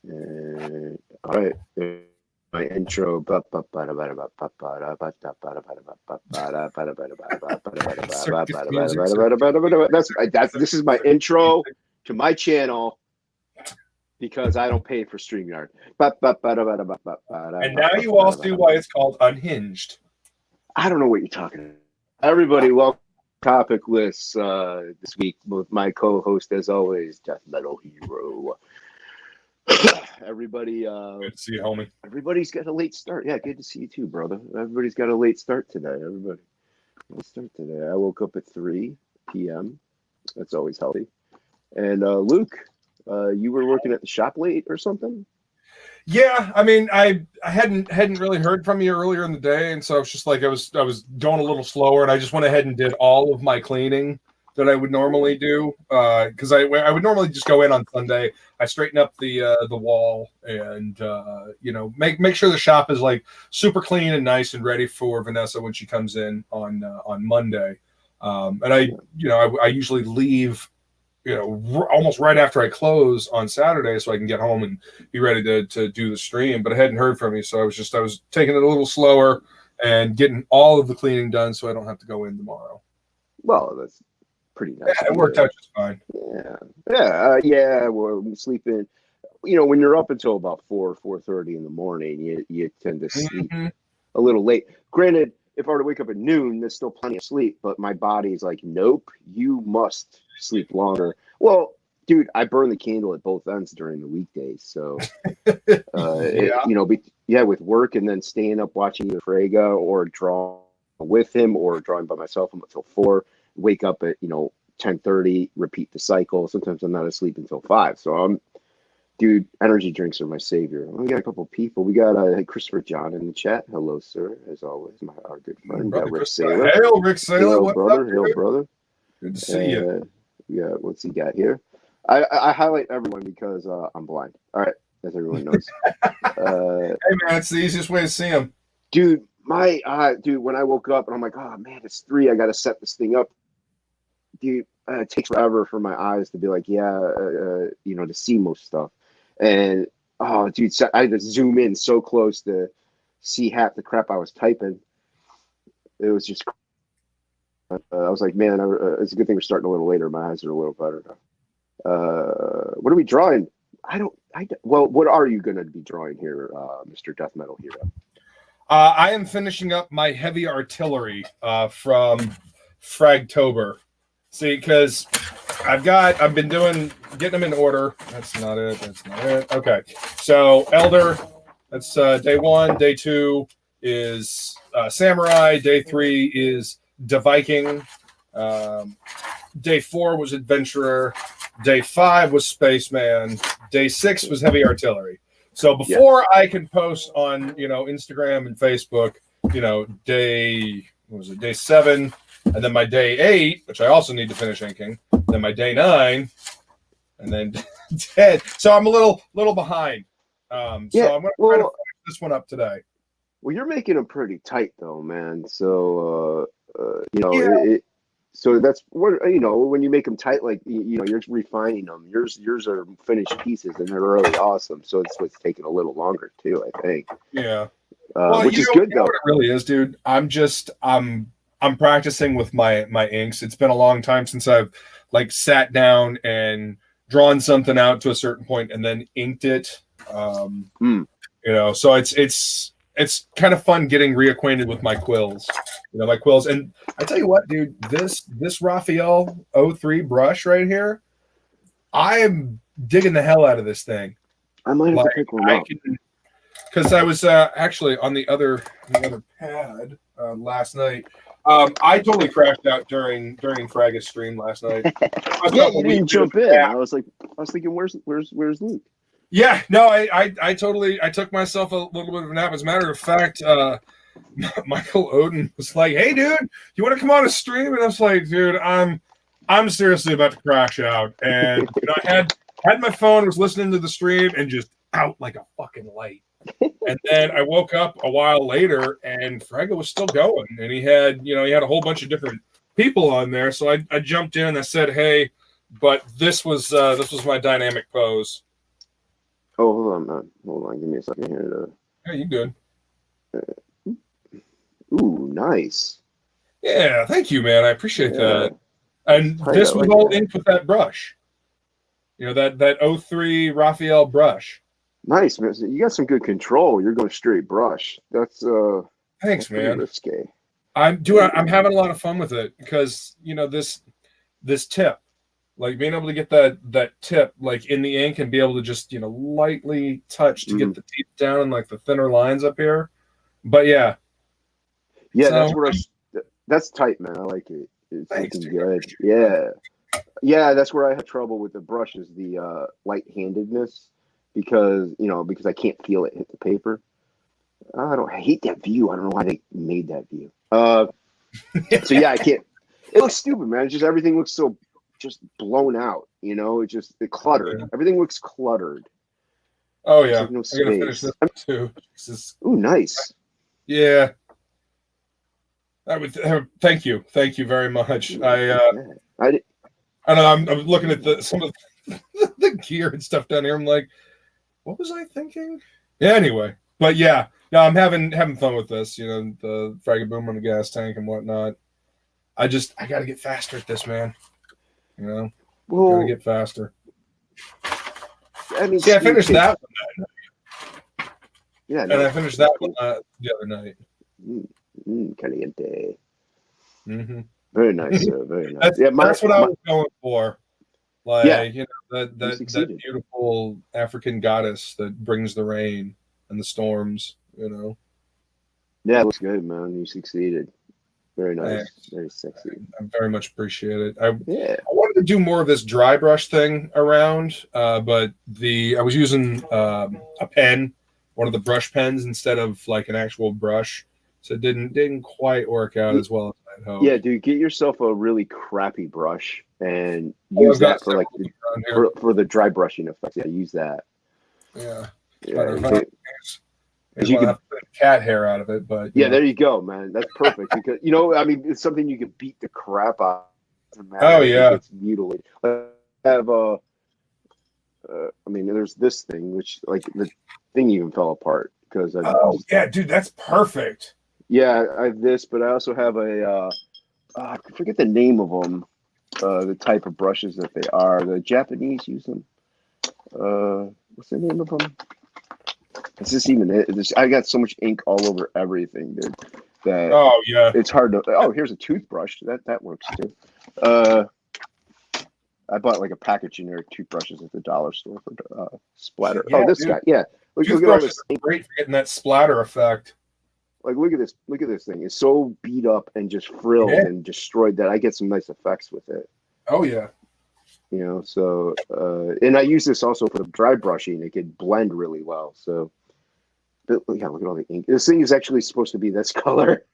All right. My intro. That's this is my intro to my channel because I don't pay for StreamYard. And now you all see why it's called Unhinged. I don't know what you're talking about. Everybody, welcome to TOPicLESS this week with my co-host, as always, Death Metal Hero. Everybody, Good to see you, homie. Everybody's got a late start. Yeah, good to see you too, brother. Everybody's got a late start today. I woke up at 3 p.m. That's always healthy. And Luke, you were working at the shop late or something? Yeah, I mean, I hadn't really heard from you earlier in the day, and so I was just like I was going a little slower, and I just went ahead and did all of my cleaning that I would normally do because I would normally just go in on Sunday. I straighten up the wall and make sure the shop is like super clean and nice and ready for Vanessa when she comes in on Monday. And I usually leave almost right after I close on Saturday so I can get home and be ready to do the stream. But I hadn't heard from you, so I was taking it a little slower and getting all of the cleaning done so I don't have to go in tomorrow. Well, that's pretty nice. Yeah, it worked out just fine. Yeah. Well, sleeping. When you're up until about 4:30 in the morning, you tend to sleep a little late. Granted, if I were to wake up at noon, there's still plenty of sleep, but my body's like, nope, you must sleep longer. Well, dude, I burn the candle at both ends during the weekdays, so with work and then staying up watching either Frega or drawing with him or drawing by myself until 4. Wake up at 10:30, repeat the cycle. Sometimes I'm not asleep until 5. So dude, energy drinks are my savior. We got a couple of people. We got Christopher John in the chat. Hello, sir. As always, our good friend. We got Rick Saylor. Hail, Rick Saylor. Hail, brother. Hail, brother. Good to see you. Yeah, what's he got here? I highlight everyone because I'm blind. All right, as everyone knows. Hey, man, it's the easiest way to see him. Dude, when I woke up and I'm like, oh, man, it's 3. I got to set this thing up. Dude, it takes forever for my eyes to be like, to see most stuff. And, oh, dude, I had to zoom in so close to see half the crap I was typing. It was just, I was like, man, it's a good thing we're starting a little later. My eyes are a little better now. What are we drawing? What are you going to be drawing here, Mr. Death Metal Hero? I am finishing up my heavy artillery from Fragtober. See, because I've been getting them in order. That's not it. Okay. So Elder, that's day 1. Day 2 is Samurai. Day 3 is the Viking. Day 4 was Adventurer. Day 5 was Spaceman. Day 6 was Heavy Artillery. So before I can post on Instagram and Facebook, day 7. And then my day 8, which I also need to finish inking. Then my day 9, and then 10. So I'm a little behind. So I'm going to try to finish this one up today. Well, you're making them pretty tight, though, man. So so that's what when you make them tight, like you're refining them. Yours are finished pieces, and they're really awesome. So it's what's taking a little longer too, I think. Yeah. Which is good though. What it really is, dude. I'm practicing with my inks. It's been a long time since I've sat down and drawn something out to a certain point and then inked it. So it's kind of fun getting reacquainted with my quills. My quills. And I tell you what, dude, this Raphael 03 brush right here, I am digging the hell out of this thing. I might have to pick one up. Because I was actually on the other pad last night. I totally crashed out during Fraga's stream last night. Yeah, you didn't jump in. I was thinking, where's Luke? Yeah, no, I took myself a little bit of a nap. As a matter of fact, Michael Odin was like, "Hey, dude, you want to come on a stream?" And I was like, "Dude, I'm seriously about to crash out." And I had my phone, was listening to the stream, and just out like a fucking light. And then I woke up a while later, and Frega was still going, and he had a whole bunch of different people on there. So I jumped in. I said, "Hey," but this was my dynamic pose. Oh, hold on, man. Hold on. Give me a second here. Yeah, you good? Ooh, nice. Yeah, thank you, man. I appreciate Yeah, that. And tight. I this was like all that. inked with that brush. You know, that '03 Raphael brush. Nice, man. So you got some good control. You're going straight brush. That's Thanks, pretty man. risque. I'm having a lot of fun with it because you know this tip, like being able to get that tip like in the ink and be able to just lightly touch to get Mhm. the teeth down and like the thinner lines up here. But yeah, Yeah, so that's tight, man. I like it. It's thanks, looking dude. I good. appreciate that. Yeah. Yeah, that's where I had trouble with the brush is the light-handedness because I can't feel it hit the paper. I hate that view. I don't know why they made that view. So yeah, I can't. It looks stupid, man. It's just everything looks so just blown out. It cluttered. Yeah. Everything looks cluttered. Oh There's yeah, like no I gotta finish space. this one too. Jesus. Ooh, nice. Yeah, I would. Thank you very much. Ooh, yeah. I know I'm looking at some of the gear and stuff down here. I'm like, what was I thinking? Yeah, anyway, but yeah, no, I'm having fun with this. You know, the frag boom on the gas tank and whatnot. I got to get faster at this, man. You know, got to Well, get faster. I mean, See, I speed finished takes. that Yeah, one, and I nice. finished That's that one cool. the other night. Caliente. Hmm Very nice, sir. Very nice. Yeah, That's what I was going for. yeah, Like you that succeeded. beautiful African goddess that brings the rain and the storms. You know. Yeah, it looks good, man. You succeeded. Very nice. Thanks. Very sexy. I very much appreciate it. I Yeah. wanted to do more of this dry brush thing around, but I was using a pen, one of the brush pens instead of like an actual brush, so it didn't quite work out Y- as well as I'd Yeah, hoped. dude, get yourself a really crappy brush and Oh, use I've got that for like several of them around here. for the dry brushing effects. Yeah, use that. Yeah, matter Yeah, of fact, because maybe you I'll could. have to put cat hair out of it, but Yeah, there you go, man. That's perfect because I mean, it's something you can beat the crap out. Doesn't oh matter if it yeah, gets mutilated. I have I mean, there's this thing which like the thing even fell apart because I oh just yeah, dude, that's perfect. yeah, I have this, but I also have I forget the name of them. The type of brushes that they are. The Japanese use them. What's the name of them? Is this even it? I got so much ink all over everything, dude, that Oh yeah, it's hard to. Oh, here's a toothbrush. That works too. Uh, I bought like a pack of generic toothbrushes at the dollar store for splatter. Oh, yeah, this dude. guy. Yeah, look at all Toothbrushes this are ink. great for getting that splatter effect. Like, look at this. Look at this thing. It's so beat up and just frilled Yeah. and destroyed that I get some nice effects with it. Oh yeah. So and I use this also for the dry brushing. It can blend really well. So, but, yeah, look at all the ink. This thing is actually supposed to be this color.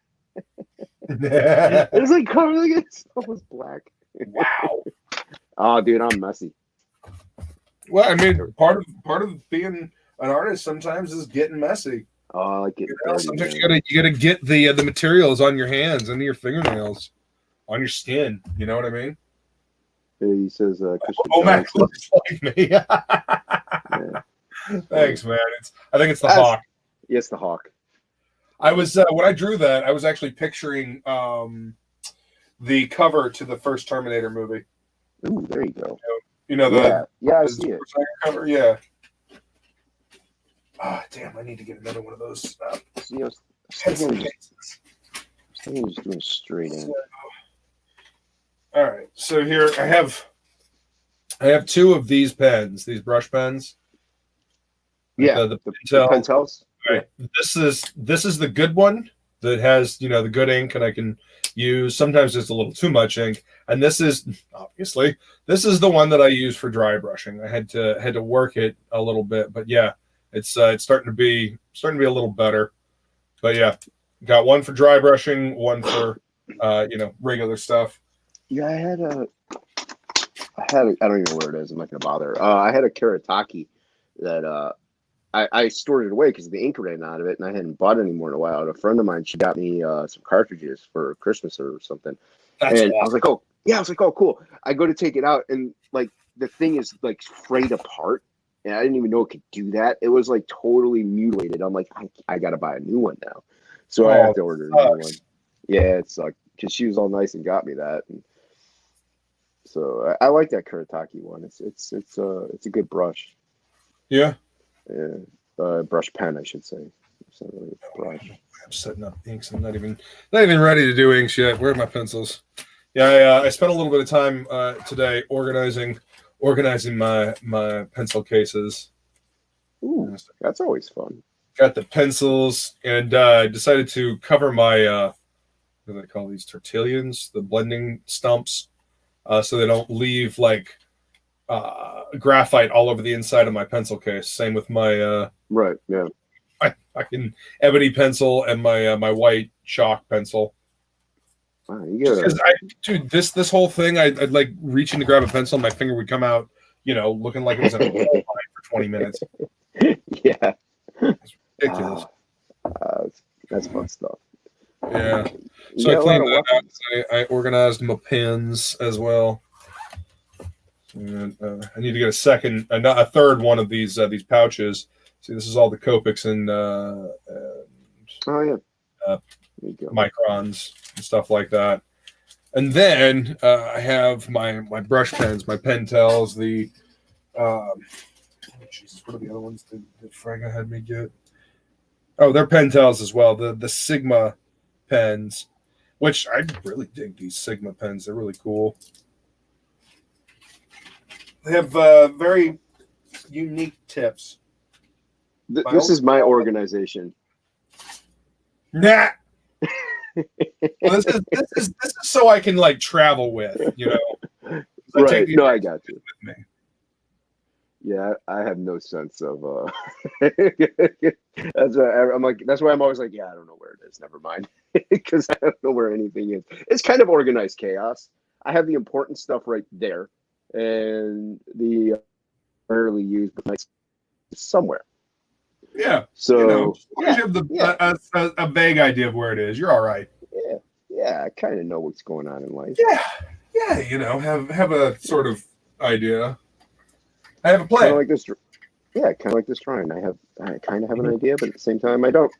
It's like color. Look at it's almost black. Wow. Oh, dude, I'm messy. Well, I mean, part of being an artist sometimes is getting messy. Oh, I like getting You know, dirty, sometimes man. you gotta get the materials on your hands, under your fingernails, on your skin. You know what I mean? He says Christian Oh, Mac Johnson. looks like me. Yeah. Thanks, man. I think it's the That's, hawk. yes, the hawk. I was when I drew that, I was actually picturing the cover to the first Terminator movie. Ooh, there you go. You know Yeah, I the see it. cover. Yeah. Ah, damn! I need to get another one of those See, I was pencil thinking cases. just doing straight in. All right, so here I have two of these pens, these brush pens. Yeah, the the Pentel. Pentels. All right, this is the good one that has the good ink, and I can use. Sometimes it's a little too much ink, and this is obviously the one that I use for dry brushing. I had to work it a little bit, but yeah, it's starting to be a little better. But yeah, got one for dry brushing, one for regular stuff. Yeah, I don't even know where it is. I'm not gonna bother. I had a Karataki that I stored it away because the ink ran out of it, and I hadn't bought any more in a while. And a friend of mine, she got me some cartridges for Christmas or something, That's and I was awesome. like, oh yeah, I was like, oh cool. I go to take it out, and like the thing is like frayed apart. and I didn't even know it could do that. It was like totally mutilated. I'm like, I got to buy a new one now. So I Oh, have to order a new one. Yeah, it sucked because she was all nice and got me that. And so I like that Kuretake one. It's a good brush. Yeah. Yeah. Brush pen, I should say. It's not really a brush. I'm setting up inks. I'm not even ready to do inks yet. Where are my pencils? Yeah, I spent a little bit of time today organizing my pencil cases. Ooh, that's always fun. Got the pencils and decided to cover my what do they call these tortillas, the blending stumps, so they don't leave like graphite all over the inside of my pencil case. Same with my right, yeah, my fucking ebony pencil and my white chalk pencil. Wow, Dude, this whole thing, I'd like reaching to grab a pencil, and my finger would come out, looking like it was in a coal mine for 20 minutes. Yeah, it's ridiculous. That's fun stuff. Yeah. So I cleaned that out. I organized my pens as well. And, I need to get a third one of these pouches. See, this is all the Copics and microns and stuff like that. And then I have my brush pens, my Pentels, the Jesus, what are the other ones that Frank had me get? Oh, they're Pentels as well. The Sigma pens, which I really dig these Sigma pens. They're really cool. They have very unique tips. This is my organization. Nah. Well, this is so I can like travel with, Right. No, I got you. With me. Yeah, I have no sense of that's why I'm like, that's why I'm always like, yeah, I don't know where it is. Never mind. Because I don't know where anything is. It's kind of organized chaos. I have the important stuff right there, and the rarely used but somewhere. Yeah. So you have a vague idea of where it is, you're all right. Yeah, I kind of know what's going on in life. Yeah, have a sort of idea. I have a plan. Kind of like this. Yeah, kind of like this drawing. I kind of have an idea, but at the same time, I don't.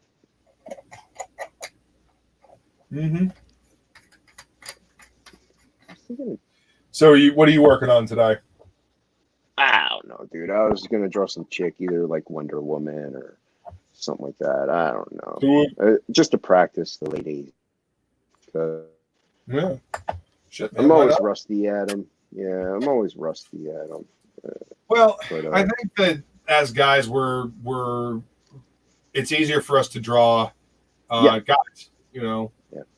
Mm-hmm. So, what are you working on today? I don't know, dude. I was gonna draw some chick, either like Wonder Woman or something like that. I don't know. Just to practice the ladies. Yeah. Shit, man, I'm always rusty at them. Yeah, I'm always rusty at them. Well, I think that as guys, it's easier for us to draw guys. Yeah.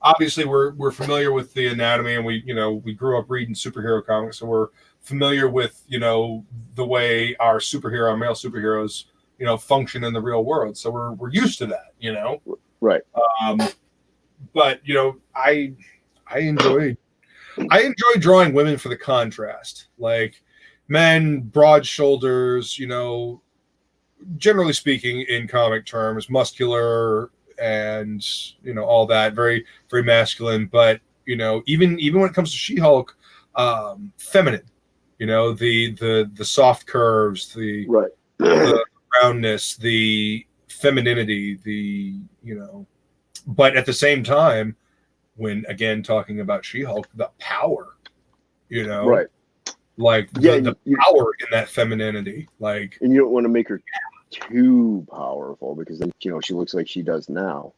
Obviously, we're familiar with the anatomy, and we grew up reading superhero comics, so we're familiar with the way our male superheroes function in the real world. So we're used to that. Right. But I enjoy drawing women for the contrast, like men, broad shoulders, generally speaking in comic terms, muscular and all that, very, very masculine. But even when it comes to She-Hulk, feminine, the soft curves, the roundness, the femininity, but at the same time, when again talking about She-Hulk, the power, right. Like the power in that femininity, like, and you don't want to make her too powerful because then she looks like she does now.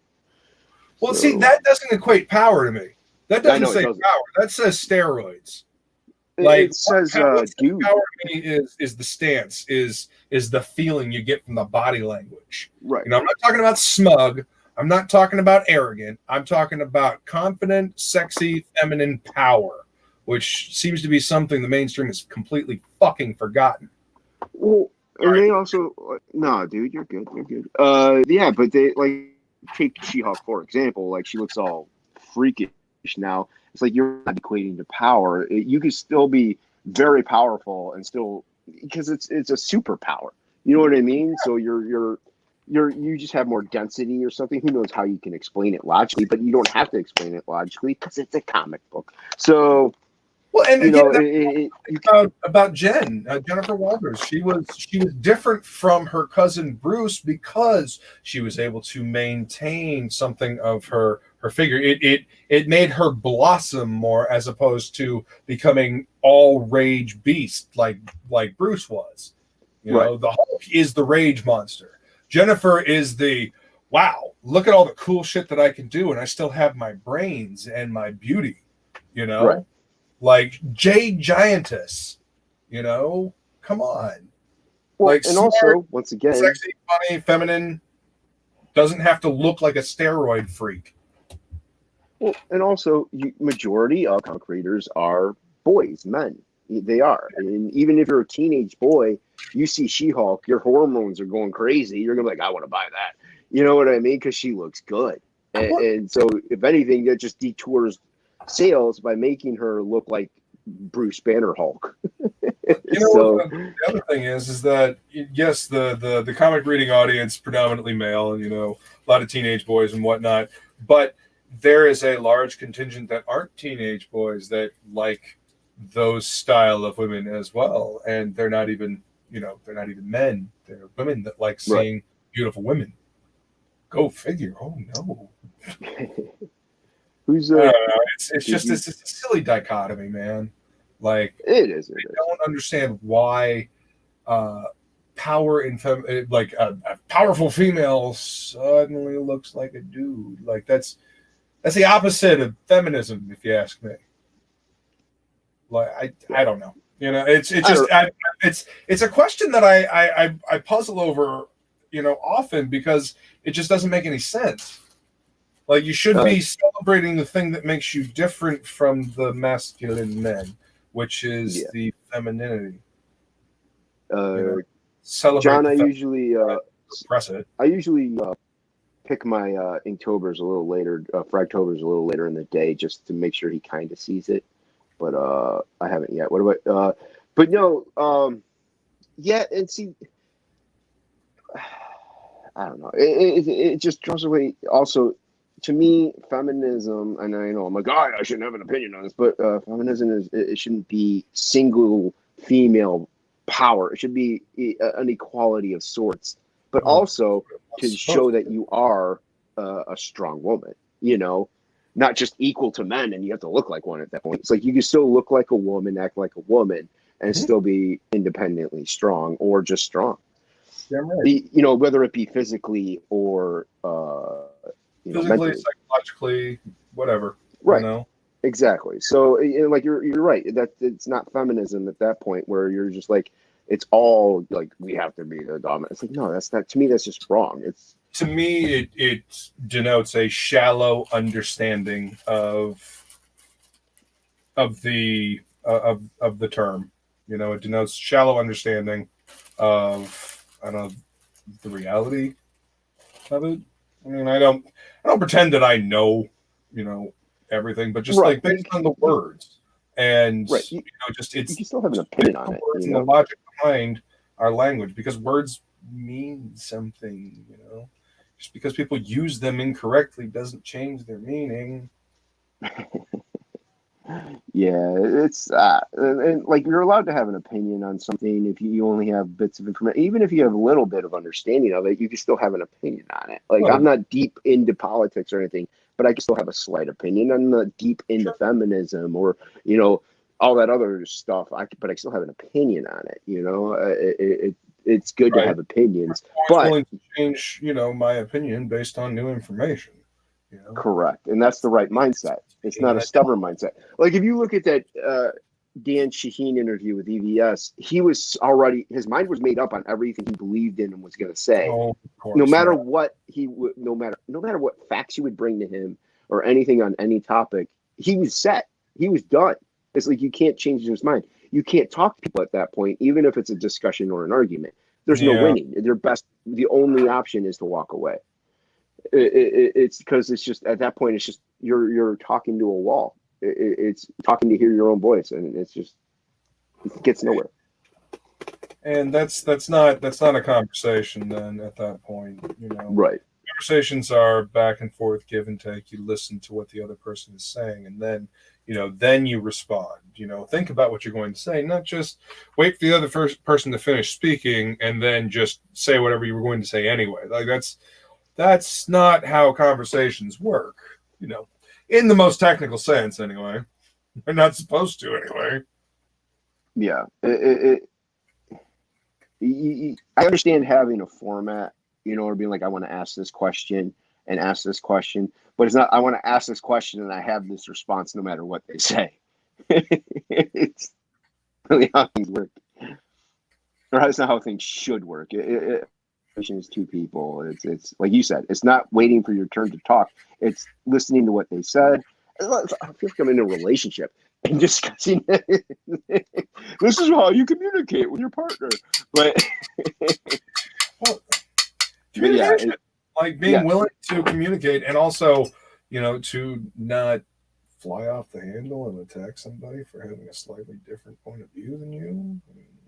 Well, see, that doesn't equate power to me. That doesn't say power. That says steroids. Like it says, dude. Power to me is the stance, is the feeling you get from the body language. Right. I'm not talking about smug. I'm not talking about arrogant. I'm talking about confident, sexy, feminine power, which seems to be something the mainstream has completely fucking forgotten. Well, and they also no, dude, you're good. You're good. Yeah, but they like take She-Hulk for example. Like she looks all freakish now. It's like you're not equating to power. You can still be very powerful and still because it's a superpower. You know what I mean? So you just have more density or something. Who knows how you can explain it logically? But you don't have to explain it logically because it's a comic book. So Well, and You again, know, about Jen, Jennifer Walters. She was different from her cousin Bruce because she was able to maintain something of her figure. It made her blossom more as opposed to becoming all rage beast like Bruce was. You right. know, the Hulk is the rage monster. Jennifer is the wow. Look at all the cool shit that I can do, and I still have my brains and my beauty. You Right. know, like Jade Giantess, you know, come on. Well, Like and smart, also, once again, sexy, funny, feminine, doesn't have to look like a steroid freak. well, and also, majority of comic readers are boys, men. They are, and even if you're a teenage boy, you see She-Hulk, your hormones are going crazy. You're gonna be like, I want to buy that. You know what I mean? Because she looks good, and so if anything, that just detours sales by making her look like Bruce Banner Hulk. You know So what the other thing is that yes, the comic reading audience predominantly male, and you know a lot of teenage boys and whatnot, but there is a large contingent that aren't teenage boys that like those style of women as well, and they're not even they're not even men. They're women that like right. seeing beautiful women. Go figure. Oh no. Who's I don't a know. It's did just you it's a silly dichotomy, man. Like it I is. don't understand why uh, power in like a powerful female suddenly looks like a dude. Like that's the opposite of feminism, if you ask me. Like I don't know. You know, it's I just don't it's a question that I puzzle over, often because it just doesn't make any sense. Like you should uh, be celebrating the thing that makes you different from the masculine men, which is yeah. the femininity. You know, Uh, celebrate John, the suppress it. I usually pick my Inktober's a little later, Fragtober's a little later in the day, just to make sure he kind of sees it. But I haven't yet. What about? But no, yeah, and see, I don't know. It just draws away. Also, to me, feminism, and I know I'm like, oh, I shouldn't have an opinion on this, but feminism it shouldn't be single female power. It should be an equality of sorts, but Well, also to it's supposed show that you are a strong woman. You know, not just equal to men, and you have to look like one at that point. It's like you can still look like a woman, act like a woman, and to. still be independently strong or just strong. Damn right. You know, whether it be physically or Physically, mentally. psychologically, whatever. You Right. know. Exactly. So like you're right that it's not feminism at that point where you're just like it's all like we have to be the dominant. It's like no, that's not, to me that's just wrong. It's To me, it denotes a shallow understanding of the term. You know, it denotes shallow understanding of I don't know the reality of it. I mean, I don't pretend that I know, everything, but just right. like based on the words and Right. just You it's can still have an just opinion on the it, words you and the know? logic behind our language because words mean something. Just because people use them incorrectly doesn't change their meaning. Yeah, it's and like you're allowed to have an opinion on something if you only have bits of information. Even if you have a little bit of understanding of it, you can still have an opinion on it. Like I'm Well, not deep into politics or anything, but I can still have a slight opinion. I'm not deep into sure. feminism or all that other stuff. But I still have an opinion on it. It's good to Right. have opinions, I'm always but willing to change, my opinion based on new information. You know, correct, and that's the right mindset. It's not and a I stubborn mindset. Like if you look at that Dan Shaheen interview with EVS, he was already his mind was made up on everything he believed in and was going to say. oh, of No course, matter yeah. what he would, no matter what facts you would bring to him or anything on any topic, he was set. He was done. It's like you can't change his mind. You can't talk to people at that point, even if it's a discussion or an argument. There's no Yeah, winning. The only option is to walk away. It's because it's just at that point it's just you're talking to a wall. It's talking to hear your own voice, and it gets nowhere. and that's not a conversation then at that point. Right. Conversations are back and forth, give and take. You listen to what the other person is saying, and then then you respond. Think about what you're going to say, not just wait for the other first person to finish speaking and then just say whatever you were going to say anyway. Like that's not how conversations work, in the most technical sense anyway. They're not supposed to anyway. Yeah. I understand having a format, or being like, I want to ask this question and ask this question, but it's not, I want to ask this question and I have this response no matter what they say. It's really how things work. Or that's not how things should work. Is two people. It's like you said, it's not waiting for your turn to talk. It's listening to what they said. I feel like I'm in a relationship and discussing it. This is how you communicate with your partner. But, communication, like being willing to communicate, and also, to not fly off the handle and attack somebody for having a slightly different point of view than you.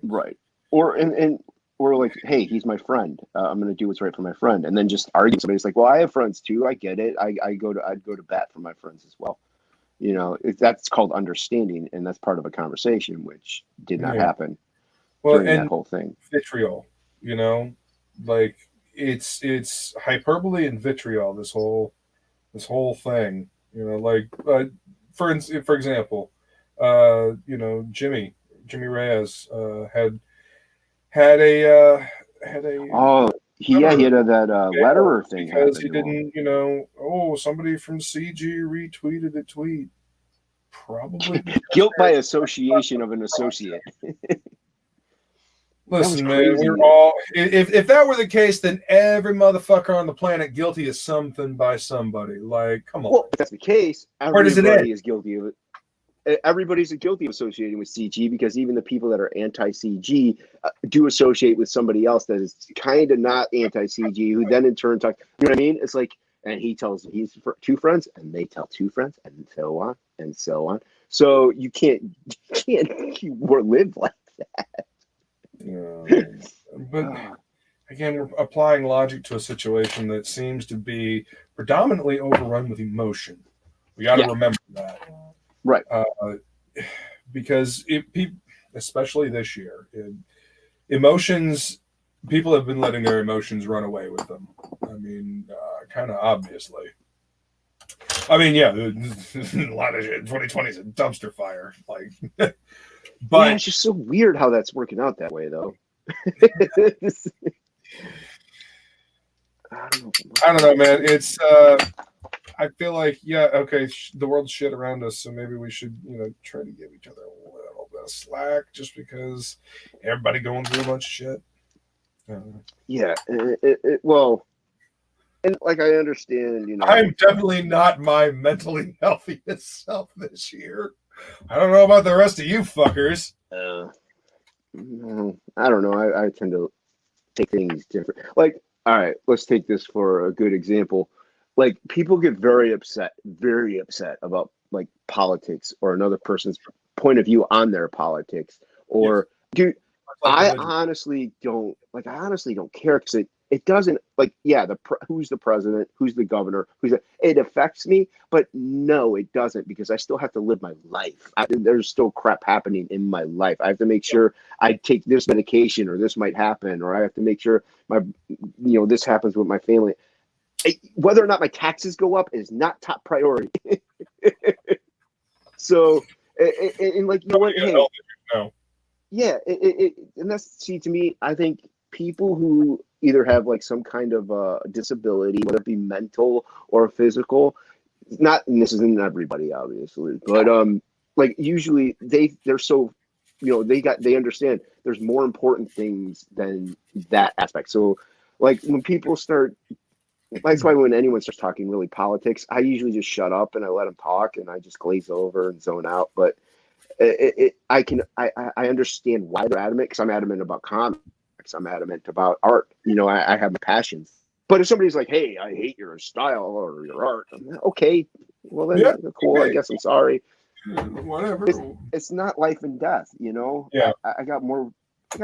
Right. Or like, hey, he's my friend. I'm going to do what's right for my friend, and then just argue. Somebody's like, well, I have friends too. I get it. I'd go to bat for my friends as well. That's called understanding, and that's part of a conversation, which did not happen during that whole thing. Vitriol, like it's hyperbole and vitriol. This whole thing, like for example, Jimmy Reyes had a he had that letterer thing because he didn't, somebody from CG retweeted a tweet. Probably guilt by association of an associate. Listen, man, we're all, if that were the case, then every motherfucker on the planet guilty of something by somebody. Like, come on. Well, if that's the case, everybody is guilty of it. Everybody's guilty of associating with CG, because even the people that are anti-CG do associate with somebody else that is kind of not anti-CG, who then in turn talk. You know what I mean? It's like, and he tells he's two friends, and they tell two friends, and so on and so on. So you can't live like that. But again, we're applying logic to a situation that seems to be predominantly overrun with emotion. We got to remember that. Right. Because especially this year, emotions, people have been letting their emotions run away with them. I mean, kind of obviously. I mean, yeah, a lot of shit. 2020 is a dumpster fire. Like, but it's just so weird how that's working out that way, though. I don't know, man. It's I feel like, okay, the world's shit around us, so maybe we should, try to give each other a little bit of slack, just because everybody going through a bunch of shit. Well, and like I understand, I'm definitely not my mentally healthiest self this year. I don't know about the rest of you fuckers. I don't know. I tend to take things different. Like, all right, let's take this for a good example. Like, people get very upset about like politics or another person's point of view on their politics. Or, dude, I honestly don't care, because it doesn't, like, who's the president, who's the governor, it affects me, but no, it doesn't, because I still have to live my life. There's still crap happening in my life. I have to make sure I take this medication, or this might happen, or I have to make sure this happens with my family. Whether or not my taxes go up is not top priority. So, and like, what? Hey, and that's, see, to me, I think people who either have like some kind of disability, whether it be mental or physical, and this isn't everybody, obviously, but like, usually they're so, they understand there's more important things than that aspect. So, like, when people start, that's why when anyone starts talking really politics, I usually just shut up and I let them talk, and I just glaze over and zone out. But I understand why they're adamant, because I'm adamant about comics. I'm adamant about art. I have my passions. But if somebody's like, hey, I hate your style or your art, I'm like, okay, well, then cool. Okay. I guess I'm sorry. Whatever. It's not life and death, Yeah. I got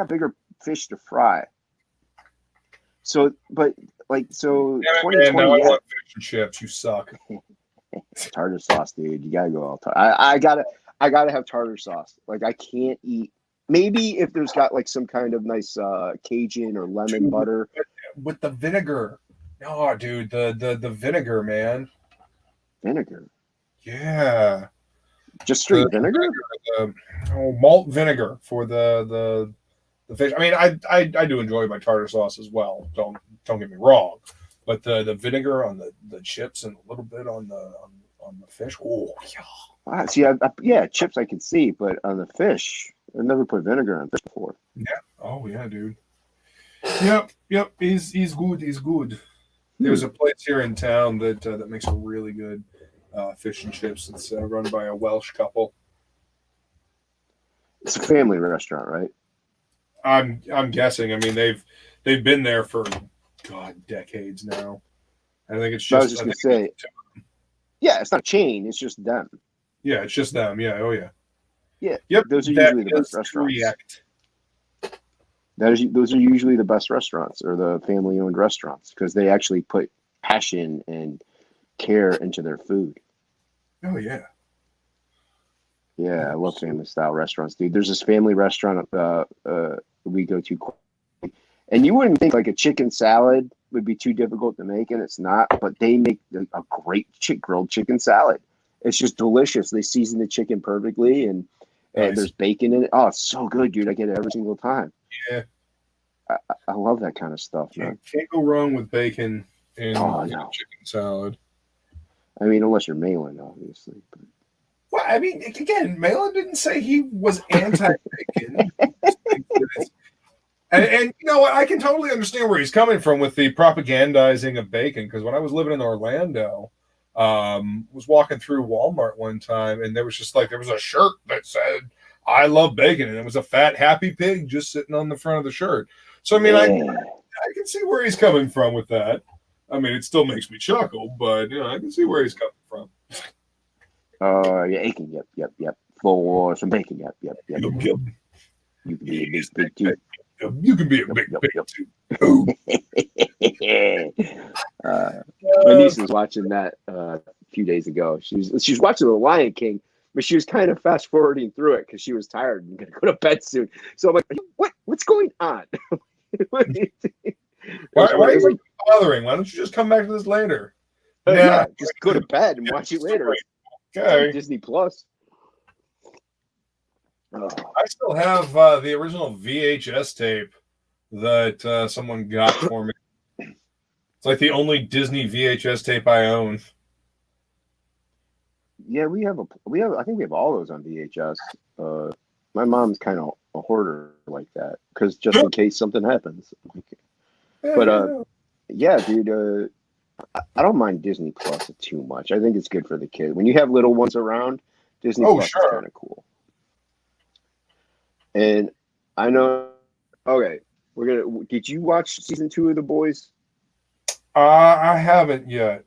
bigger fish to fry. So, but like, so 2020. Man, now I want fish and chips. You suck. Tartar sauce, dude. You gotta go all I gotta have tartar sauce. Like I can't eat. Maybe if there's got like some kind of nice Cajun or lemon butter with the vinegar. Oh, dude, the vinegar, man. Vinegar. Yeah. Just straight vinegar? Malt vinegar for the fish. I mean, I do enjoy my tartar sauce as well. Don't get me wrong, but the vinegar on the chips and a little bit on the fish. Oh yeah. Wow, see, yeah, chips I can see, but on the fish, I've never put vinegar on fish before. Yeah. Oh yeah, dude. Yep. He's good. He's good. There's a place here in town that makes a really good fish and chips. It's run by a Welsh couple. It's a family restaurant, right? I'm guessing. I mean, they've been there for decades now. I think it's just. I was just gonna say. Yeah, it's not a chain. It's just them. Yeah, it's just them. Yeah. Oh yeah. Yeah. Yep. Those are usually the best restaurants. Those are usually the best restaurants or the family-owned restaurants because they actually put passion and care into their food. Oh yeah. Yeah, I love family-style restaurants, dude. There's this family restaurant we go to, and you wouldn't think like a chicken salad would be too difficult to make, and it's not. But they make a great grilled chicken salad. It's just delicious. They season the chicken perfectly, and there's bacon in it. Oh, it's so good, dude. I get it every single time. Yeah. I love that kind of stuff, man. Can't go wrong with bacon in chicken salad. I mean, unless you're Malin, obviously. But. Well, I mean, again, Malin didn't say he was anti-bacon. and you know what? I can totally understand where he's coming from with the propagandizing of bacon. Because when I was living in Orlando, was walking through Walmart one time, and there was a shirt that said, "I love bacon," and it was a fat, happy pig just sitting on the front of the shirt. So I mean, I can see where he's coming from with that. I mean, it still makes me chuckle, but I can see where he's coming from. Yeah, bacon. Yep. For some bacon. Yep. You can be a big pig too. You can be a big pig too. My niece was watching that a few days ago. She was watching The Lion King, but she was kind of fast forwarding through it because she was tired and gonna go to bed soon. So I'm like, what's going on? Why are you bothering? Why don't you just come back to this later? Yeah, just go to bed and watch it later. Okay. Disney Plus. I still have the original VHS tape that someone got for me. It's like the only Disney VHS tape I own. Yeah, I think we have all those on VHS. My mom's kind of a hoarder like that because just in case something happens. Yeah, dude. I don't mind Disney Plus too much. I think it's good for the kids. When you have little ones around, Disney Plus is kind of cool. And I know. Okay, did you watch season 2 of The Boys? I haven't yet.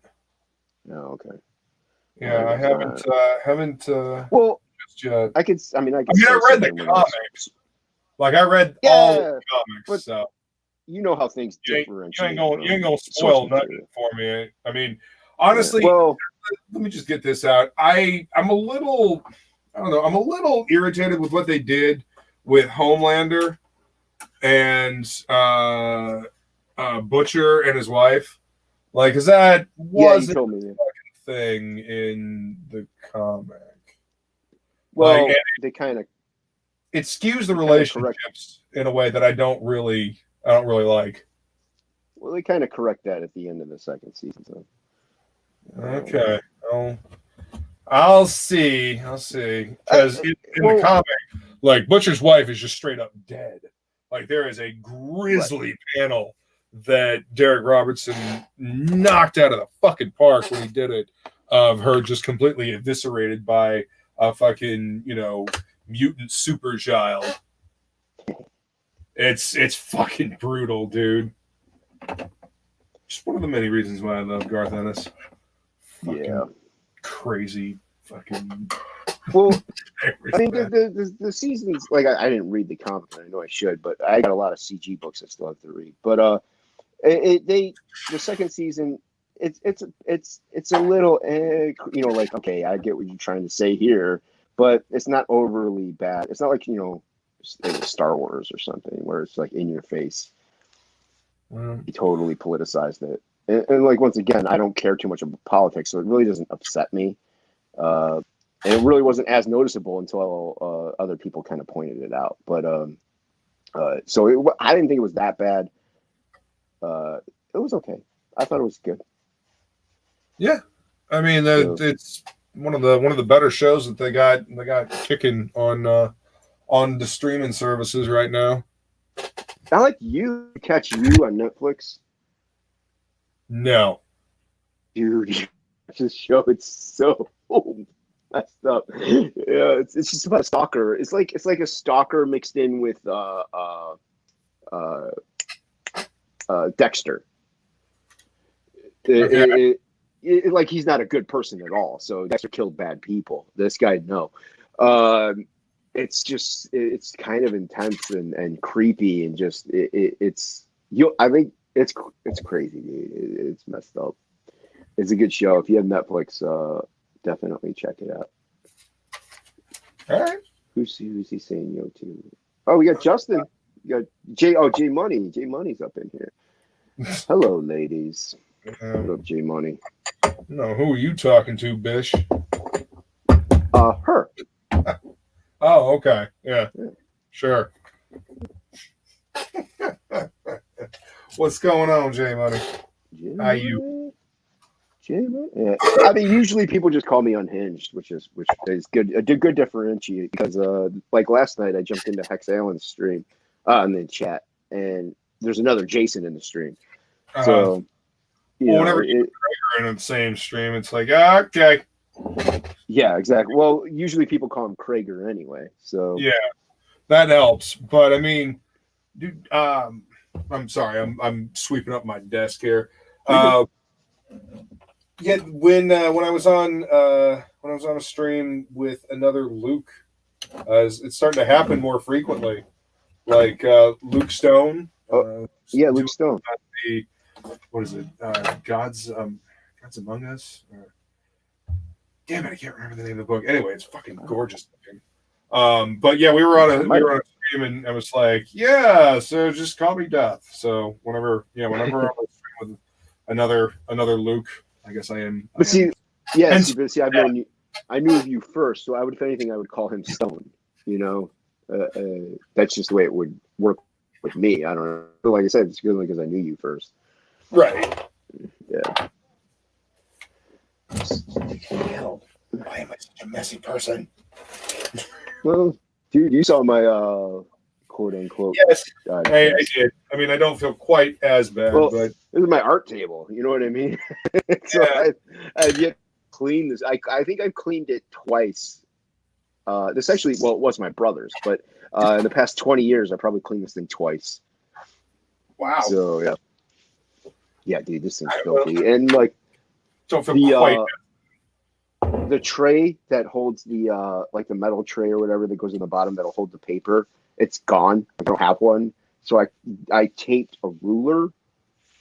Oh, okay. Yeah, I haven't. Well, just yet. I mean, I read the comics. Like I read all the comics. But so. You know how things differentiate. You ain't gonna spoil nothing for me. I mean, honestly, let me just get this out. I'm a little irritated with what they did with Homelander and Butcher and his wife. Like, because that wasn't a fucking thing in the comic. Well, they kind of it skews the relationships in a way that I don't really like. Well, they kind of correct that at the end of the second season. So. Okay. I'll see. Because in the comic, like Butcher's wife is just straight up dead. Like there is a grisly panel that Derek Robertson knocked out of the fucking park when he did it, of her just completely eviscerated by a fucking, mutant super child. It's fucking brutal, dude. Just one of the many reasons why I love Garth Ennis. Fucking crazy fucking. Well, I mean, the seasons, like I didn't read the comic, I know I should, but I got a lot of CG books I still have to read. But the second season, it's a little, like, okay, I get what you're trying to say here, but it's not overly bad. It's not like, Star Wars or something where it's like in your face. He totally politicized it. And like, once again, I don't care too much about politics, so it really doesn't upset me. And it really wasn't as noticeable until other people kind of pointed it out. But so I didn't think it was that bad. It was okay. I thought it was good. Yeah, I mean, it's one of the better shows that they got kicking on the streaming services right now. I like You. Catch You on Netflix. No, dude, this show, it's so messed up. Yeah, it's just about a stalker. It's like a stalker mixed in with Dexter. Okay. Like, he's not a good person at all. So Dexter killed bad people. This guy, no. It's kind of intense and creepy, and just I think it's crazy, dude. It's messed up. It's a good show. If you have Netflix, definitely check it out. All right. Who's he saying yo to? Oh, we got Justin. We got J Money. J Money's up in here. Hello, ladies. What up, J Money? No, who are you talking to, Bish? Her. Oh, okay. Yeah. Sure. What's going on, J Money? How you? J Money. Yeah. I mean, usually people just call me unhinged, which is good. A good differentiate, because like last night I jumped into Hex Allen's stream in the chat, and there's another Jason in the stream. So whenever you're in the same stream, it's like, okay. Yeah, exactly. Well, usually people call him Krager anyway. So yeah, that helps. But I mean, dude, I'm sorry, I'm sweeping up my desk here. Yeah, when I was on a stream with another Luke, it's starting to happen more frequently. Like Luke Stone. Luke Stone. What is it? Gods Among Us. Damn it, I can't remember the name of the book. Anyway, it's fucking gorgeous looking. But yeah, we were on a stream, and I was like, yeah, so just call me Death. So whenever I'm on a stream with another Luke, I guess I am. But see, I knew of you first, so if anything, I would call him Stone. That's just the way it would work with me. I don't know. But like I said, it's good because I knew you first. Right. Yeah. Hell, why am I such a messy person? Well, dude, you saw my quote unquote. Yes, I did. I mean, I don't feel quite as bad, but this is my art table. You know what I mean? So yeah. I've yet cleaned this. I think I've cleaned it twice. This actually, it was my brother's, but in the past 20 years, I probably cleaned this thing twice. Wow. So yeah, dude, this thing's filthy, and like. Don't feel quite. The tray that holds the like the metal tray or whatever that goes in the bottom that'll hold the paper, it's gone. I don't have one, so I taped a ruler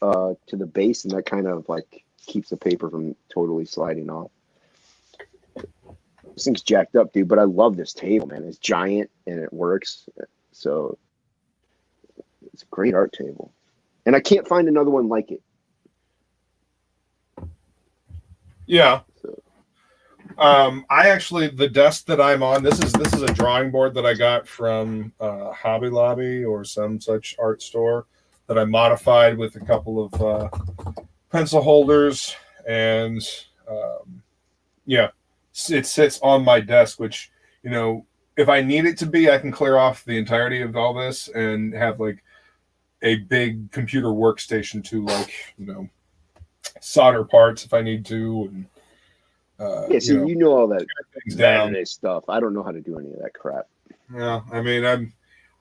to the base, and that kind of like keeps the paper from totally sliding off. This thing's jacked up, dude, but I love this table, man. It's giant and it works, so it's a great art table, and I can't find another one like it. Yeah. I actually, the desk that I'm on, this is a drawing board that I got from Hobby Lobby or some such art store that I modified with a couple of pencil holders, and it sits on my desk, which, if I need it to be, I can clear off the entirety of all this and have like a big computer workstation to, like, solder parts if I need to, and you know all that down stuff. I don't know how to do any of that crap. Yeah, I mean,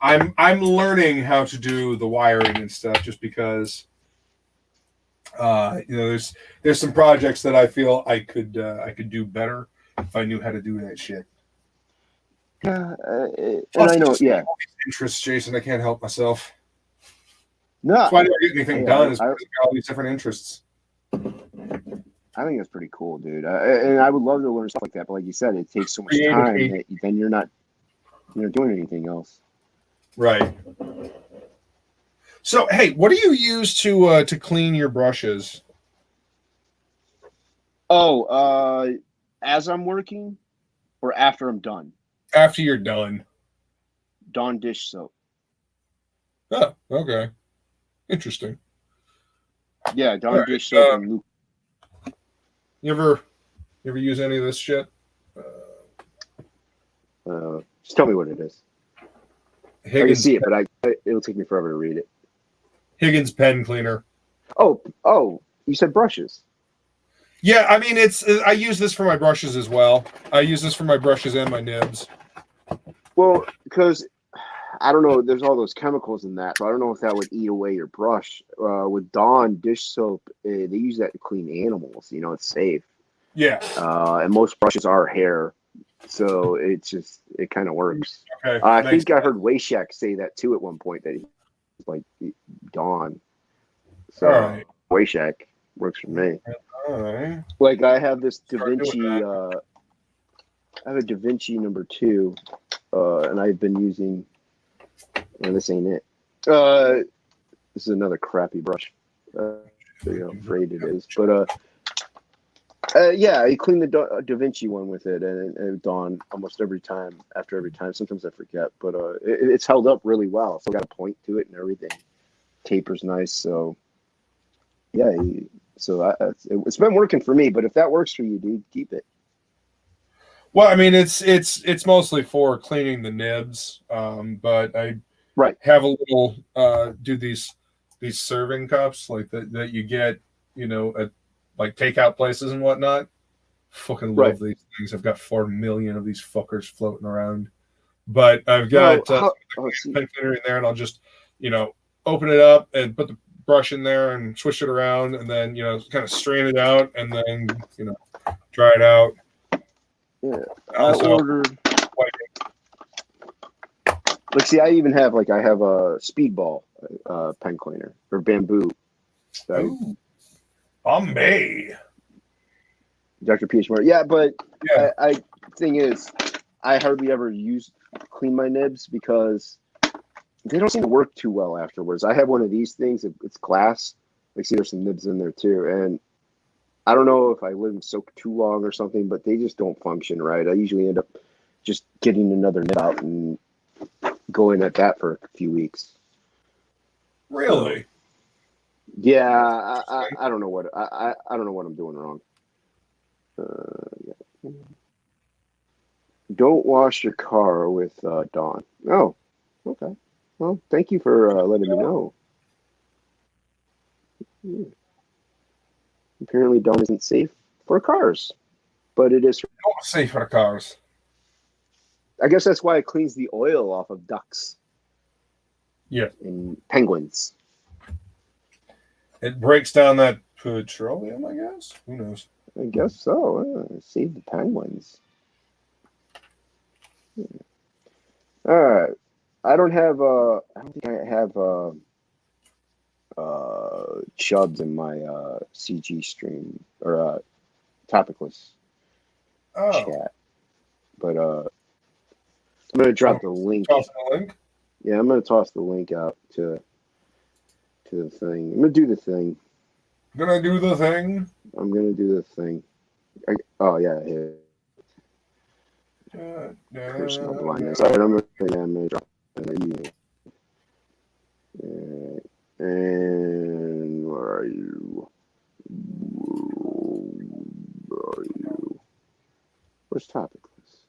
I'm learning how to do the wiring and stuff, just because there's some projects that I feel I could do better if I knew how to do that shit. Yeah, and plus, I know. Yeah, interests, Jason. I can't help myself. No, that's why I don't get anything done. Is because I got all these different interests. I think that's pretty cool, dude. And I would love to learn stuff like that, but like you said, it takes so much time that then you're not doing anything else. Right. So, hey, what do you use to clean your brushes? Oh, as I'm working or after I'm done? After you're done. Dawn dish soap. Oh, okay. Interesting. Yeah, Dawn dish soap and Luke. You ever use any of this shit? Just tell me what it is. I can see it, but it'll take me forever to read it. Higgins pen cleaner. Oh, you said brushes. Yeah, I mean I use this for my brushes as well. I use this for my brushes and my nibs. Well, because I don't know, there's all those chemicals in that, so I don't know if that would eat away your brush. With Dawn dish soap, they use that to clean animals. It's safe. Yeah. And most brushes are hair, so it kind of works. Okay. I think I heard Wayshak say that too at one point, that he's like Dawn. So right. Wayshak works for me. All right. Like I have this Da Vinci. I have a Da Vinci number 2, and I've been using. And this ain't it. This is another crappy brush. I'm afraid it is, but yeah, I clean the Da Vinci one with it, and Dawn almost every time. After every time, sometimes I forget, but it's held up really well. Still got a point to it and everything. Taper's nice, so yeah. So it's been working for me. But if that works for you, dude, keep it. Well, I mean, it's mostly for cleaning the nibs, but I have a little do these serving cups like that you get, at like takeout places and whatnot. Fucking love these things. I've got 4 million of these fuckers floating around, but I've got pen cleaner in there, and I'll just open it up and put the brush in there and swish it around, and then kind of strain it out, and then dry it out. Yeah, I ordered. Like, see, I even have I have a Speedball pen cleaner or bamboo. Bombay. Dr. P.H. Moore. Yeah, but I thing is, I hardly ever clean my nibs because they don't seem to work too well afterwards. I have one of these things. It's glass. See, there's some nibs in there too, and I don't know if I let them soak too long or something, but they just don't function right. I usually end up just getting another nib out and going at that for a few weeks. Really? Yeah, I don't know what I don't know what I'm doing wrong. Yeah. Don't wash your car with Dawn. Oh, okay. Well, thank you for letting me know. Apparently, Dawn isn't safe for cars, but it is safe for cars. I guess that's why it cleans the oil off of ducks. Yeah. And penguins. It breaks down that petroleum, I guess. Who knows? I guess so. Save the penguins. All right. I don't think I have chubs in my CG stream or TOPicLESS chat. But I'm gonna drop the link. Toss the link? Yeah, I'm gonna toss the link out to the thing. I'm gonna do the thing. Gonna do the thing? I'm gonna do the thing. Yeah. Personal blindness. All right, I'm gonna drop it. And where are you? Where's TOPicLESS?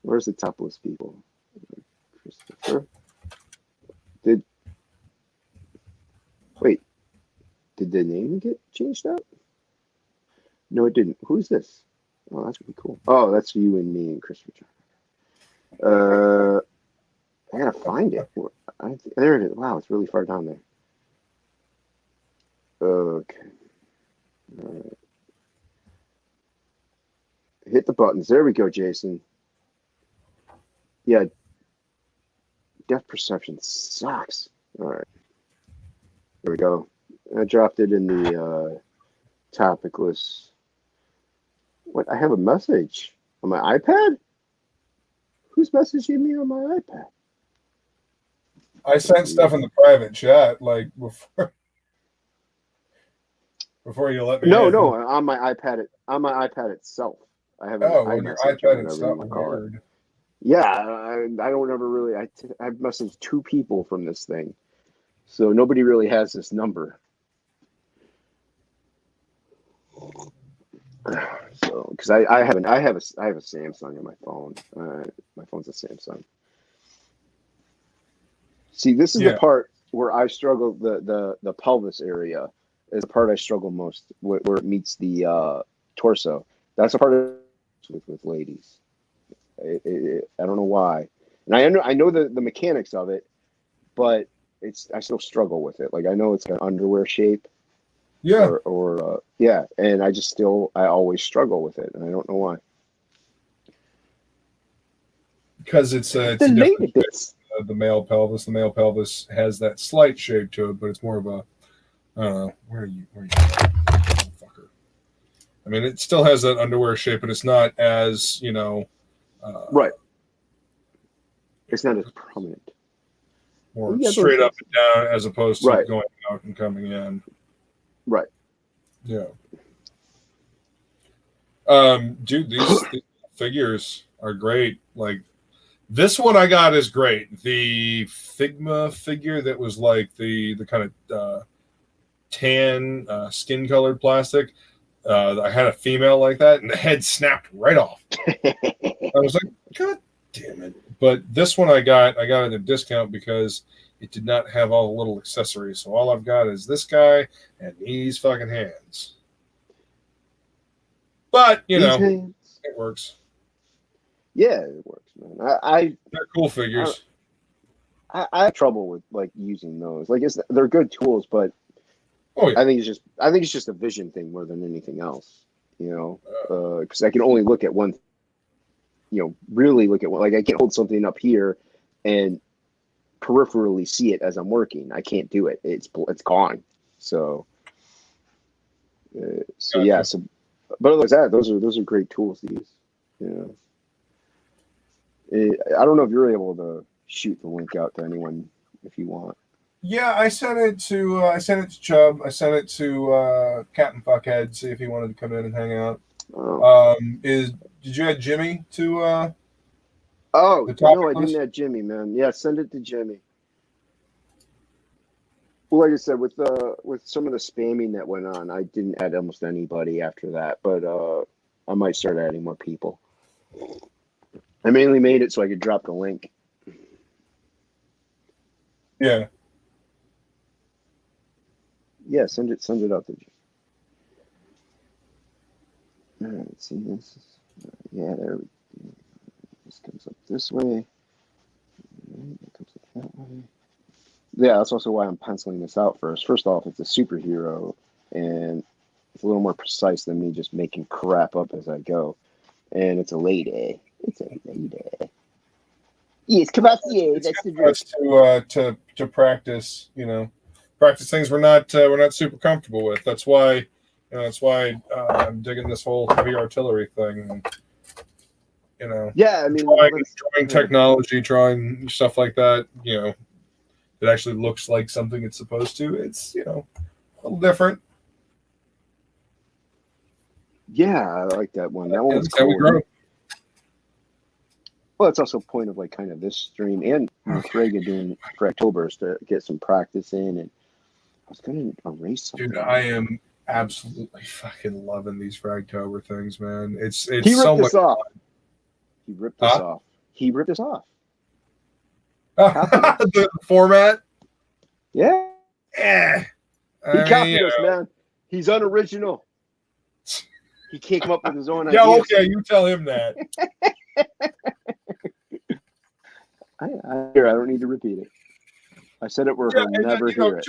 Where's the topless people? Christopher? Did the name get changed out? No, it didn't. Who's this? Oh, that's really cool. Oh, that's you and me and Christopher. I gotta find it. There it is. Wow, it's really far down there. Okay. All right. Hit the buttons. There we go, Jason. Yeah. Depth perception sucks. All right. There we go. I dropped it in the TOPicLESS What? I have a message on my iPad? Who's messaging me on my iPad? I sent stuff in the private chat like before you let me No, in. no, on my iPad. On my iPad itself. I have an Oh, on your iMessage or iPad whatever you itself. want to call it. Weird. Yeah, I don't ever really. I've messaged 2 people from this thing, so nobody really has this number. So, because I have a Samsung on my phone. My phone's a Samsung. See, this is the part where I struggle. The pelvis area is the part I struggle most, where it meets the torso. That's the part with ladies. I don't know why, and I know the mechanics of it, but I still struggle with it. Like I know it's an underwear shape. Yeah. Or and I always struggle with it, and I don't know why. Because it's a different shape, the male pelvis. The male pelvis has that slight shape to it, but it's more of a, I don't know, where are you fucker? I mean, it still has that underwear shape, but it's not as, right. It's not as prominent. More straight up and down as opposed to going out and coming in. Right. Yeah. Dude, these figures are great. Like this one I got is great. The Figma figure that was like the kind of tan skin colored plastic. I had a female like that, and the head snapped right off. I was like, God damn it! But this one I got at a discount because it did not have all the little accessories. So all I've got is this guy and these fucking hands. But it works. Yeah, it works, man. They're cool figures. I have trouble with like using those. Like they're good tools, but yeah. I think it's just a vision thing more than anything else. Because I can only look at one. Really look at one. Like I can't hold something up here and peripherally see it as I'm working. I can't do it. It's gone. So Gotcha. Yeah. So, but otherwise, those are great tools to use. I don't know if you're able to shoot the link out to anyone if you want. Yeah, I sent it to Chubb. I sent it to Captain Fuckhead. See if he wanted to come in and hang out. Oh. Did you add Jimmy to? No, I didn't add Jimmy, man. Yeah, send it to Jimmy. Well, like I said, with some of the spamming that went on, I didn't add almost anybody after that. But I might start adding more people. I mainly made it so I could drop the link. Yeah. Yeah, send it out to you. All right, see this? Yeah, there we go. This comes up this way. It comes up that way. Yeah, that's also why I'm penciling this out first. First off, it's a superhero, and it's a little more precise than me just making crap up as I go. And it's a lady. It's a lady. Yes, Cavassier. That's the dress. To practice, practice things we're not super comfortable with. That's why, I'm digging this whole heavy artillery thing. Yeah, I mean, drawing technology, drawing stuff like that. It actually looks like something it's supposed to. It's a little different. Yeah, I like that one. That one's cool. Well, it's also a point of like kind of this stream and Frega doing Fractobers to get some practice in. And I was going to erase something. Dude, I am absolutely fucking loving these Fractober things, man. It's he ripped so this much off. fun. He ripped this off. He ripped this off. The format? Yeah. Yeah. He copied us, man. He's unoriginal. He can't come up with his own ideas. Yeah, okay, you tell him that. I don't need to repeat it. I said it where he'll never hear it.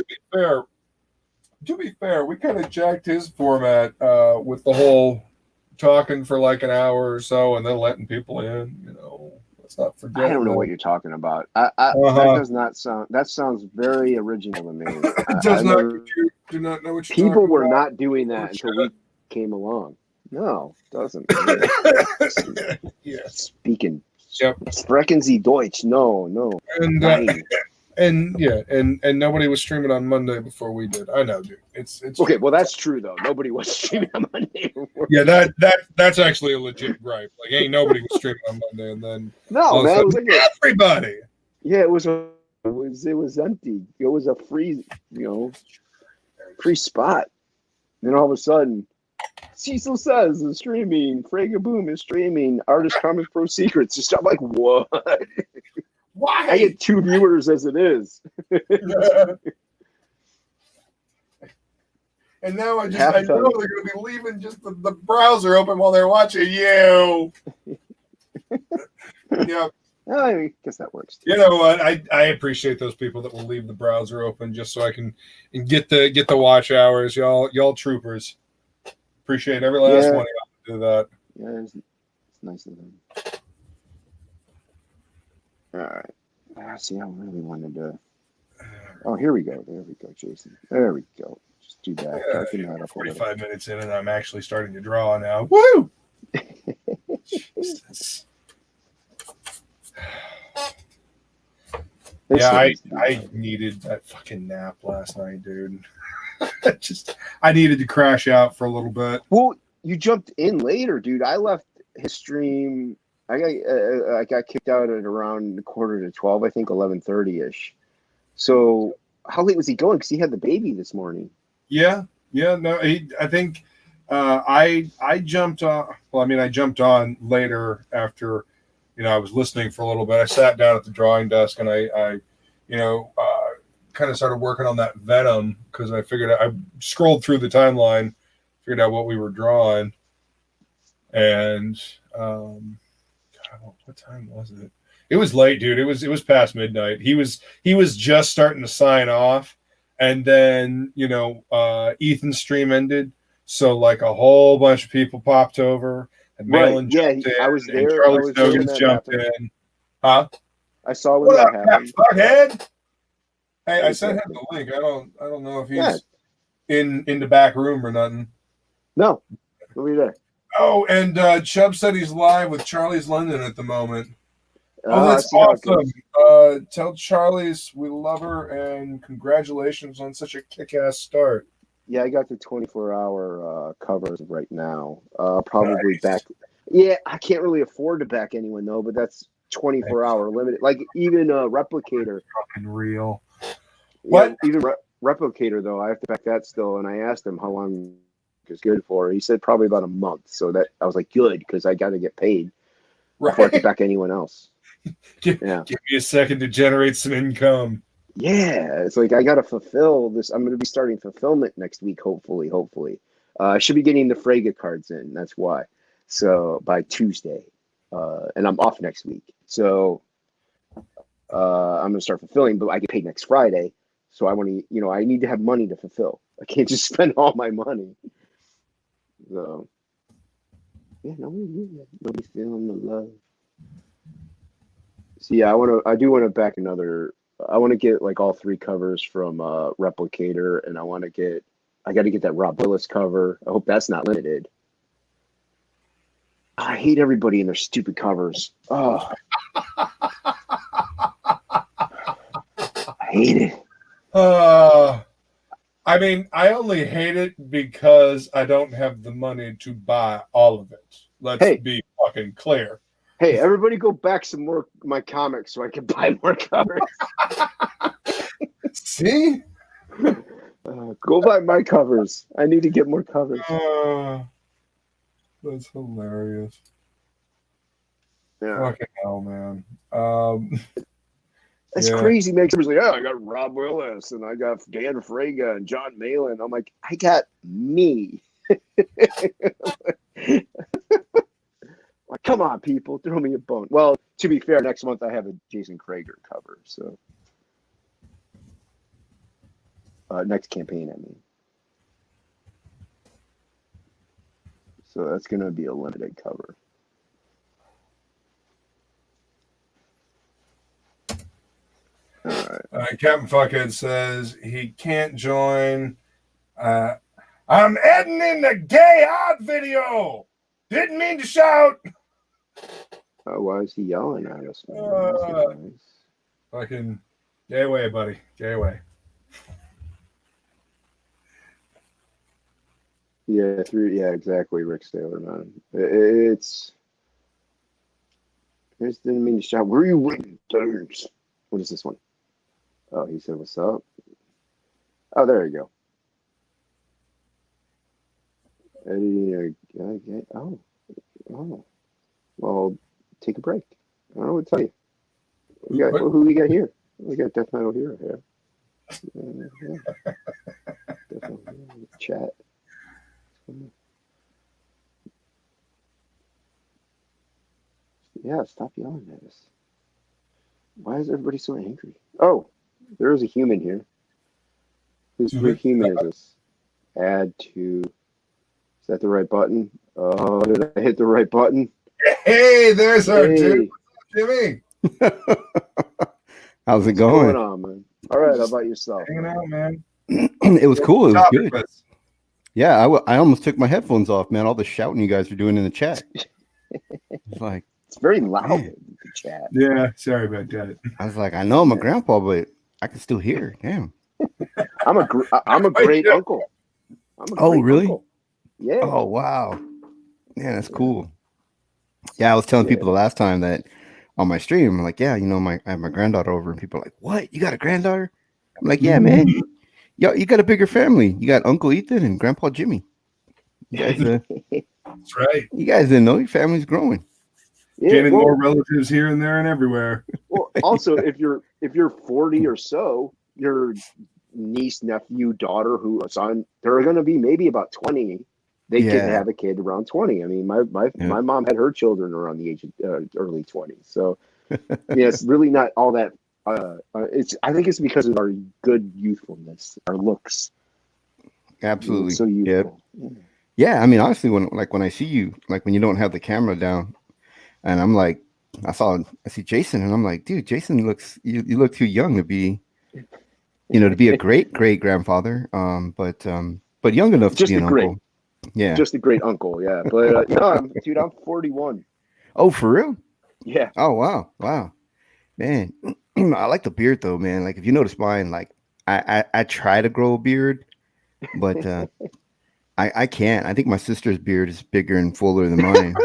To be fair, we kind of jacked his format with the whole talking for like an hour or so and then letting people in. Let's not forget. I don't know what you're talking about. That does not sound. That sounds very original to me. It does not. Do not know what you're people talking were about. Not doing that until we came along. No, doesn't. Yeah. Speaking. Yep. Sprechen Sie Deutsch? No. And Nein. and nobody was streaming on Monday before we did. I know, dude. It's Okay. Well, that's true though. Nobody was streaming on Monday. yeah. That's actually a legit gripe. Like, ain't nobody was streaming on Monday, and then No, all of a man. It was sudden, like everybody. yeah. It was empty. It was a free, free spot. Then all of a sudden, Cecil says is streaming. Frega Boom is streaming. Artist Comics Pro Secrets. Just I'm like, what? Why? I get 2 viewers as it is. And now I know Half they're time. going to be leaving just the browser open while they're watching you. Yeah. I guess that works. You know what? I appreciate those people that will leave the browser open just so I can get the watch hours. Y'all troopers. Appreciate every last one of y'all to do that. Yeah, it's nice of them. All right. See, I really wanted to. Oh, here we go. There we go, Jason. There we go. Just do that. Darken that up 45 minutes in, and I'm actually starting to draw now. Woo! Jesus. Yeah, I needed that fucking nap last night, dude. I needed to crash out for a little bit. Well, you jumped in later, dude. I left his stream. I got kicked out at around 11:45, I think 11:30 ish. So how late was he going? Because he had the baby this morning. Yeah. No, I think I jumped on. Well, I mean, I jumped on later after. I was listening for a little bit. I sat down at the drawing desk and I kind of started working on that Venom because I figured I scrolled through the timeline, figured out what we were drawing, and what time was it? It was late, dude. It was past midnight. He was just starting to sign off, and then Ethan's stream ended, so like a whole bunch of people popped over. Right. Yeah, I was there. Charlie Stogan's jumped in. Huh? I saw when that happened. Fuckhead. Hey, I sent him the link. I don't know if he's in the back room or nothing. No. He'll be there. Oh, and Chubb said he's live with Charlie's London at the moment. Oh, that's awesome. Tell Charlie's we love her and congratulations on such a kick-ass start. Yeah, I got the 24-hour covers right now. Probably back. Yeah, I can't really afford to back anyone though, but that's 24-hour limited. Like even Replicator. Fucking real. What? Yeah, even Replicator though, I have to back that still. And I asked him how long it's good for. He said probably about a month. So that I was like, good, because I got to get paid before I can back anyone else. Give me a second to generate some income. Yeah, it's like I gotta fulfill this. I'm gonna be starting fulfillment next week, hopefully. I should be getting the Frega cards in. That's why. So by Tuesday, and I'm off next week. So I'm gonna start fulfilling, but I get paid next Friday. So I want to, I need to have money to fulfill. I can't just spend all my money. So yeah, nobody's feeling the love. So yeah, I do want to back another. I want to get like all 3 covers from Replicator, and I got to get that Rob Willis cover. I hope that's not limited. I hate everybody in their stupid covers. Oh, I hate it. I mean, I only hate it because I don't have the money to buy all of it. Let's be fucking clear. Hey, everybody go back some more of my comics so I can buy more covers. See? Go buy my covers. I need to get more covers. That's hilarious. Yeah. Fucking hell, man. That's crazy, man. Everybody's like, I got Rob Willis and I got Dan Frega and John Malin. I'm like, I got me. Like, come on, people, throw me a bone. Well, to be fair, next month I have a Jason Krager cover. So next campaign, I mean. So that's going to be a limited cover. All right. Captain Fuckhead says he can't join. I'm editing the gay odd video. Didn't mean to shout. Oh, why is he yelling at us, man? That's not nice. Fucking gay away, buddy. Gay away. Yeah, exactly, Rick Sailor, man. It's I just didn't mean to shout. Where are you waiting, dudes? What is this one? Oh, he said, "What's up?" Oh, there you go. Eddie, oh. Well, take a break. I don't know what to tell you. Who we got here? We got Death Metal Hero here. Definitely chat. Yeah, stop yelling at us. Why is everybody so angry? Oh, there is a human here. Whose human is this? Add to. Is that the right button? Oh, did I hit the right button? Hey, there's our dude. Jimmy. How's it going? What's going on, man? All right, how about yourself? Hanging out, man. It was cool. It was good. TOPicLESS. Yeah, I almost took my headphones off, man. All the shouting you guys are doing in the chat. It's like it's very loud man. in the chat. Yeah, sorry about that. I was like, I know I'm a grandpa, but I can still hear. Damn. I'm a great uncle. Really? Uncle. Yeah. Oh wow. Yeah, that's cool. Yeah, I was telling people the last time that on my stream, I'm like, yeah, you know, I have my granddaughter over, and people are like, what? You got a granddaughter? I'm like, yeah, man. You got a bigger family. You got Uncle Ethan and Grandpa Jimmy. You guys, That's right. You guys didn't know your family's growing. Yeah, Getting more relatives here and there and everywhere. Well, also, if you're 40 or so, your niece, nephew, daughter, son, they're going to be maybe about 20. They could have a kid around 20. I mean, my mom had her children around the age of early 20s. So, yeah, it's really not all that. I think it's because of our good youthfulness, our looks. Absolutely. So youthful. Yeah. I mean, honestly, when I see you, like when you don't have the camera down, and I'm like, I see Jason, and I'm like, dude, Jason you look too young to be, to be a great grandfather. But young enough to be an uncle. Yeah, just a great uncle. Yeah, but dude, I'm 41. Oh, for real? Yeah. Oh, wow, man. I like the beard though, man. Like if you notice mine, like I try to grow a beard, but I can't. I think my sister's beard is bigger and fuller than mine.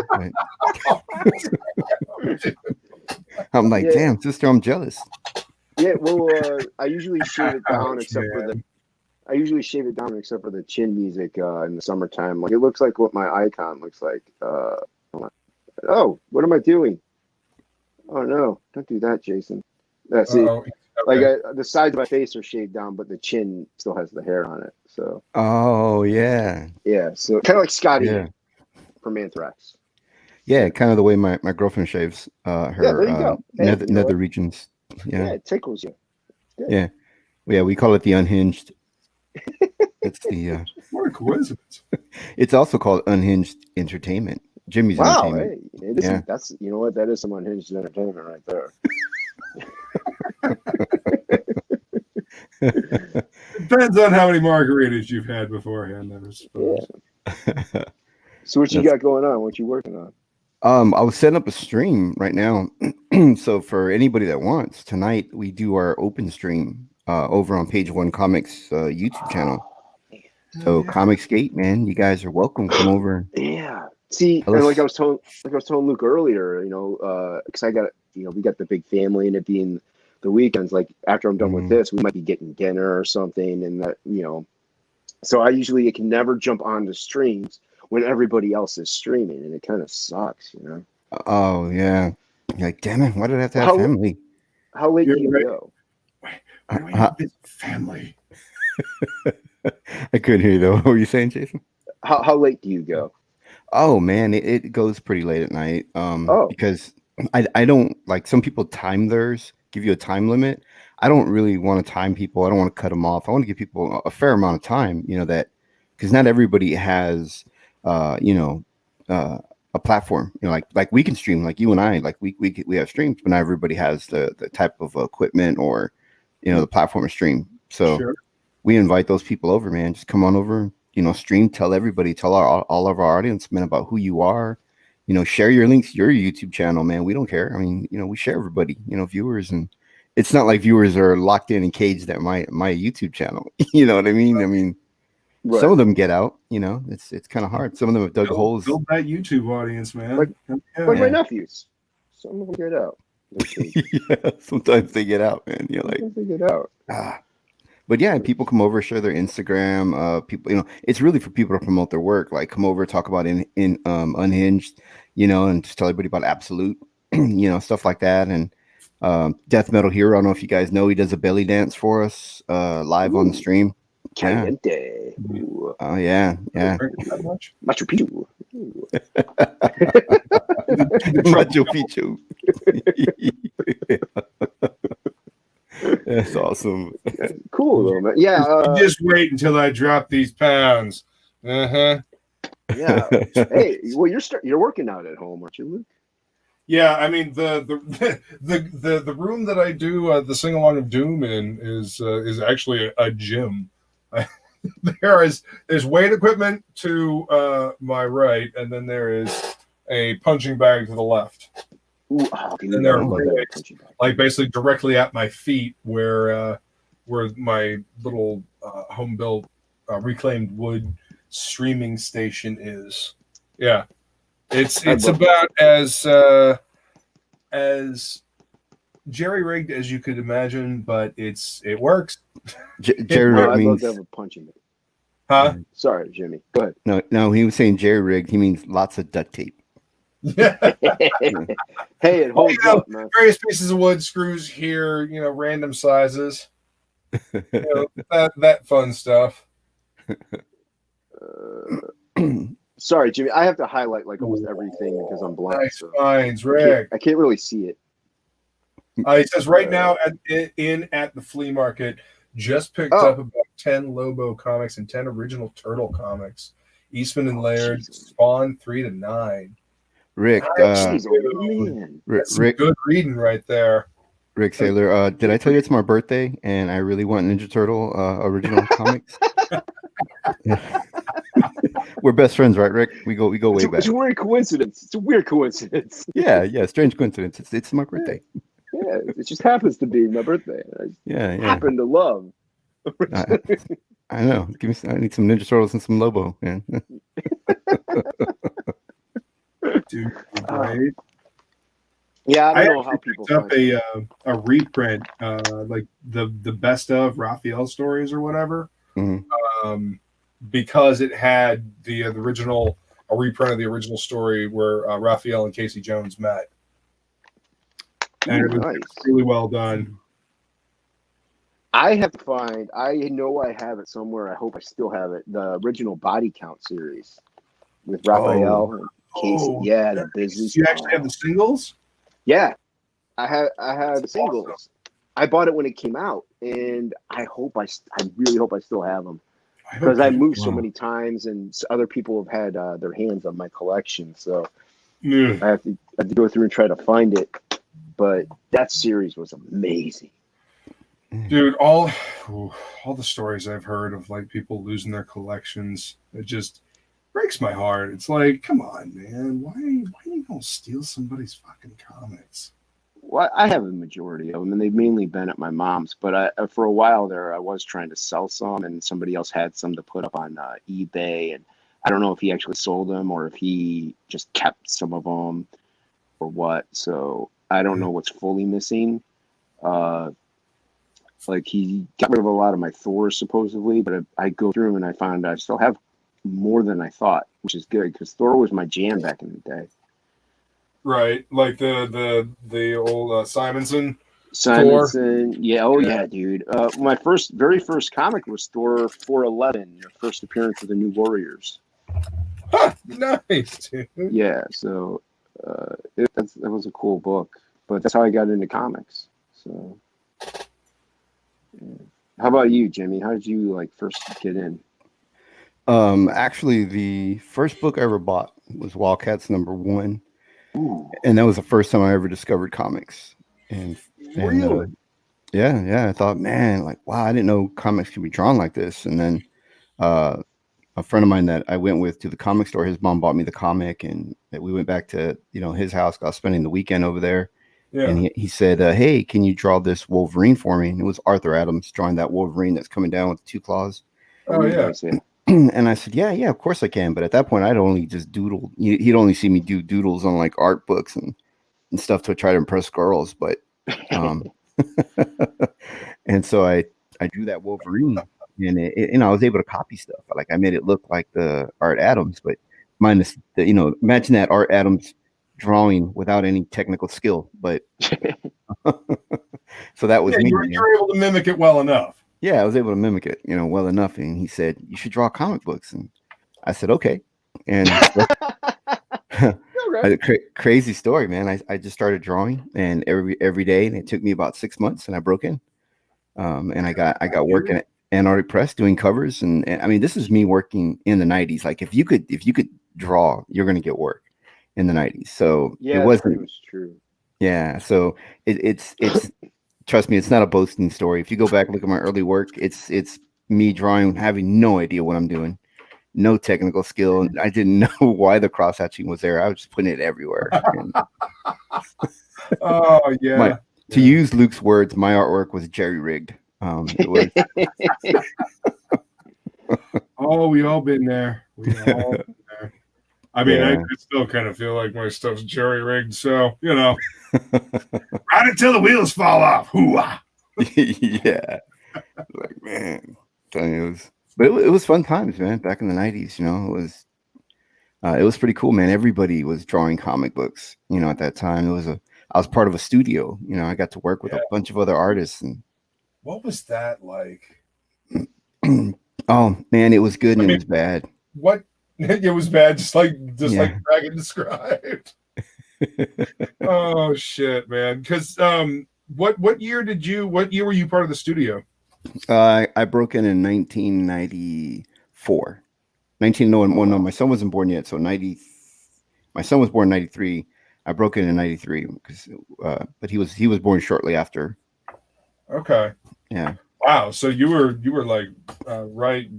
I'm like, damn, sister, I'm jealous. Yeah, well, I usually shave it down except for the chin music in the summertime. Like it looks like what my icon looks like. Oh, what am I doing? Oh no, don't do that, Jason. That's it. Okay. Like the sides of my face are shaved down, but the chin still has the hair on it. So. Oh yeah. Yeah. So kind of like Scotty from Anthrax. Yeah, kind of the way my girlfriend shaves her nether regions. Yeah, it tickles you. Yeah, we call it the unhinged. It's the what a coincidence. It's also called unhinged entertainment. Jimmy's entertainment. Hey, that's that is some unhinged entertainment right there. Depends on how many margaritas you've had beforehand, I suppose. Yeah. So what you got going on? What you working on? I was setting up a stream right now. So for anybody that wants, tonight we do our open stream over on Page One Comics YouTube channel. So Comicsgate, man, you guys are welcome. Come over. Yeah. See, and like I was telling Luke earlier, because I got we got the big family and it being the weekends. Like after I'm done with this, we might be getting dinner or something, and that So I usually can never jump on the streams when everybody else is streaming, and it kind of sucks, Oh yeah, you're like damn it, why did I have to have family? How late do you go? Why do we have this family? I couldn't hear you though. What were you saying, Jason? How late do you go? Oh man, it goes pretty late at night. Because I don't like some people time theirs, give you a time limit. I don't really want to time people. I don't want to cut them off. I want to give people a fair amount of time, that because not everybody has a platform, like we can stream, like you and I, like we have streams, but not everybody has the type of equipment or the platform to stream. So we invite those people over, man. Just come on over, stream, tell everybody, tell all of our audience, man, about who you are. Share your links, your YouTube channel, man. We don't care. I mean, we share everybody, viewers, and it's not like viewers are locked in and caged at my YouTube channel. You know what I mean? I mean, Right. some of them get out. It's kind of hard. Some of them have dug holes. Build that YouTube audience, man. Like my nephews. Some of them get out. Yeah, sometimes they get out, man. You're like, sometimes they get out. But yeah, people come over, share their Instagram. People, it's really for people to promote their work. Like, come over, talk about in Unhinged, and just tell everybody about Absolute, stuff like that. And Death Metal Hero, I don't know if you guys know, he does a belly dance for us live on the stream. Caliente. Oh yeah. Machu Picchu. Machu Picchu. That's awesome. Cool though, man. Yeah. Just wait until I drop these pounds. Yeah. Hey, well, you're working out at home, aren't you, Luke? Yeah, I mean the room that I do the sing along of Doom in is actually a gym. There's weight equipment to my right, and then there is a punching bag to the left. Ooh, and they're like basically directly at my feet, where my little home built reclaimed wood streaming station is. Yeah, it's about as jerry rigged as you could imagine, but it works. Jerry rigged I'd means love to have a punching bag. Huh? Sorry, Jimmy. Go ahead. No, he was saying jerry rigged. He means lots of duct tape. Hey, it holds up, man. Various pieces of wood, screws here, random sizes. That fun stuff. Sorry, Jimmy. I have to highlight like almost everything because I'm blind. Nice finds, Rick. I can't really see it. It says right now at the flea market, just picked up about 10 Lobo comics and 10 original Turtle comics. Eastman and Laird, Spawn 3 to 9. Rick, Rick, good reading right there. Rick Saylor, did I tell you it's my birthday and I really want Ninja Turtle original comics? We're best friends, right, Rick? We go way back. It's a weird coincidence. It's a weird coincidence. Yeah, strange coincidence. It's my birthday. Yeah, it just happens to be my birthday. I happen to love. I know. I need some Ninja Turtles and some Lobo, man. Dude, right? Yeah, I don't know how picked people up a reprint, like the best of Raphael stories or whatever, because it had the original, a reprint of the original story where Raphael and Casey Jones met, and it was really well done. I have to find. I know I have it somewhere. I hope I still have it. The original Body Count series with Raphael and Casey. Yeah, the business. You actually have the singles? Yeah, I have the singles. I bought it when it came out, and I really hope I still have them because I moved so many times, and other people have had their hands on my collection. So I have to go through and try to find it. But that series was amazing. Dude, all the stories I've heard of like people losing their collections, it just breaks my heart. It's like, come on, man, why are you gonna steal somebody's fucking comics? Well, I have a majority of them, and they've mainly been at my mom's. But for a while there, I was trying to sell some, and somebody else had some to put up on eBay, and I don't know if he actually sold them or if he just kept some of them or what. So I don't know what's fully missing. Like he got rid of a lot of my Thors supposedly, but I go through them and I found I still have more than I thought, which is good because Thor was my jam back in the day. Right, like the old Simonson. Thor. Yeah, dude. My very first comic was Thor 411, the first appearance of the New Warriors. Huh, nice, dude. Yeah, so that was a cool book, but that's how I got into comics. So. How about you, Jimmy? How did you first get in? Actually, the first book I ever bought was Wildcats #1. Ooh. And that was the first time I ever discovered comics. And really? I thought, man, wow, I didn't know comics could be drawn like this. And then a friend of mine that I went with to the comic store. His mom bought me the comic, and we went back to his house. I was spending the weekend over there, and he said, "Hey, can you draw this Wolverine for me?" And it was Arthur Adams drawing that Wolverine that's coming down with 2 claws. Oh yeah. And I said, yeah, of course I can. But at that point, I'd only just doodle. He'd only see me do doodles on like art books and stuff to try to impress girls. But, and so I drew that Wolverine, and I was able to copy stuff. Like I made it look like the Art Adams, but minus the, imagine that Art Adams drawing without any technical skill. But so that was me. You're able to mimic it well enough. Yeah, I was able to mimic it, well enough. And he said, "You should draw comic books." And I said, "Okay." And crazy story, man. I just started drawing, and every day, and it took me about 6 months, and I broke in. And I got working at Antarctic Press doing covers, and I mean, this is me working in the '90s. Like if you could draw, you're gonna get work in the '90s. So yeah, it wasn't true. Yeah, so it's trust me, it's not a boasting story. If you go back and look at my early work, it's me drawing, having no idea what I'm doing, no technical skill, and I didn't know why the cross hatching was there. I was just putting it everywhere. Oh yeah. To use Luke's words, my artwork was jerry rigged. It was. Oh, we all been there. I mean, I still kind of feel like my stuff's jerry rigged, so ride it till the wheels fall off. Hoo-ah. Yeah, like man, it was fun times, man. Back in the '90s, it was pretty cool, man. Everybody was drawing comic books, at that time. I was part of a studio, I got to work with a bunch of other artists. And what was that like? Oh man, it was good and it was bad. What? It was bad, just like Dragon described. Oh shit, man! Because what year were you part of the studio? I broke in 1994. No, my son wasn't born yet, so 90. My son was born in '93. I broke in '93 because, but he was born shortly after. Okay. Yeah. Wow. So you were like right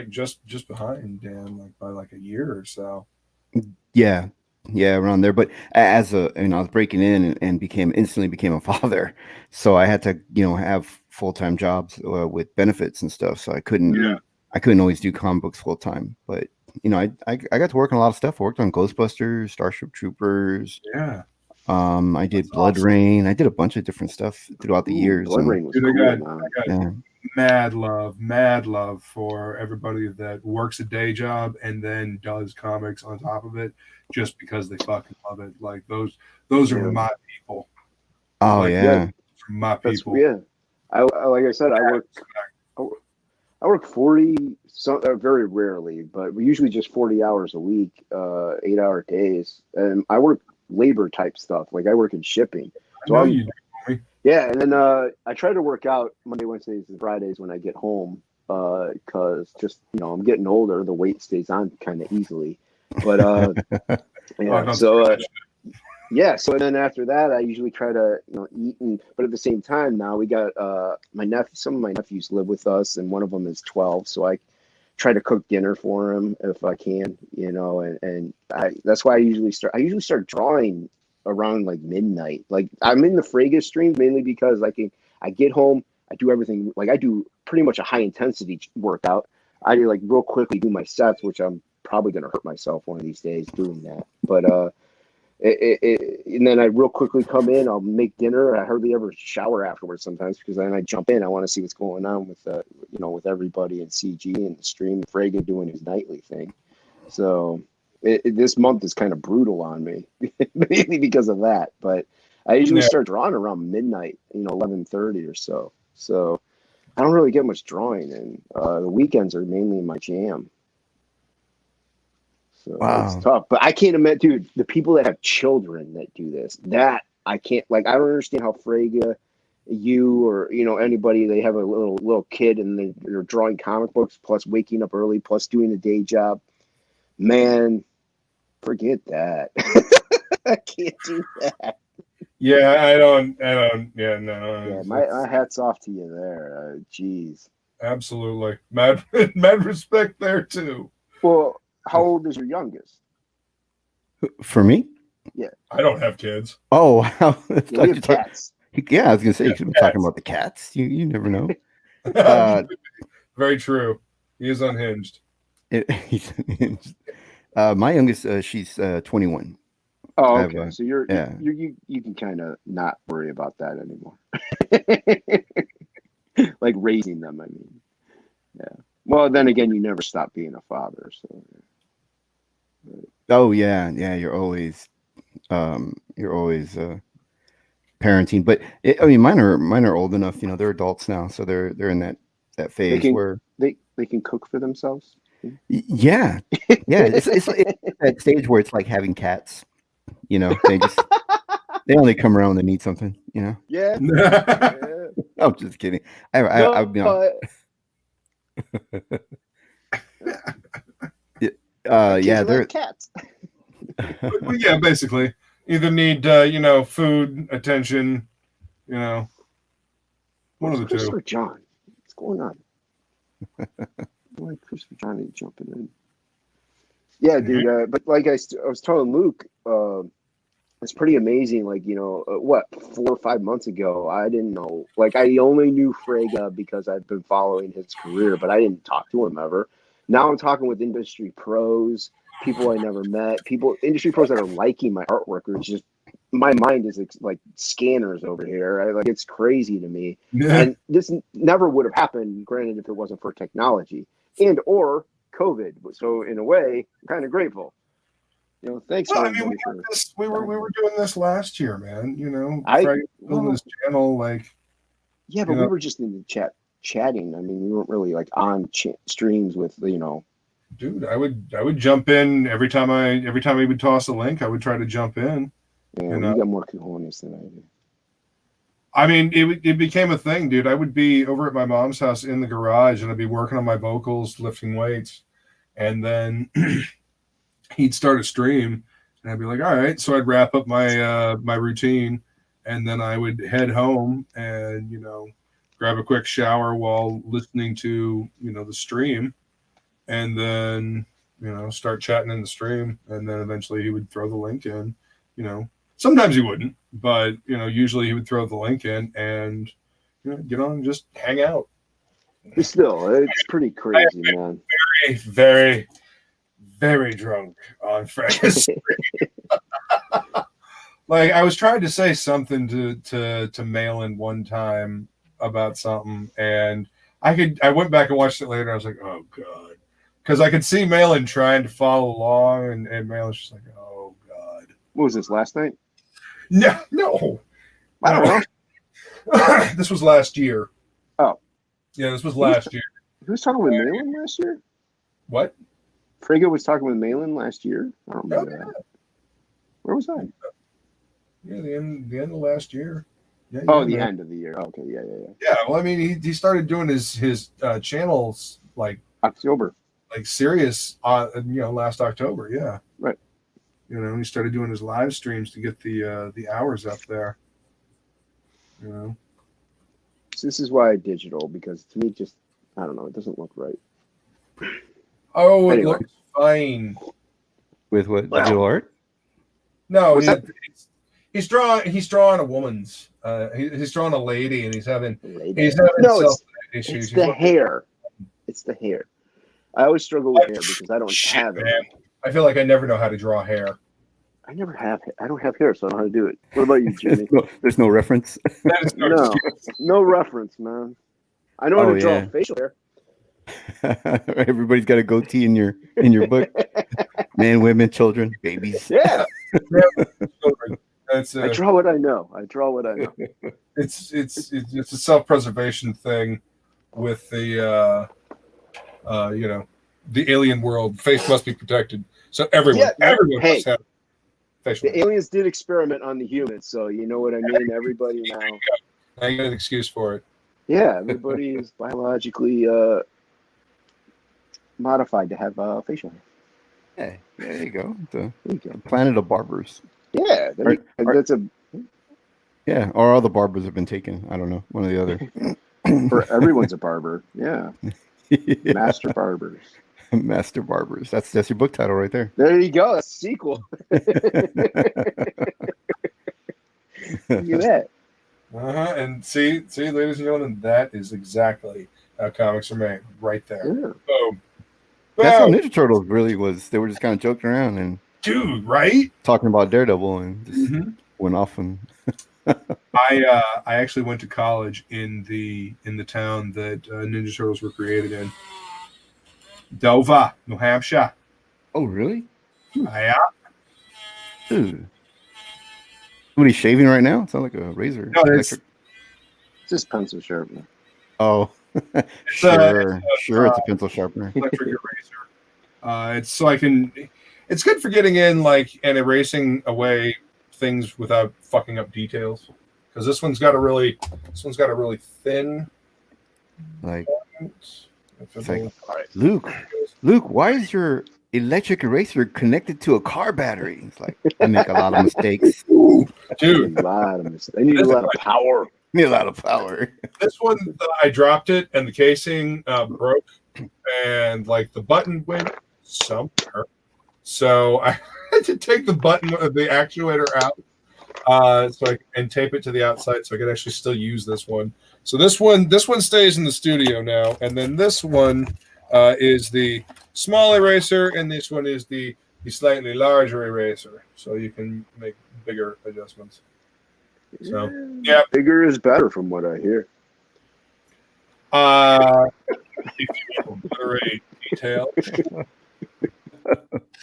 just behind Dan, like by like a year or so. Yeah, around there. But I was breaking in and instantly became a father, so I had to have full-time jobs with benefits and stuff. So I couldn't always do comic books full time. But I got to work on a lot of stuff. I worked on Ghostbusters, Starship Troopers. Yeah. I did Blood Rain. I did a bunch of different stuff throughout the years. Blood Rain was cool, I got mad love for everybody that works a day job and then does comics on top of it just because they fucking love it. Like those are my people. Oh my people. I like I said, I work 40, very rarely, but usually just 40 hours a week, 8-hour days, and I work labor type stuff. Like I work in shipping. So you do. Yeah, and then I try to work out Monday, Wednesdays, and Fridays when I get home, because just I'm getting older. The weight stays on kind of easily, but So and then after that, I usually try to eat, but at the same time now we got some of my nephews live with us, and one of them is 12, so I try to cook dinner for him if I can, and that's why I usually start drawing around like midnight. Like I'm in the Frege streams mainly because I get home, I do everything, like I do pretty much a high intensity workout. I do like real quickly do my sets, which I'm probably going to hurt myself one of these days doing that. But and then I real quickly come in, I'll make dinner. I hardly ever shower afterwards sometimes because then I jump in. I want to see what's going on with with everybody in CG and the stream. Frege doing his nightly thing. So this month is kind of brutal on me, mainly because of that. But I usually start drawing around midnight, 11:30 or so. So I don't really get much drawing, and the weekends are mainly my jam. So It's tough, but I can't imagine, dude, the people that have children that do this, that I can't, I don't understand how Frege, you or, anybody, they have a little kid and they're drawing comic books, plus waking up early, plus doing the day job. Man, forget that. I can't do that. Yeah, I don't, no. Yeah, my hat's off to you there. Geez. Absolutely. Mad respect there too. Well, how old is your youngest? For me? I don't have kids. Oh, wow. Yeah, we have cats. Yeah, I was gonna say Yeah, you could be talking about the cats. You never know. Very true. He is unhinged. My youngest, she's 21. Oh, I have okay. a- So you yeah. you can kind of not worry about that anymore. Like raising them, I mean. Yeah. Well, then again, you never stop being a father. So Oh yeah, yeah. You're always parenting, but I mean, mine are old enough. They're adults now, so they're in that they phase can where they can cook for themselves. yeah, yeah. It's that stage where it's like having cats. They only come around when they need something. Yeah. Yeah. Yeah. I'm just kidding. No, I've been kids yeah, like cats. Well, yeah, basically. Either need food, attention, one of Where's the two. Christopher John? What's going on? Why Christopher John ain't jumping in? Yeah, dude. But like I was telling Luke, it's pretty amazing. Like, what, 4 or 5 months ago, I didn't know. Like, I only knew Frege because I've been following his career, but I didn't talk to him ever. Now I'm talking with industry pros, people I never met, industry pros that are liking my artwork. It's just, my mind is like scanners over here. Like, it's crazy to me. Yeah. And this never would have happened, granted, if it wasn't for technology or COVID. So in a way, I'm kind of grateful. Thanks Well, for I mean, everybody for. we were doing this last year, man. I Frank building this channel, like. Yeah, but we were just in the chatting. I mean, we weren't really like on streams with. Dude, I would jump in every time he would toss a link. I would try to jump in. Yeah, you got more cojones than I do. I mean, it became a thing, dude. I would be over at my mom's house in the garage, and I'd be working on my vocals, lifting weights, and then he'd start a stream, and I'd be like, all right. So I'd wrap up my my routine, and then I would head home and grab a quick shower while listening to the stream, and then start chatting in the stream, and then eventually he would throw the link in. Sometimes he wouldn't, but usually he would throw the link in and get on and just hang out. Still, it's pretty crazy, man. Very, very, very drunk on Frege's. Like, I was trying to say something to Malin one time about something, and I went back and watched it later, and I was like, oh god, because I could see Malin trying to follow along, and Malin's just like, oh god. What was this, last night? No. I don't know. This was last year. Oh. Yeah, this was last year. Who was talking with Malin last year? What? Frege was talking with Malin last year? I don't remember that. Where was I? Yeah, the end of last year. Yeah, the end of the year. Okay, yeah. Yeah, well, I mean, he started doing his channels like October, like serious, last October. Yeah, right. He started doing his live streams to get the hours up there. So this is why I digital, because to me, just I don't know, it doesn't look right. Oh, Anyway. It looks fine. with what digital art? No, he's drawing a woman's. He's drawing a lady, and he's having issues. It's the hair. It's the hair. I always struggle with hair because I don't have it. Man. I feel like I never know how to draw hair. I never have. I don't have hair, so I don't know how to do it. What about you, Jimmy? There's no reference. That is No reference, man. I know how to draw facial hair. Everybody's got a goatee in your book. Men, women, children, babies. Yeah. That's I draw what I know. It's a self-preservation thing with the the alien world. Face must be protected, so everyone must have facial. The aliens did experiment on the humans, so you know what I mean. Everybody now. Now you got an excuse for it. Yeah, everybody is biologically modified to have facial hair. Yeah, there you go. The planet of barbers. Yeah, that's a. Yeah, or all the barbers have been taken. I don't know, one or the other. For everyone's a barber. Yeah. Master barbers. Master Barbers. That's your book title right there. There you go. That's a sequel. Look at that. And see, ladies and gentlemen, that is exactly how comics are made, right there. Yeah. Boom. That's how Boom. Ninja Turtles really was. They were just kind of joking around and Dude, right? talking about Daredevil and just Mhm. went off and I actually went to college in the town that Ninja Turtles were created in, Dover, New Hampshire. oh really? Yeah. Dude. What are you shaving right now? It sounds like a razor. No, it's Just pencil sharpener. Oh, sure, it's a pencil sharpener. electric eraser. It's so I can. It's good for getting in and erasing away things without fucking up details. Because this one's got a really thin. Like, It's like, Luke, why is your electric eraser connected to a car battery? It's like, I make a lot of mistakes. dude. A lot of mistakes. I need a lot of power. Need a lot of power. This one, I dropped it, and the casing broke, and the button went somewhere. So I had to take the button of the actuator out, and tape it to the outside, so I could actually still use this one. So this one stays in the studio now, and then this one is the small eraser, and this one is the slightly larger eraser, so you can make bigger adjustments. So yeah, Bigger is better from what I hear. if you want to obliterate detail,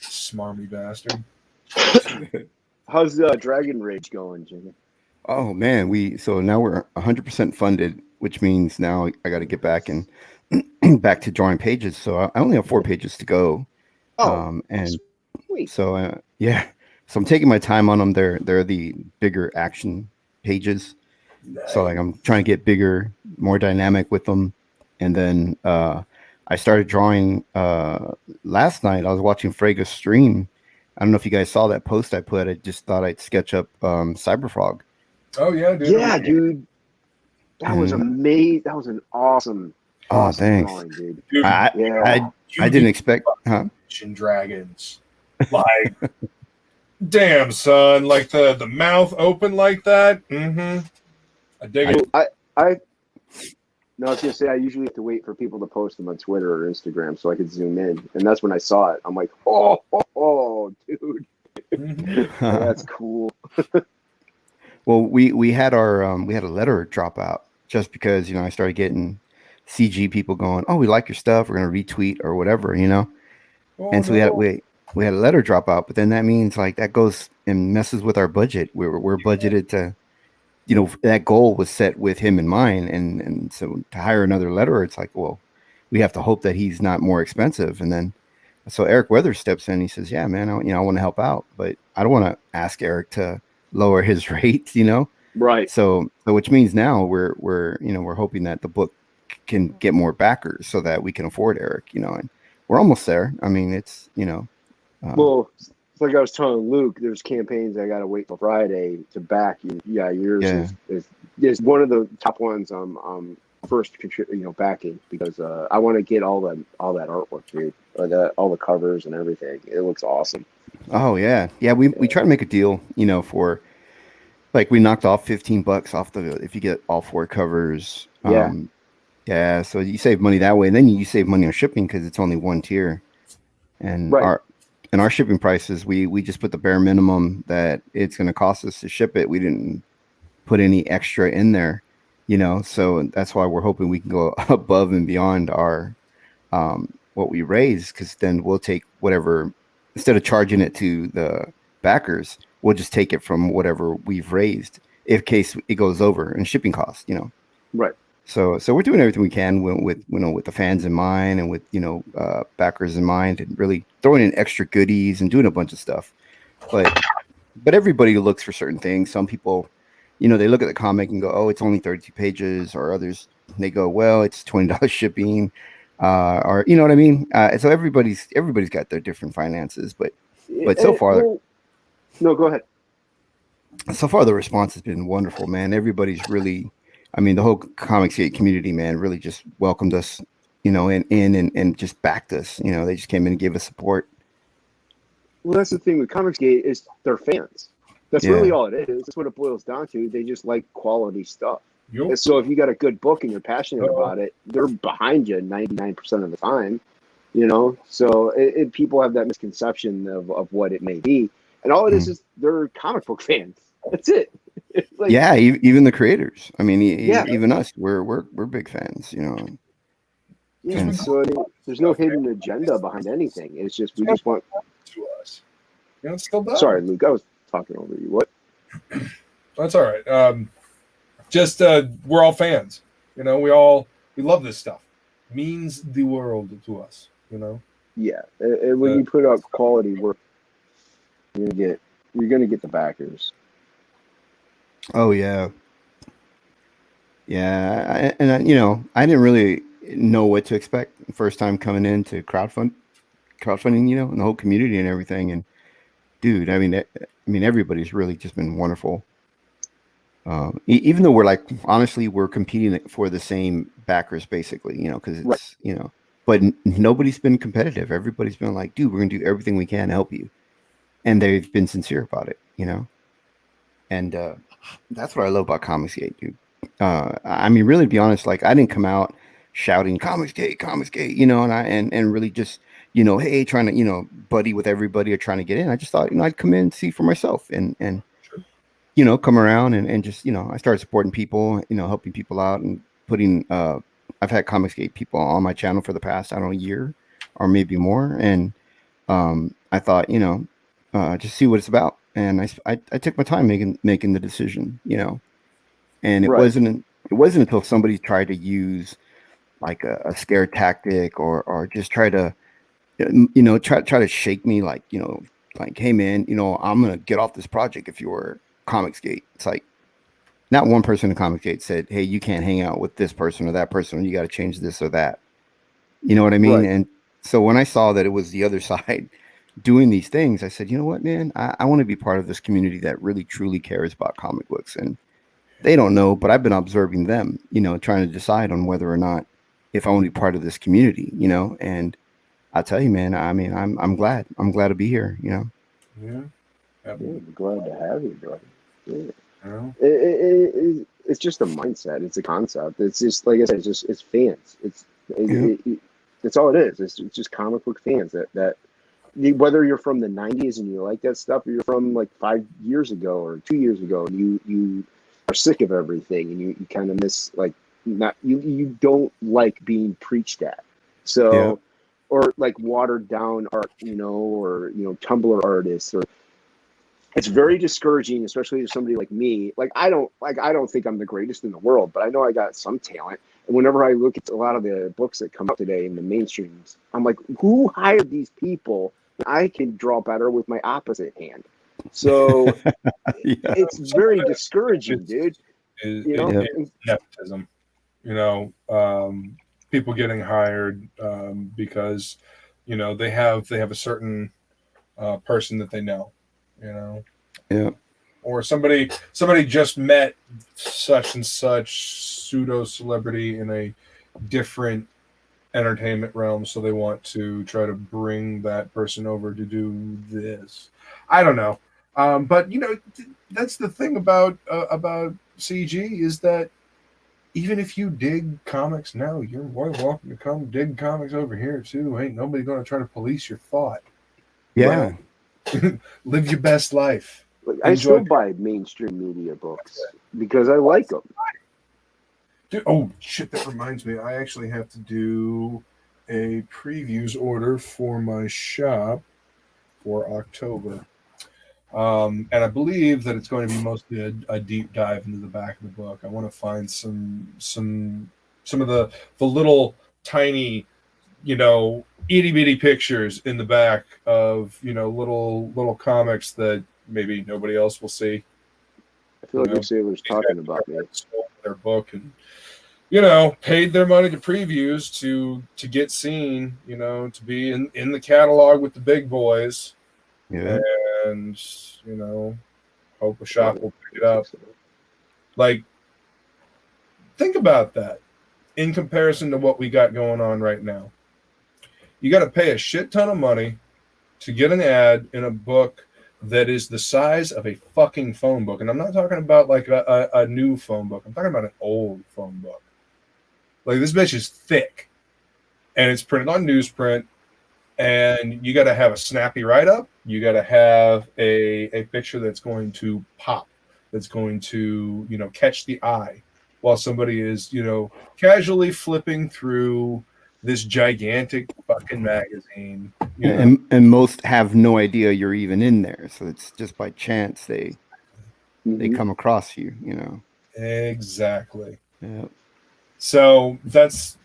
smarmy bastard. How's Dragon Rage going, Jimmy? Oh man, so now we're 100% funded, which means now I got to get back and back to drawing pages. So I only have 4 pages to go. And sweet. So yeah, so I'm taking my time on them. They're the bigger action pages. Nice. So I'm trying to get bigger, more dynamic with them. And then I started drawing last night. I was watching Frega's stream. I don't know if you guys saw that post I put. I just thought I'd sketch up Cyberfrog. Oh yeah, dude. Yeah, dude. That was amazing. That was an awesome. Oh, thanks. Drawing, dude. Dude, I didn't expect. Huh? Dragons, damn son, the mouth open like that. Mm-hmm. I dig it. No, I was gonna say I usually have to wait for people to post them on Twitter or Instagram so I could zoom in, and that's when I saw it. I'm like, oh dude, that's cool. Well, we had we had a letter drop out just because I started getting CG people going, oh, we like your stuff, we're gonna retweet or whatever, Oh, and so we had a letter drop out, but then that means that goes and messes with our budget. We're budgeted to, that goal was set with him in mind, and so to hire another letterer, it's like, well, we have to hope that he's not more expensive. And then so Eric Weathers steps in. He says, yeah, man, I want to help out, but I don't want to ask Eric to lower his rates, Right. So which means now we're hoping that the book can get more backers so that we can afford Eric, and we're almost there. I mean, it's well, it's like I was telling Luke, there's campaigns I got to wait till Friday to back you. Yeah, yours is one of the top ones I'm first backing, because I want to get all that artwork, dude, all the covers and everything. It looks awesome. Oh yeah. We try to make a deal, for we knocked off $15 off if you get all 4 covers. Yeah. So you save money that way, and then you save money on shipping because it's only 1 tier. And our shipping prices, we just put the bare minimum that it's going to cost us to ship it. We didn't put any extra in there, so that's why we're hoping we can go above and beyond our what we raise, because then we'll take whatever, instead of charging it to the backers, we'll just take it from whatever we've raised in case it goes over in shipping costs, Right. So we're doing everything we can with the fans in mind, and with backers in mind, and really throwing in extra goodies and doing a bunch of stuff. But everybody looks for certain things. Some people, they look at the comic and go, oh, it's only 32 pages, or others, they go, well, it's $20 shipping, or you know what I mean. So everybody's got their different finances, but so far, no, go ahead. So far the response has been wonderful, man. Everybody's really, the whole Comicsgate community, man, really just welcomed us, you know, and just backed us. You know, they just came in and gave us support. Well, that's the thing with Comicsgate is they're fans. That's Yeah. really all it is. That's what it boils down to. They just like quality stuff. Yup. And so if you got a good book and you're passionate Uh-oh. about it, they're behind you 99% of the time. You know, so people have that misconception of what it may be, and all it is they're comic book fans. That's it. Like, Yeah, even the creators. I mean, Yeah. even us, we're big fans. You know. Yeah, And- so there's no hidden agenda behind anything. It's just we just want. To us. You know, it's still done. Sorry, Luke, I was talking over you. What? That's all right. Just we're all fans. You know, we love this stuff. Means the world to us. You know. Yeah, and when you put out quality work, you're gonna get the backers. Oh yeah, yeah, and you know, I didn't really know what to expect first time coming into crowdfunding, you know, and the whole community and everything. And dude, I mean, everybody's really just been wonderful. Even though honestly, we're competing for the same backers, basically, you know, because it's Right. you know, but nobody's been competitive. Everybody's been like, dude, we're gonna do everything we can to help you, and they've been sincere about it, you know. And that's what I love about Comicsgate, dude. I mean, really, to be honest, like I didn't come out shouting Comicsgate, you know, and really just, you know, hey, trying to, you know, buddy with everybody or trying to get in. I just thought, you know, I'd come in and see for myself and Sure. you know, come around and just, you know, I started supporting people, you know, helping people out and putting. I've had Comicsgate people on my channel for the past, I don't know, year or maybe more, and I thought, you know, just see what it's about. And I took my time making the decision, you know, and it Right. wasn't until somebody tried to use like a scare tactic or just try to, you know, try to shake me, like, you know, like, hey man, you know, I'm gonna get off this project if you're Comicsgate. It's like not one person in Comicsgate said, hey, you can't hang out with this person or that person, or you got to change this or that. You know what I mean? Right. And so when I saw that it was the other side doing these things, I said, you know what, man, I want to be part of this community that really truly cares about comic books. And they don't know, but I've been observing them, you know, trying to decide on whether or not if I want to be part of this community, you know. And I tell you, man, I mean, I'm glad to be here, you know. Yeah. Yeah, I'm glad to have you, brother. Yeah. You know? It's just a mindset. It's a concept. It's just like I said. It's fans. It's all it is. It's just comic book fans that whether you're from the 90s and you like that stuff, or you're from like 5 years ago or 2 years ago, and you are sick of everything and you kind of miss, like, not you don't like being preached at. So, Yeah. or like watered down art, you know, or, you know, Tumblr artists, or it's very discouraging, especially to somebody like me. Like I don't think I'm the greatest in the world, but I know I got some talent. And whenever I look at a lot of the books that come out today in the mainstreams, I'm like, who hired these people? I can draw better with my opposite hand. So Yeah. it's very discouraging, dude. You know, It's nepotism. You know, people getting hired because, you know, they have a certain person that they know. You know. Yeah. Or somebody just met such and such pseudo celebrity in a different entertainment realm, so they want to try to bring that person over to do this. I don't know, but you know, that's the thing about CG is that even if you dig comics now, you're more than welcome to come dig comics over here too. Ain't nobody going to try to police your thought. Yeah. Live your best life. like, I still buy mainstream media books because I like them. Dude, oh shit, that reminds me. I actually have to do a previews order for my shop for October. And I believe that it's going to be mostly a deep dive into the back of the book. I want to find some of the little tiny, you know, itty bitty pictures in the back of, you know, little comics that maybe nobody else will see. I feel like your sailor's talking about me. Their book and, you know, paid their money to previews to get seen, you know, to be in the catalog with the big boys. Yeah. And, you know, hope a shop will pick it up. Like, think about that. in comparison to what we got going on right now. You got to pay a shit ton of money to get an ad in a book that is the size of a fucking phone book. And I'm not talking about like a new phone book. I'm talking about an old phone book. Like, this bitch is thick, and it's printed on newsprint, and you got to have a snappy write-up. You got to have a picture that's going to pop, that's going to, catch the eye while somebody is, casually flipping through this gigantic fucking magazine. And most have no idea you're even in there, so it's just by chance they come across you. Exactly. Yeah. So that's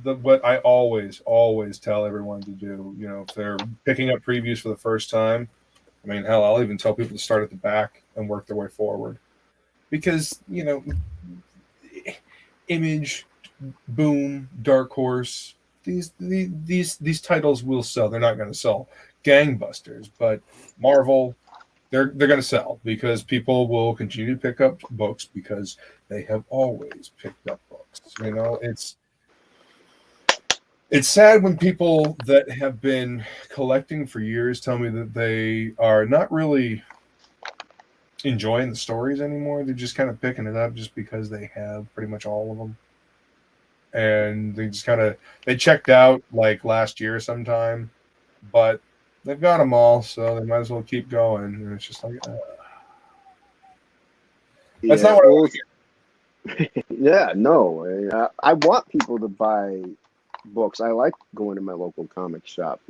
what I always tell everyone to do. If they're picking up previews for the first time, I mean, hell, I'll even tell people to start at the back and work their way forward, because Image, Boom, Dark Horse, these titles will sell. They're not going to sell gangbusters, but Marvel, they're going to sell, because people will continue to pick up books because they have always picked up books. It's sad when people that have been collecting for years tell me that they are not really enjoying the stories anymore. They're just kind of picking it up just because they have pretty much all of them. And they just they checked out like last year sometime, but they've got them all, so they might as well keep going. And it's just like, that's not what I want to hear. Yeah, no. I want people to buy books. I like going to my local comic shop,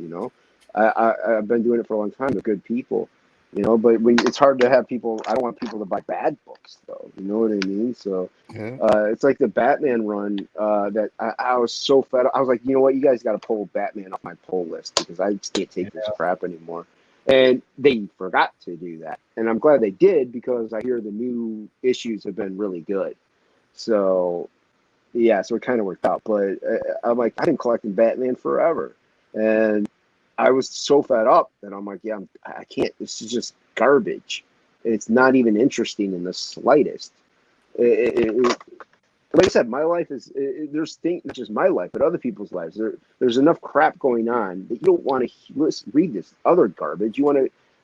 I've been doing it for a long time with good people, but it's hard to have people. I don't want people to buy bad books, though. You know what I mean? So it's like the Batman run that I was so fed up. I was like, you know what? You guys got to pull Batman off my pull list, because I just can't take this crap anymore. And they forgot to do that. And I'm glad they did, because I hear the new issues have been really good. So, yeah, so it kind of worked out. But I'm like, I've been collecting Batman forever. And I was so fed up that I'm like, yeah, I can't. This is just garbage. It's not even interesting in the slightest. Like I said, my life is, there's things, not just my life, but other people's lives. There's enough crap going on that you don't want to read this other garbage. You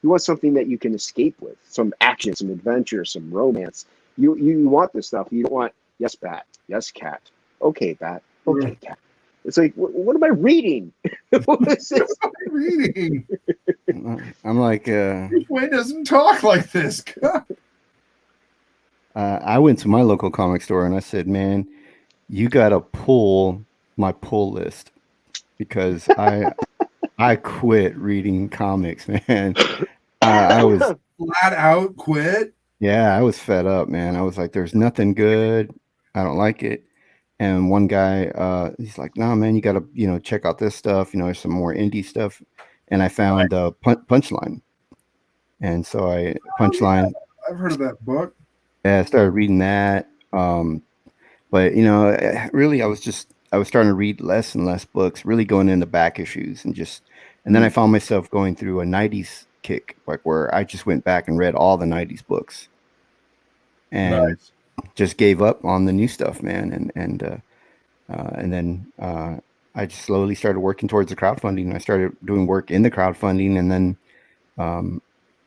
want something that you can escape with, some action, some adventure, some romance. You want this stuff. You don't want, yes, bat, yes, cat. Okay, bat. Okay, cat. It's like, what am I reading? What is this? What am I reading? I'm like, Wayne doesn't talk like this. I went to my local comic store and I said, man, you got to pull my pull list, because I quit reading comics, man. I was flat out quit. Yeah, I was fed up, man. I was like, there's nothing good. I don't like it. And one guy, he's like, nah, man, you got to, check out this stuff. There's some more indie stuff. And I found Punchline. And so Punchline. Yeah. I've heard of that book. Yeah, I started reading that. But, really, I was starting to read less and less books, really going into back issues and then I found myself going through a 90s kick, like where I just went back and read all the 90s books and just gave up on the new stuff, man. And then I just slowly started working towards the crowdfunding. I started doing work in the crowdfunding, and then and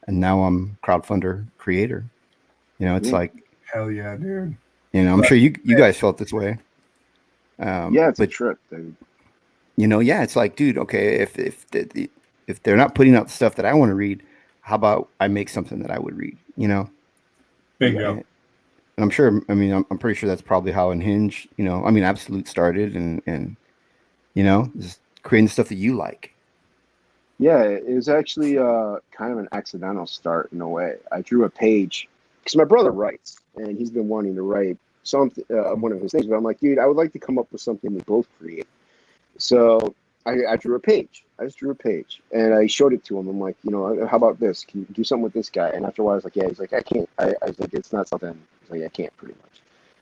now I'm crowdfunder creator. It's like, hell yeah, dude. I'm sure you guys felt this way. Yeah, it's a trip, dude. Yeah, it's like, dude, okay, if they're not putting out the stuff that I want to read, how about I make something that I would read? Bingo. And I'm sure. I mean, I'm pretty sure that's probably how Unhinge, Absolute started, and just creating stuff that you like. Yeah, it was actually kind of an accidental start in a way. I drew a page because my brother writes, and he's been wanting to write something, one of his things. But I'm like, dude, I would like to come up with something we both create. So I drew a page. I just drew a page, and I showed it to him. I'm like, how about this? Can you do something with this guy? And after a while, I was like, yeah. He's like, I can't. I was like, it's not something. He's like, I can't, pretty much.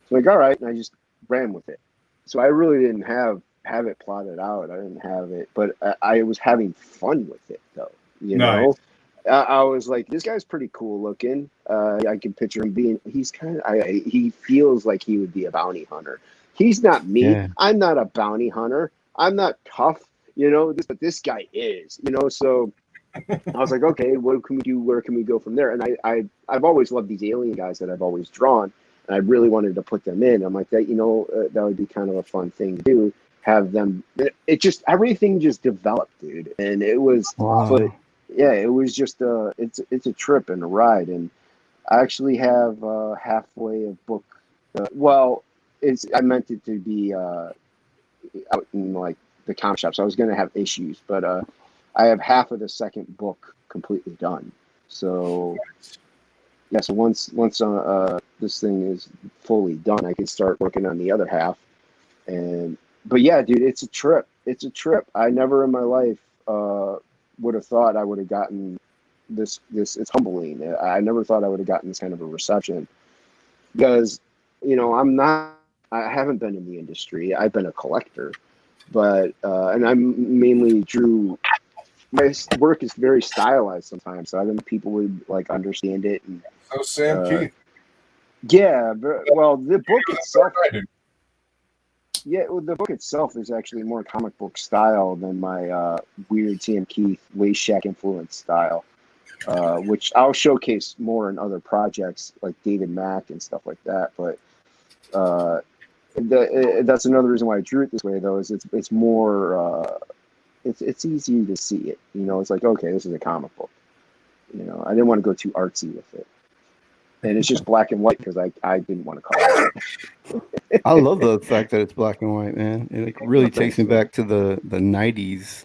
So I'm like, all right, and I just ran with it. So I really didn't have it plotted out. I didn't have it, but I was having fun with it, though. Nice. I was like, this guy's pretty cool looking. I can picture him being. He's kind of. He feels like he would be a bounty hunter. He's not me. Yeah. I'm not a bounty hunter. I'm not tough, but this guy is, so I was like, okay, what can we do? Where can we go from there? And I've always loved these alien guys that I've always drawn, and I really wanted to put them in. I'm like, that that would be kind of a fun thing to do. Have them. It just everything just developed, dude, and it was. Wow. But yeah, it was just it's a trip and a ride, and I actually have halfway of book. Well, I meant it to be out in like the comic shops. I was going to have issues, but I have half of the second book completely done. So yeah, so once this thing is fully done, I can start working on the other half. But yeah, dude, it's a trip. It's a trip. I never in my life would have thought I would have gotten this. It's humbling. I never thought I would have gotten this kind of a reception because I haven't been in the industry. I've been a collector, but and I mainly drew. My work is very stylized sometimes, so I don't know if people would like understand it. And So Sam Keith. yeah, well, the book itself. Yeah, the book itself is actually more comic book style than my weird Sam Keith Shack influence style, which I'll showcase more in other projects like David Mack and stuff like that. But that's another reason why I drew it this way, though, is it's more it's easy to see it. It's like, okay, this is a comic book. I didn't want to go too artsy with it, and it's just black and white because I didn't want to color it. I love the fact that it's black and white, man. It like really takes me back to the 90s,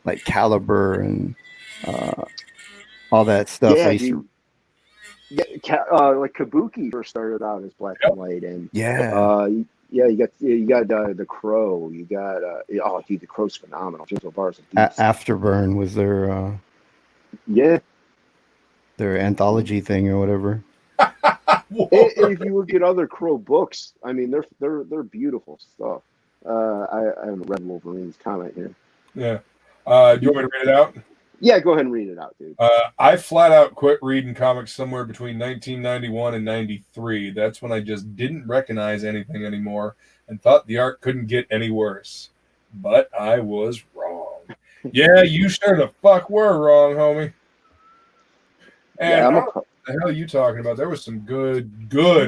like Caliber and all that stuff. Yeah, I used dude. to, Like Kabuki first started out as black and white, and yeah. yeah, you got the Crow. You got oh, dude, the Crow's phenomenal. James O'Barr's a beast. Afterburn was their Yeah. anthology thing or whatever. If you look at other Crow books, I mean, they're beautiful stuff. I haven't read Wolverine's comment here. Yeah. Do you want me to read it out? Yeah, go ahead and read it out, dude. I flat out quit reading comics somewhere between 1991 and 93. That's when I just didn't recognize anything anymore and thought the art couldn't get any worse. But I was wrong. Yeah, you sure the fuck were wrong, homie. And Yeah, what the hell are you talking about? There was some good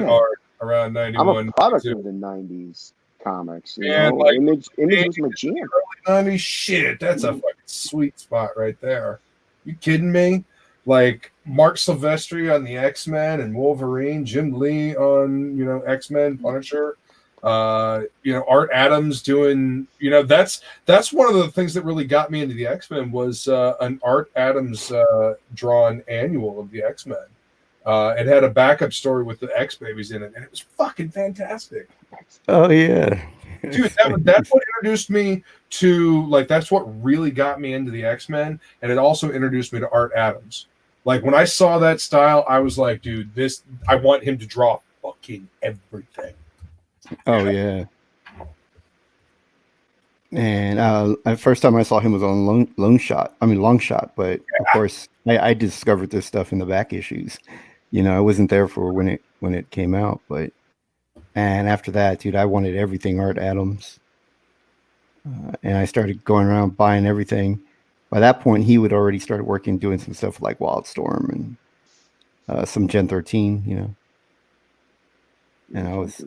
art around 91. I'm a product of the 90s comics. Like, Image was my jam. Early 90s, shit, that's a fucking sweet spot right there. You kidding me? Like Mark Silvestri on the X-Men and Wolverine, Jim Lee on X-Men, Punisher. Art Adams doing, that's one of the things that really got me into the X-Men was an Art Adams drawn annual of the X-Men. It had a backup story with the X-Babies in it, and it was fucking fantastic. Oh yeah, dude, that's what introduced me to, like, that's what really got me into the X-Men, and it also introduced me to Art Adams. Like, when I saw that style, I was like, dude, I want him to draw fucking everything. Oh yeah. And first time I saw him was on Long Shot, but of course I discovered this stuff in the back issues. I wasn't there for when it came out, and after that, dude, I wanted everything Art Adams, and I started going around buying everything. By that point, he would already started doing some stuff like Wildstorm and some Gen 13, And I was,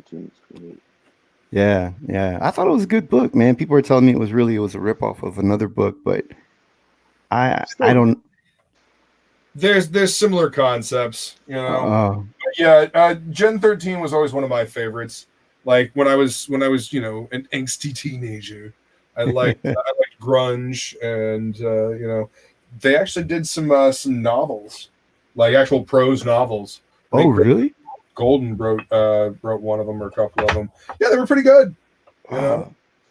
yeah. I thought it was a good book, man. People were telling me it was a ripoff of another book, but I don't. There's similar concepts, But yeah, Gen 13 was always one of my favorites. Like when I was an angsty teenager, I liked grunge, and they actually did some novels, like actual prose novels. Oh, really? Golden wrote one of them or a couple of them. Yeah, they were pretty good.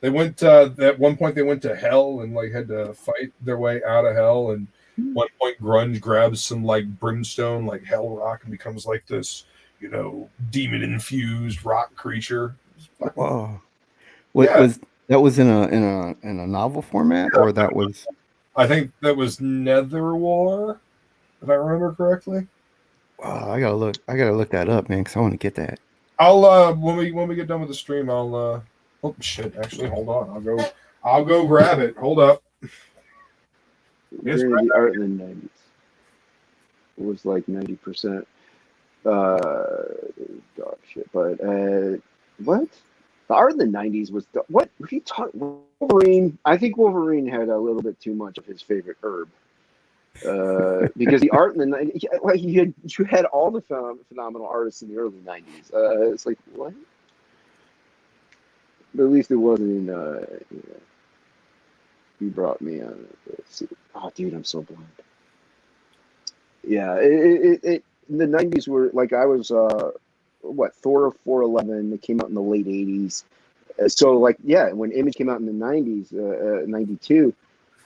They went at one point they went to hell and like had to fight their way out of hell. And one point, grunge grabs some like brimstone, like hell rock, and becomes like this, demon infused rock creature. Wow. Was that was in a novel format, or that was? I think that was Nether War, if I remember correctly. Wow, I gotta look that up, man, because I want to get that. I'll when we get done with the stream, I'll oh shit, actually hold on. I'll go grab it. Hold up. Yes, During the art in the 90s. It was like 90%. Dog shit. But what? The art in the 90s was what? If you talk Wolverine, I think Wolverine had a little bit too much of his favorite herb. Because the art in the 90s, like you had all the phenomenal artists in the early 90s. It's like what? But at least it wasn't in. He brought me on. Oh, dude, I'm so blind. Yeah, it the 90s were like I was Thor 411. It came out in the late 80s. So like when Image came out in the 90s, 92.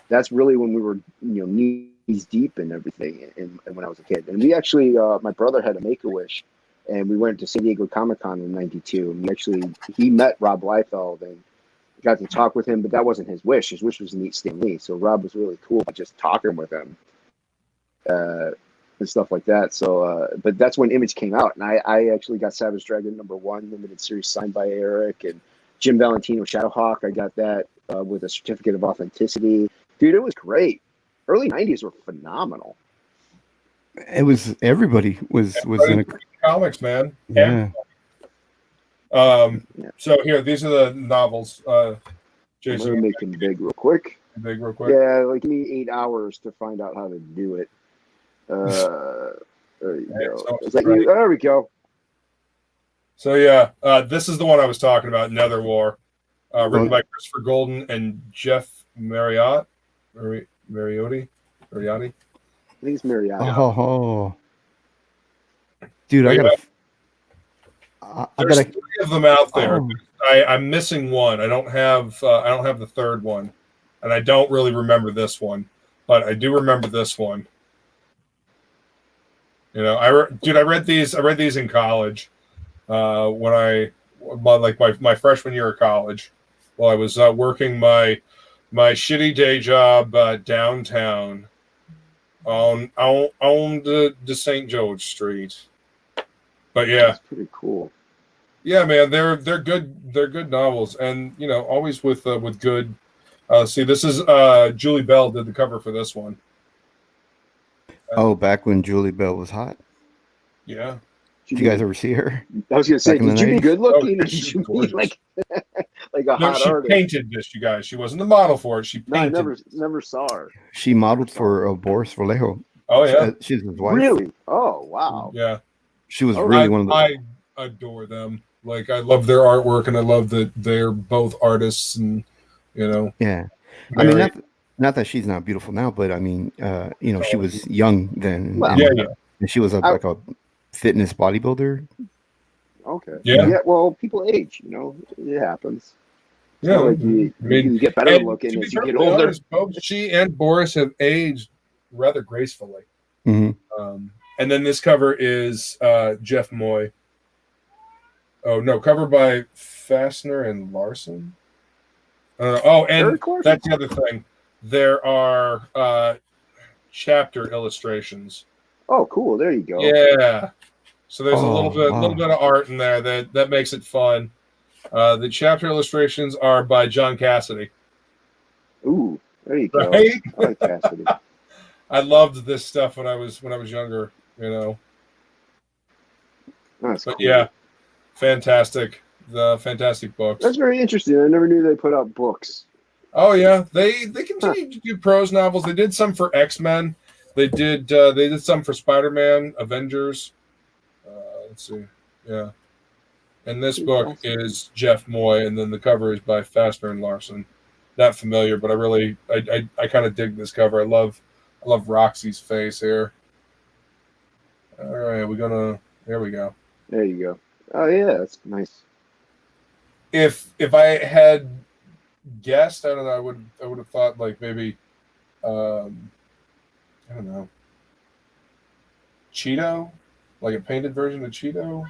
That's really when we were knees deep in everything. And when I was a kid, and we actually my brother had a Make-A-Wish, and we went to San Diego Comic-Con in '92, and he met Rob Liefeld and got to talk with him, but that wasn't his wish. His wish was to meet Stan Lee. So Rob was really cool by just talking with him and stuff like that. So, but that's when Image came out, and I actually got Savage Dragon #1 limited series signed by Eric and Jim Valentino Shadowhawk. I got that with a certificate of authenticity. Dude, it was great. Early 90s were phenomenal. It was everybody was in a comics, man. yeah. So here, these are the novels. I'm Jason, gonna make them big real quick. big real quick. Yeah, like give me 8 hours to find out how to do it. There you go. Is that you? There we go. So this is the one I was talking about, Nether War, written by Christopher Golden and Jeff Mariotti. I think it's Mariotti. Oh, dude, There's 3 of them out there. I'm missing one. I don't have the third one, and I don't really remember this one, but I do remember this one. I read these in college when my freshman year of college, while I was working my shitty day job downtown on the St. George Street. But yeah, that's pretty cool. Yeah, man, they're good novels, and always with good. See, this is Julie Bell did the cover for this one. Back when Julie Bell was hot. Yeah. Did you guys ever see her? I was gonna say, did you be good looking? Oh, or did you be like a hot she artist? painted this, you guys. She wasn't the model for it. She painted. No, I never saw her. She modeled for Boris Vallejo. Oh yeah, she's his wife. Really? Oh wow. Yeah. She was really one of the. I adore them. Like I love their artwork, and I love that they're both artists, and Yeah, I mean, not that she's not beautiful now, but I mean, she was young then. Well, and she was like a fitness bodybuilder. Okay. Yeah. Well, people age. It happens. Yeah. Like you get better looking as you get older. Honest, both she and Boris have aged rather gracefully. Mm-hmm. And then this cover is Jeff Moy. Oh no, cover by Fassner and Larson. And that's the other thing. There are chapter illustrations. Oh, cool! There you go. Yeah. So there's a little bit of art in there that makes it fun. The chapter illustrations are by John Cassidy. Ooh, there you go. Right? I like Cassidy. I loved this stuff when I was younger. That's but cool. yeah, fantastic. The fantastic books. That's very interesting. I never knew they put out books. Oh yeah, they continue to do prose novels. They did some for X-Men. They did some for Spider-Man, Avengers. Let's see, yeah. And this book is Jeff Moy, and then the cover is by Fassner and Larson. Not familiar, but I kind of dig this cover. I love Roxy's face here. All right, there we go. There you go. Oh yeah, that's nice. If I had guessed, I don't know, I would have thought like maybe I don't know, Cheeto, like a painted version of Cheeto.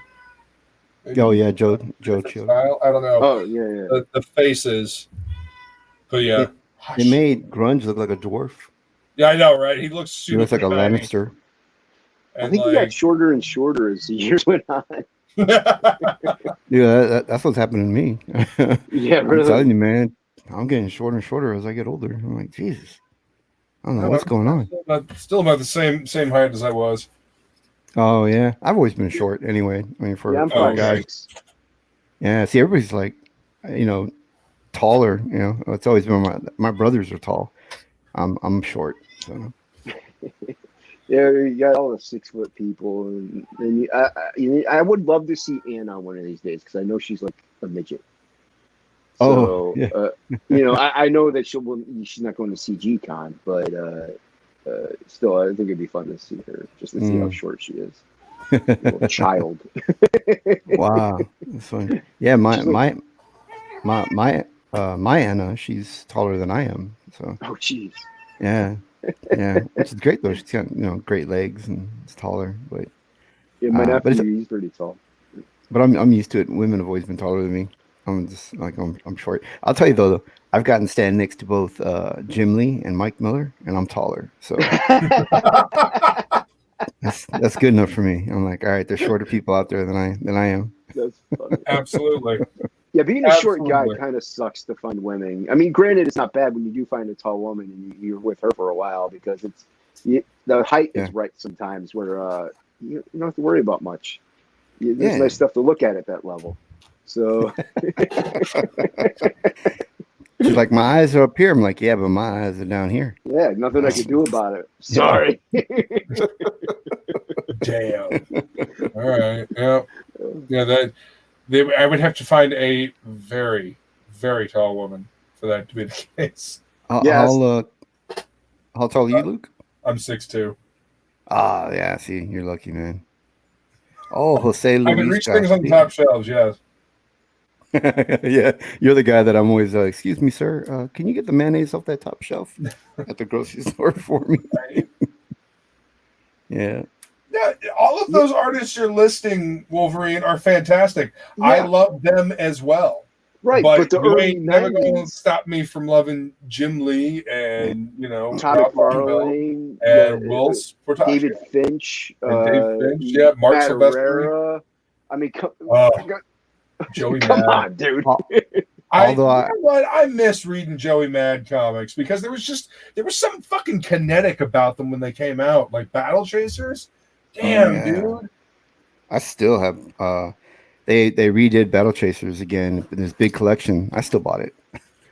Maybe. Oh yeah, Joe Cheeto. I don't know. Oh yeah. The faces, but yeah, They made Grunge look like a dwarf. Yeah, I know, right? He looks super. He looks like a Lannister. I think he got shorter and shorter as the years went on. Yeah, that's what's happening to me. Yeah, I'm telling really. you, man. I'm getting shorter and shorter as I get older. I'm like, Jesus, I don't know No, what's going I'm on. still about the same height as I was. Oh yeah, I've always been short anyway. I mean, Yeah, I'm Oh, for five okay. guys, six. yeah. See, everybody's like, you know, taller. You know, it's always been my brothers are tall. I'm short. So Yeah, you got all the 6 foot people, and I would love to see Anna one of these days because I know she's like a midget. oh So, yeah, I know that she's not going to CG Con, but still, I think it'd be fun to see her just to see how mm. short she is. Little child. Wow, that's fun. Yeah, my She's like, my my my my Anna, she's taller than I am. So oh, jeez. yeah, yeah, which is great though. She's got great legs and it's taller, Yeah, my but it's nephew, he's pretty tall. but I'm used to it. Women have always been taller than me. I'm just like I'm short. I'll tell you though, I've gotten stand next to both Jim Lee and Mike Miller, and I'm taller. So that's good enough for me. I'm like, all right, there's shorter people out there than I am. That's funny. Absolutely. Yeah, being a short guy Absolutely. kind of sucks to find women. I mean, granted, it's not bad when you do find a tall woman and you're with her for a while because the height Yeah, is right sometimes where you don't have to worry about much. There's yeah. nice stuff to look at that level. So, She's like, my eyes are up here. I'm like, yeah, but my eyes are down here. yeah, nothing I could do about it. Sorry. Damn. All right. Yeah. Yeah. I would have to find a very, very tall woman for that to be the case. How Yes. how tall are you, Luke? I'm 6'2". Ah, yeah. See, you're lucky, man. Oh, Jose I can Luis reach things on the top Castillo. shelves. Yes. Yeah, you're the guy that I'm always. Excuse me, sir. Can you get the mayonnaise off that top shelf at the grocery store for me? Yeah. Yeah, all of those artists you're listing, Wolverine, are fantastic. I Yeah, love them as well. right. But But the you early ain't never going to 90s, stop me from loving Jim Lee Yeah. and, Tommy Ralph Bell Farlane, and Will Portacio David Finch, and Dave Finch. Yeah, Mark Matt Silvestri. Herrera. I mean, Oh, Joey come Mad. on, dude. Al- Although You I, know what? I miss reading Joey Mad comics because there was some fucking kinetic about them when they came out, like Battle Chasers. Damn, yeah, dude. I still have. They redid Battle Chasers again in this big collection. I still bought it.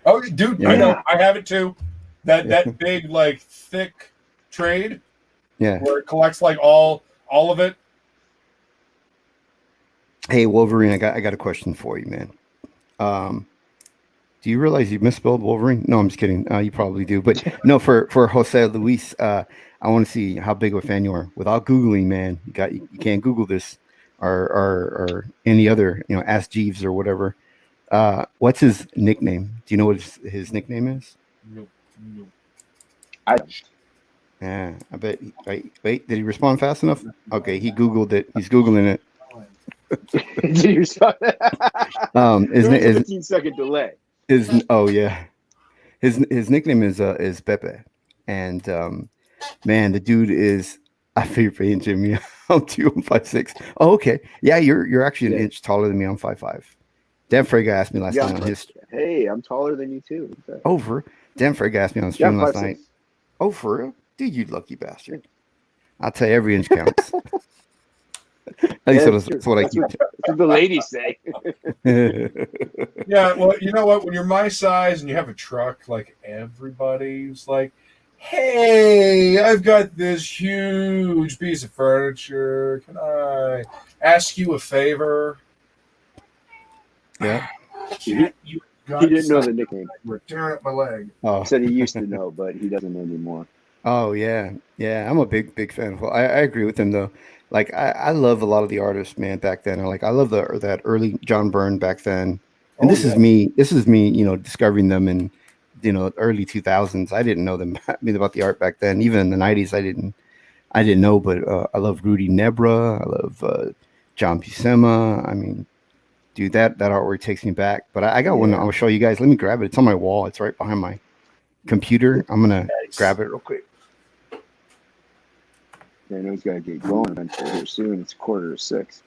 Oh, dude, I Yeah, know. Yeah. I have it too. That yeah, that big, like, thick trade yeah. where it collects like all of it. Hey, Wolverine, I got a question for you, man. Um, do you realize you misspelled Wolverine? No, I'm just kidding. You probably do, but no. For Jose Luis, I want to see how big of a fan you are. Without googling, man, you can't Google this or any other. Ask Jeeves or whatever. What's his nickname? Do you know what his nickname is? No, no. I don't. Yeah, I bet. Wait, did he respond fast enough? Okay, he Googled it. He's Googling it. Did you start that? His, There was a his 15-second delay. oh yeah, his nickname is Pepe, and man, the dude is. I feel your pain, Jimmy. I'm 5'6". Oh, okay. Yeah, you're actually an Yeah. inch taller than me. I'm 5'5". Dan Frega asked me last Yeah. night on his Hey, I'm taller than you too. Okay. over. Dan Frega asked me on the Yeah, I'm stream last night. 5'6". Oh, for real? Dude, you lucky bastard. I'll tell you, every inch counts. At least Yeah, that's what I that's keep. what the ladies say. Yeah, well, you know what? When you're my size and you have a truck, like everybody's like, "Hey, I've got this huge piece of furniture. Can I ask you a favor?" Yeah. He, You he didn't know the nickname. We're tearing up my leg. Oh. He said he used to know, but he doesn't anymore. Oh yeah, yeah. I'm a big fan. I agree with him though. Like I love a lot of the artists, man, back then. I love that early John Byrne back then. And Oh this is yeah. me. This is me. Discovering them in early 2000s. I didn't know them. I mean about the art back then. Even in the 90s, I didn't know. But I love Rudy Nebra. I love John Buscema. I mean, dude, that artwork takes me back. But I got one. Yeah. I'll show you guys. Let me grab it. It's on my wall. It's right behind my computer. I'm gonna grab it real quick. I know he's got to get going eventually here soon. It's 5:45.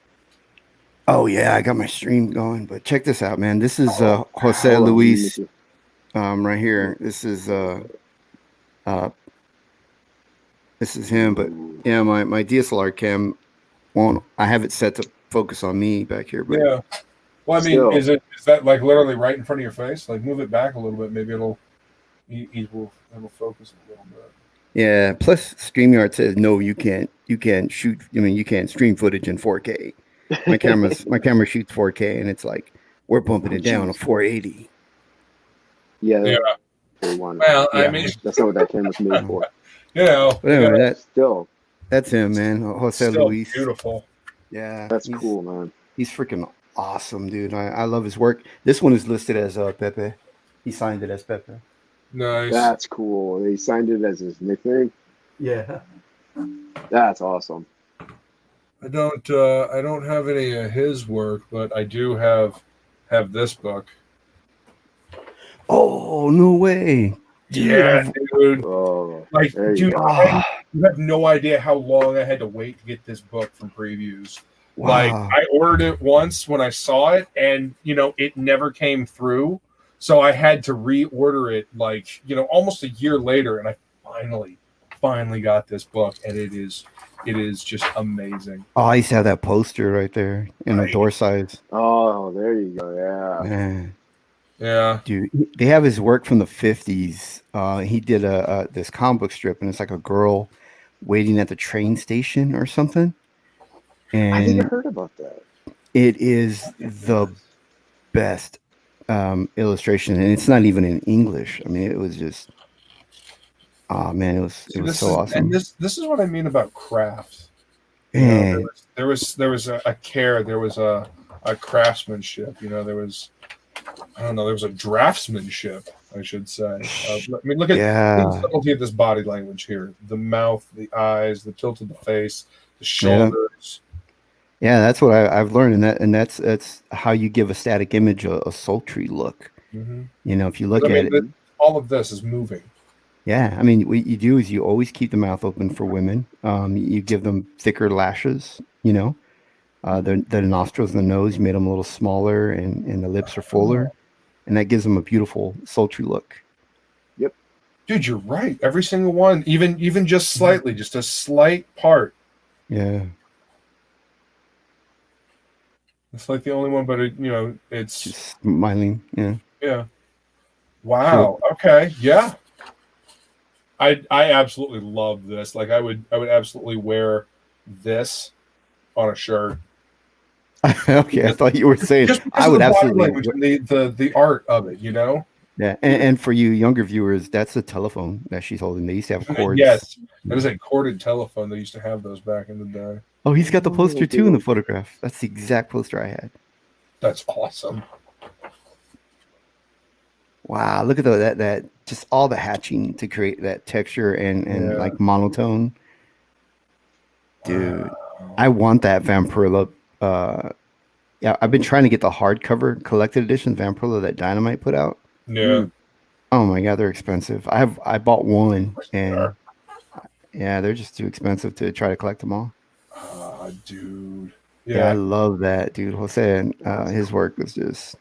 Oh yeah, I got my stream going, but check this out, man. This is Jose Hold on, let me Luis, make right here. Uh this is him, but Ooh. yeah, my DSLR cam won't. I have it set to focus on me back here, but Yeah. Well, I mean, Still. is that like literally right in front of your face? Like move it back a little bit. Maybe it'll focus a little bit. yeah. Plus, StreamYard says no, you can't shoot. I mean, you can't stream footage in 4K. My camera shoots 4K, and it's like we're bumping it down to 480. Yeah, Yeah. they want. Well, I Yeah, mean, that's not what that camera's made for. you know, But anyway, Still, that's him, man. Jose still Luis. beautiful. Yeah, that's cool, man. He's freaking awesome, dude. I love his work. This one is listed as Pepe. He signed it as Pepe. Nice. That's cool. He signed it as his nickname. Yeah. That's awesome. I don't have any of his work, but I do have this book. Oh, no way. Dude, Yeah, dude. Oh, Like, there you dude, go. you have no idea how long I had to wait to get this book from previews. Wow. Like, I ordered it once when I saw it, and it never came through. So I had to reorder it, like, almost a year later, and I finally got this book, and it is just amazing. Oh, I used to have that poster right there in the door size. Oh, there you go. Yeah. Man. Yeah. Dude, they have his work from the 50s. He did this comic book strip, and it's like a girl waiting at the train station or something. I think I And heard about that. it is the best illustration, and it's not even in English. I mean, it was just, oh man, it was so awesome. And this is what I mean about craft. Man. There was a care, there was a craftsmanship. There was, I don't know, there was a draftsmanship, I should say. I mean, look at the subtlety of this body language here: the mouth, the eyes, the tilt of the face, the shoulders. Yeah, that's what I've learned, and that's how you give a static image a sultry look. Mm-hmm. If you look at it, all of this is moving. Yeah, I mean, what you do is you always keep the mouth open for women. You give them thicker lashes. The nostrils and the nose, you made them a little smaller, and the lips are fuller, and that gives them a beautiful sultry look. Yep, dude, you're right. Every single one, even just slightly, just a slight part. Yeah. It's like the only one, but it's just smiling. Yeah. Yeah. Wow. Cool. Okay. Yeah. I absolutely love this. Like I would absolutely wear this on a shirt. Okay, I thought you were saying I would absolutely the art of it. Yeah, and for you younger viewers, that's a telephone that she's holding. They used to have cords. Yes, that is a corded telephone. They used to have those back in the day. Oh, he's got the poster too in the photograph. That's the exact poster I had. That's awesome. Wow, look at that just all the hatching to create that texture and like monotone. Dude, I want that Vampirilla. Yeah, I've been trying to get the hardcover collected edition Vampirilla that Dynamite put out. Yeah. Oh my god, they're expensive. I bought one, and yeah, they're just too expensive to try to collect them all. Dude. Yeah, I love that, dude. Jose and his work was just,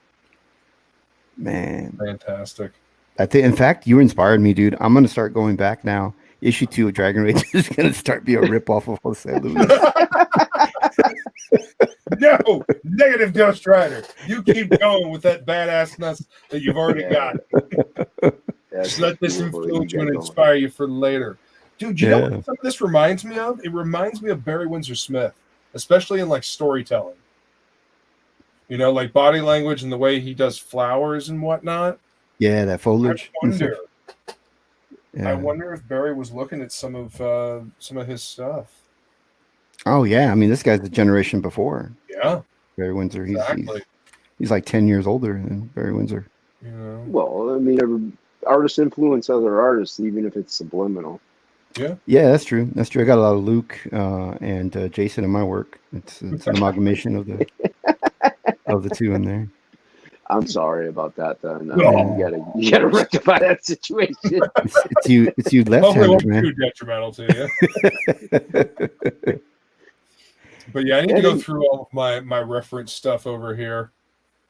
man, fantastic. I think, in fact, you inspired me, dude. I'm gonna start going back now. Issue 2 of Dragon Rage is gonna start being a rip off of Jose Luis. No, negative Ghost Rider. You keep going with that badassness that you've already got. Just let this influence you and inspire you for later. Dude, you know what some of this reminds me of? It reminds me of Barry Windsor Smith, especially in like storytelling. Like body language and the way he does flowers and whatnot. Yeah, that foliage. I wonder if Barry was looking at some of his stuff. Oh yeah, I mean this guy's the generation before. Yeah, Barry Windsor. Exactly. He's like 10 years older than Barry Windsor. Well, I mean, artists influence other artists, even if it's subliminal. Yeah, that's true. That's true. I got a lot of Luke and Jason in my work. It's an amalgamation of the two in there. I'm sorry about that. Then you gotta rectify that situation. It's you left-handed, man. Too detrimental to you. But yeah, I need Yeah, to go dude. through all of my reference stuff over here.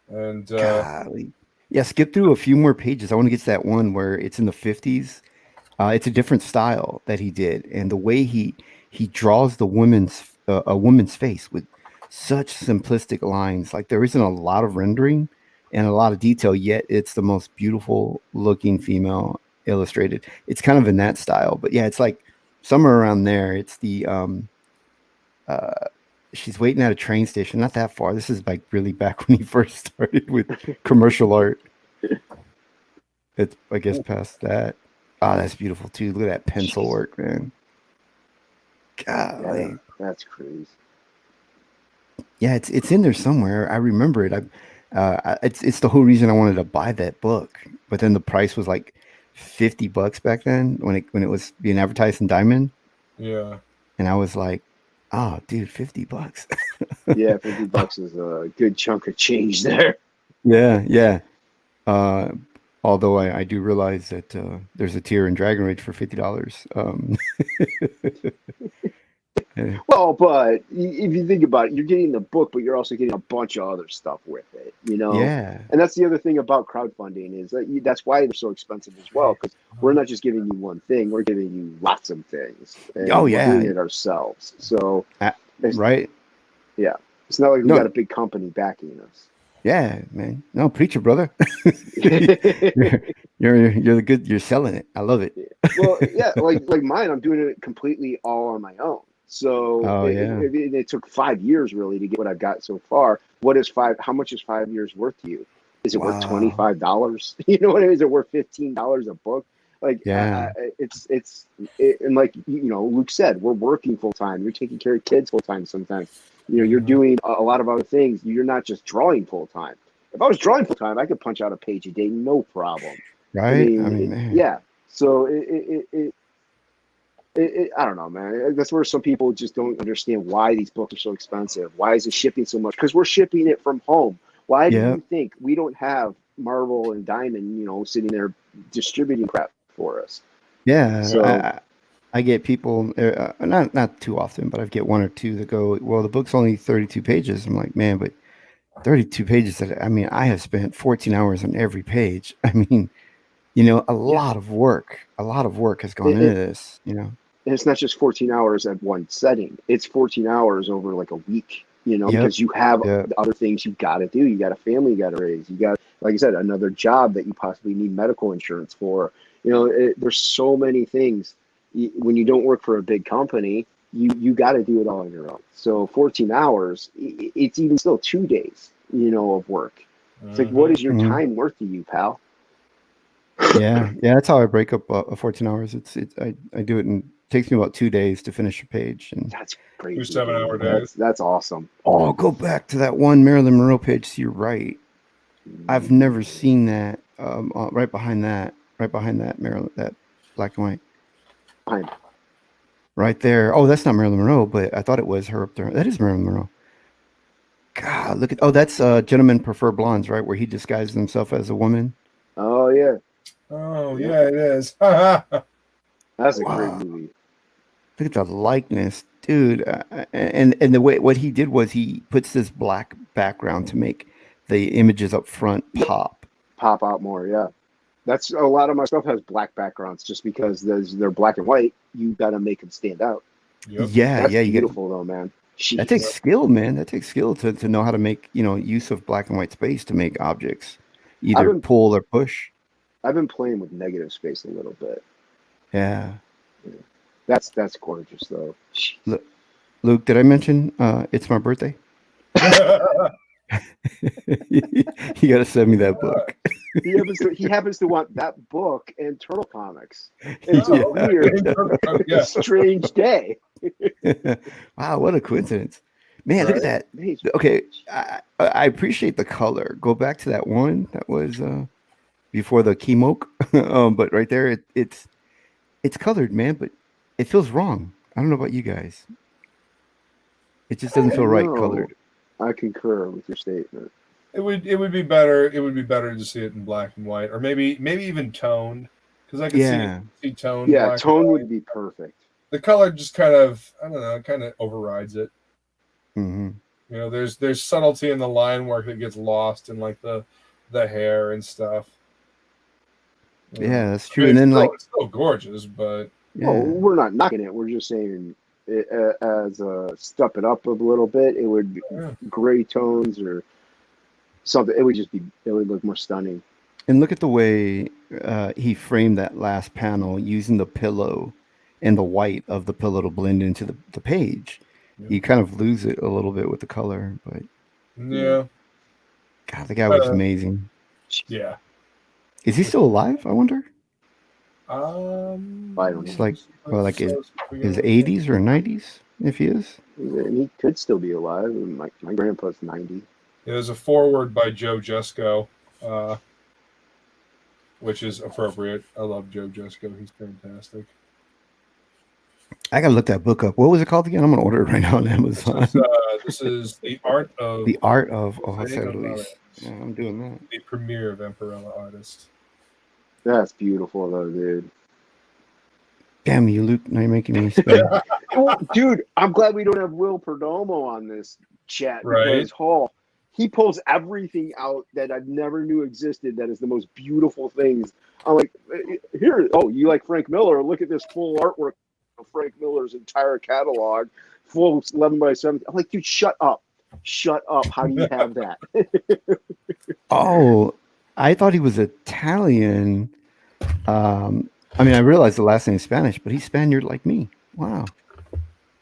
And Golly. Yeah, skip through a few more pages. I want to get to that one where it's in the 50s. It's a different style that he did, and the way he draws the woman's a woman's face with such simplistic lines. Like there isn't a lot of rendering and a lot of detail, yet it's the most beautiful looking female illustrated. It's kind of in that style, but yeah, it's like somewhere around there. It's the uh she's waiting at a train station, not that far. This is like really back when he first started with commercial art. It's I guess past that. Oh, that's beautiful too. Look at that pencil Jeez. work, man. Yeah, Golly. that's crazy. Yeah, it's in there somewhere. I remember it. It's the whole reason I wanted to buy that book. But then the price was like $50 back then when it was being advertised in Diamond, yeah. and I was like, oh, dude, $50. Yeah, $50 is a good chunk of change there. Yeah, yeah. Uh, although I do realize that there's a tier in Dragon Rage for $50. Yeah. Well, but if you think about it, you're getting the book, but you're also getting a bunch of other stuff with it, you know? Yeah. And that's the other thing about crowdfunding is that that's why they're so expensive as well, because we're not just giving you one thing, we're giving you lots of things. And Oh, we're yeah. doing it ourselves. So, Right. yeah, it's not like we No. got a big company backing us. Yeah, man. No, preacher, brother. You're the good. You're selling it. I love it. Well, yeah, like mine, I'm doing it completely all on my own. So Oh yeah. it took 5 years really to get what I've got so far. What is five? How much is 5 years worth to you? Is it worth Wow. $25? You know what I mean? Is it worth $15 a book? Like, Yeah. and like Luke said, we're working full time. You're taking care of kids full time sometimes. You're doing a lot of other things. You're not just drawing full time. If I was drawing full time, I could punch out a page a day, no problem. Right. I mean, man. Yeah. So I don't know, man. That's where some people just don't understand why these books are so expensive. Why is it shipping so much? Because we're shipping it from home. Why do Yeah. you think we don't have Marvel and Diamond, sitting there distributing crap for us? Yeah. So I get people not too often, but I get one or two that go, well, the book's only 32 pages. I'm like, man, but 32 pages. I mean, I have spent 14 hours on every page. I mean, a lot of work. A lot of work has gone into this. and it's not just 14 hours at one setting. It's 14 hours over like a week, Yep. because you have Yep. other things you got to do. You got a family you got to raise. You got, like I said, another job that you possibly need medical insurance for. There's so many things. When you don't work for a big company, you got to do it all on your own. So 14 hours, it's even still 2 days, of work. It's like, what is your Mhm. time worth to you, pal? Yeah, that's how I break up 14 hours. I do it, and it takes me about 2 days to finish a page. And That's crazy. 7-hour dude. days. That's awesome. oh, go back to that one Marilyn Monroe page. So you're right. I've never seen that. Right behind that Marilyn, that black and white. Fine. Right there. Oh, that's not Marilyn Monroe, but I thought it was her up there. That is Marilyn Monroe. God, look at. Oh, that's Gentlemen Prefer Blondes, right? Where he disguises himself as a woman. Oh yeah, Oh Yeah. yeah, it is. that's a Wow. great movie. Look at the likeness, dude. And the way what he did was he puts this black background to make the images up front pop. Pop out more, yeah. That's a lot of my stuff has black backgrounds just because they're black and white. You got to make them stand out. Yep. Yeah, That's you get beautiful though, man. that Jeez. takes skill, man. That takes skill to know how to make use of black and white space to make objects either been- pull or push. I've been playing with negative space a little bit. Yeah. That's gorgeous though. Jeez. Luke, did I mention it's my birthday? You got to send me that book. He happens to want that book and Turtle Comics. It's a Oh, weird, yeah. strange day. Wow, what a coincidence. Man, look at that. Okay, I appreciate the color. Go back to that one that was before the Kemoke. But right there, it's colored, man, but it feels wrong. I don't know about you guys. It just doesn't feel right No, colored. I concur with your statement. It would be better. It would be better to see it in black and white, or maybe even toned, because I can see toned. Yeah, black tone and would white. be perfect. The color just kind of, I don't know, kind of overrides it. Mm-hmm. You know, there's subtlety in the line work that gets lost in like the hair and stuff. Yeah, that's I true. mean, And then like, it's still gorgeous, but Well, yeah, we're not knocking it. We're just saying, as step it up a little bit, it would be yeah. gray tones or something. It would just be. It would look more stunning. and look at the way he framed that last panel using the pillow and the white of the pillow to blend into the page. Yeah. You kind of lose it a little bit with the color, but Yeah. God, the guy was amazing. Yeah. Is he still alive? I wonder. I don't It's know. like, well, like his 80s or 90s, if he is. He could still be alive. My grandpa's 90. There's a foreword by Joe Jusko, which is appropriate. I love Joe Jusko. He's fantastic. I gotta look that book up. What was it called again? I'm gonna order it right now on Amazon. This is The Art of... The Art of Jose Luis. Luis. Yeah, I'm doing that. The premier Vampirella artist. That's beautiful, though, dude. Damn you, Luke. Now you're making me spend. Oh, dude, I'm glad we don't have Will Perdomo on this chat because he pulls everything out that I never knew existed. That is the most beautiful things. I'm like, here. Oh, you like Frank Miller? Look at this full artwork of Frank Miller's entire catalog, full 11 by 7. I'm like, dude, shut up. Shut up. How do you have that? Oh, I thought he was Italian. I mean, I realized the last name is Spanish, but he's Spaniard like me. Wow.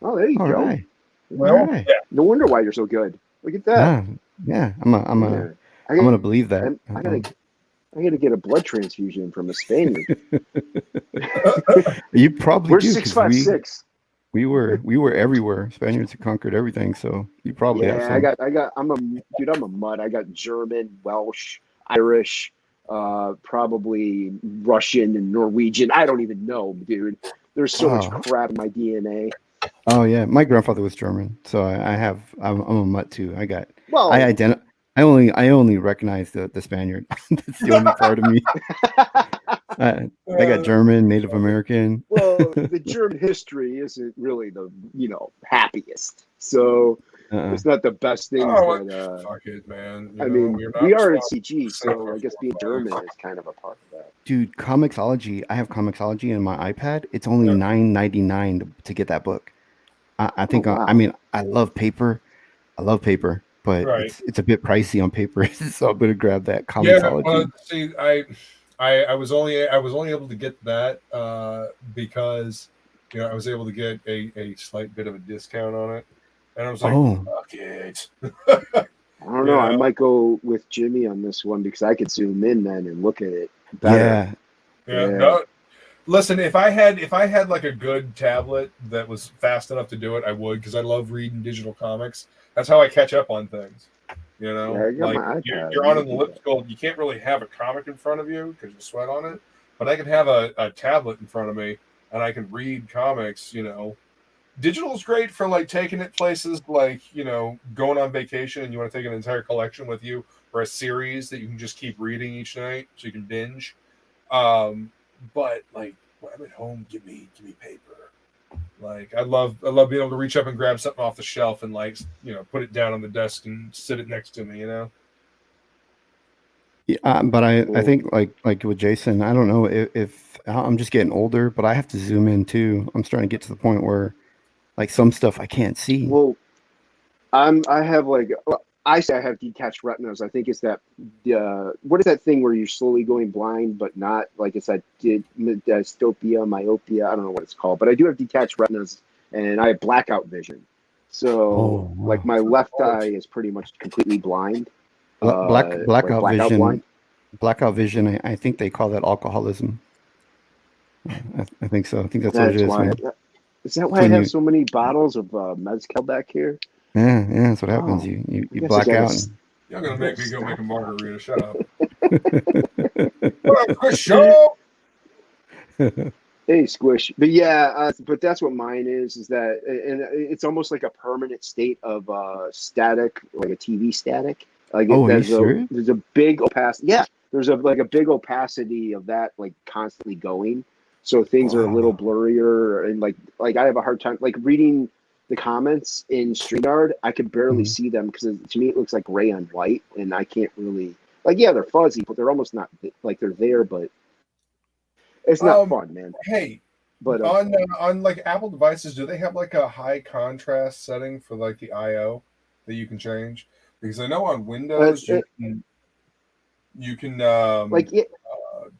Oh, there you All go. right. Well, All right. yeah. No wonder why you're so good. Look at that. Yeah. I'm gonna believe that. I gotta get a blood transfusion from a Spaniard. You probably We're do. 6'5'6". We were everywhere. Spaniards who conquered everything, so you probably have Yeah, some. I'm a mutt. I got German, Welsh, Irish, probably Russian and Norwegian. I don't even know, dude. There's so much crap in my DNA. Oh yeah, my grandfather was German, so I'm a mutt too. I only recognize the Spaniard. That's the only part of me. I got German, Native American. Well, the German history isn't really the happiest, so it's not the best things. Fuck it, man. We are in CG, so I guess being German is kind of a part of that. Dude, Comixology. I have Comixology in my iPad. It's only $9.99 to get that book. I think. Oh, wow. I mean, I love paper. But Right. it's a bit pricey on paper, so I'm gonna grab that Comixology. Yeah, well, see, I was only able to get that because I was able to get a slight bit of a discount on it, and I was like, fuck it. I don't know. I might go with Jimmy on this one because I could zoom in then and look at it better. Yeah. No, listen, if I had like a good tablet that was fast enough to do it, I would, because I love reading digital comics. That's how I catch up on things. Yeah, I got my like iPad. you're on an elliptical. You can't really have a comic in front of you because you sweat on it. But I can have a tablet in front of me and I can read comics. Digital is great for like taking it places like going on vacation and you want to take an entire collection with you, or a series that you can just keep reading each night so you can binge. But like when I'm at home, give me paper. Like I love being able to reach up and grab something off the shelf and put it down on the desk and sit it next to me. Yeah, but I think like with Jason, I don't know if I'm just getting older, but I have to zoom in too. I'm starting to get to the point where like some stuff I can't see. Well, I say I have detached retinas. I think it's that what is that thing where you're slowly going blind, but not like it's that dystopia, myopia. I don't know what it's called, but I do have detached retinas, and I have blackout vision. So like my left eye is pretty much completely blind. Blackout vision. Blind. Blackout vision. I think they call that alcoholism. I think so. I think that's what it is. Why. Is that why I have so many bottles of mezcal back here? Yeah, that's what happens. You black out. You're gonna make me go make a margarita. Shut up. What up, Chris Show? Hey, Squish. But yeah, but that's what mine is that, and it's almost like a permanent state of static, like a TV static. Like there's a big opacity. Yeah, there's a big opacity of that, like constantly going. So things are a little blurrier, and like I have a hard time like reading the comments in StreamYard, I could barely see them because to me it looks like gray on white, and I can't really like. Yeah, they're fuzzy, but they're almost not like they're there, but it's not fun, man. Hey, but on like Apple devices, do they have like a high contrast setting for like the I/O that you can change? Because I know on Windows you can like it.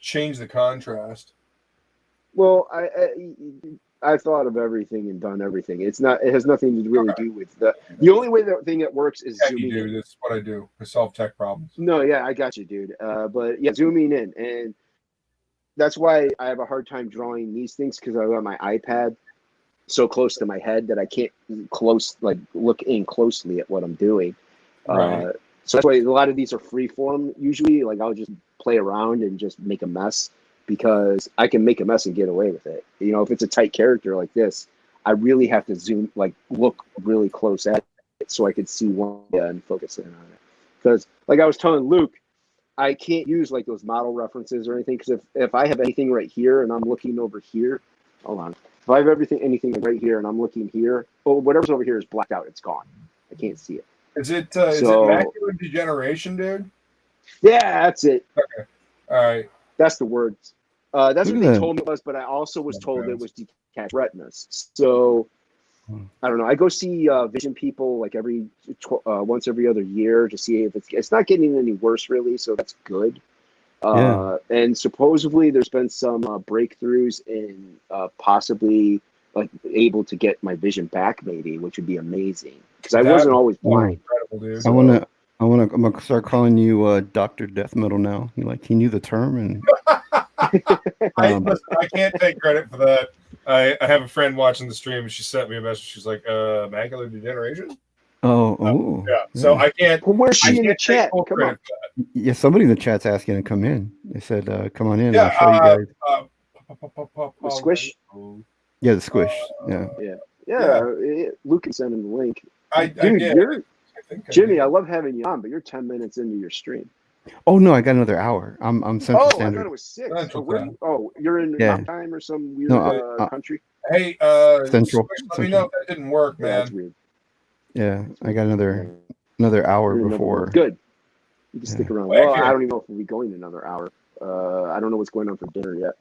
Change the contrast. Well, I thought of everything and done everything. It's not. It has nothing to really do with the only way the thing that works is zooming in. That's what I do. I solve tech problems. No, yeah, I got you, dude. But yeah, zooming in, and that's why I have a hard time drawing these things because I got my iPad so close to my head that I can't look in closely at what I'm doing. Right. So that's why a lot of these are free form. Usually, like I'll just play around and just make a mess because I can make a mess and get away with it. You know, if it's a tight character like this, I really have to zoom, like look really close at it so I could see one and focus in on it. Because, like I was telling Luke, I can't use like those model references or anything because if I have anything right here and I'm looking over here, hold on. If I have anything right here and I'm looking here, well, whatever's over here is blacked out. It's gone. I can't see it. Is it macular degeneration, dude? Yeah, that's it. Okay. All right. That's the words. That's what they told me it was, but I also was told it was detached retinas. So I don't know. I go see vision people like once every other year to see if it's not getting any worse really. So that's good. And supposedly there's been some breakthroughs in possibly like able to get my vision back, maybe, which would be amazing because I wasn't always blind. Dude. So, I'm gonna start calling you Dr. Death Metal now. He knew the term, and I can't take credit for that. I have a friend watching the stream, and she sent me a message. She's like, "Macular degeneration." Yeah. So I can't. Well, where's she in the chat? Come on. Yeah, somebody in the chat's asking to come in. They said, "Come on in. I'll show you guys." The squish. Yeah, the squish. Luke can send him the link. Dude, Jimmy, I love having you on, but you're 10 minutes into your stream. Oh no, I got another hour. I'm Central Standard. I thought it was 6. You're in Mountain Time or some weird country? Hey, Central. Let me know if that didn't work, man. That's weird. Yeah, I got another hour before. Good. You can stick around. Well, I don't even know if we'll be going another hour. I don't know what's going on for dinner yet.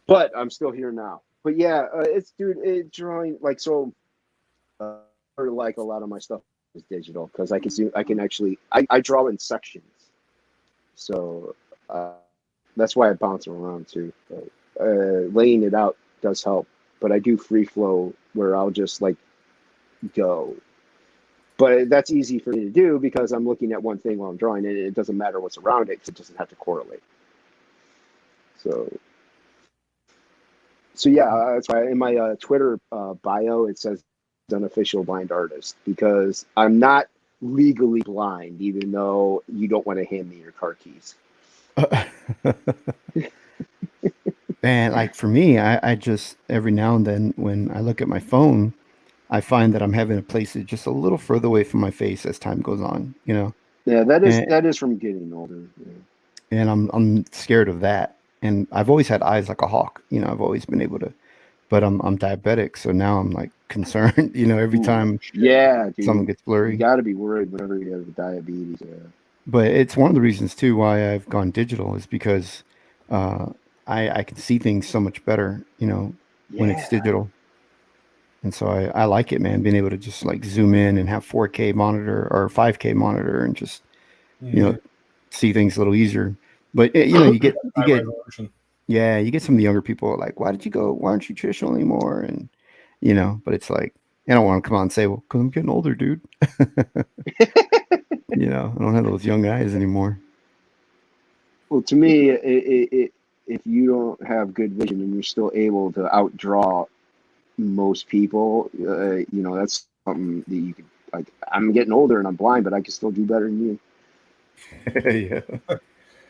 But I'm still here now. But yeah, it's drawing like so. Like a lot of my stuff is digital because I can actually draw in sections. So that's why I bounce around too. Laying it out does help, but I do free flow where I'll just like go. But that's easy for me to do because I'm looking at one thing while I'm drawing, and it doesn't matter what's around it because it doesn't have to correlate. So yeah, that's why in my Twitter bio it says unofficial blind artist because I'm not legally blind, even though you don't want to hand me your car keys. Man, like for me, I just every now and then when I look at my phone, I find that I'm having to place it just a little further away from my face as time goes on, you know. Yeah, that is from getting older. Yeah. And I'm scared of that. And I've always had eyes like a hawk, you know. I've always been able to, but I'm diabetic, so now I'm like concerned, you know, every time something gets blurry. You got to be worried whenever you have diabetes. Yeah. But it's one of the reasons too why I've gone digital is because I can see things so much better, you know, when it's digital. And so I like it, man, being able to just like zoom in and have 4K monitor or 5K monitor and just, you know, see things a little easier. But, you know, you get some of the younger people like, why aren't you traditional anymore? And, you know, but it's like, I don't want to come on and say, well, because I'm getting older, dude. You know, I don't have those young eyes anymore. Well, to me, if you don't have good vision and you're still able to outdraw most people, you know, that's something that you could, like, I'm getting older and I'm blind, but I can still do better than you. Yeah.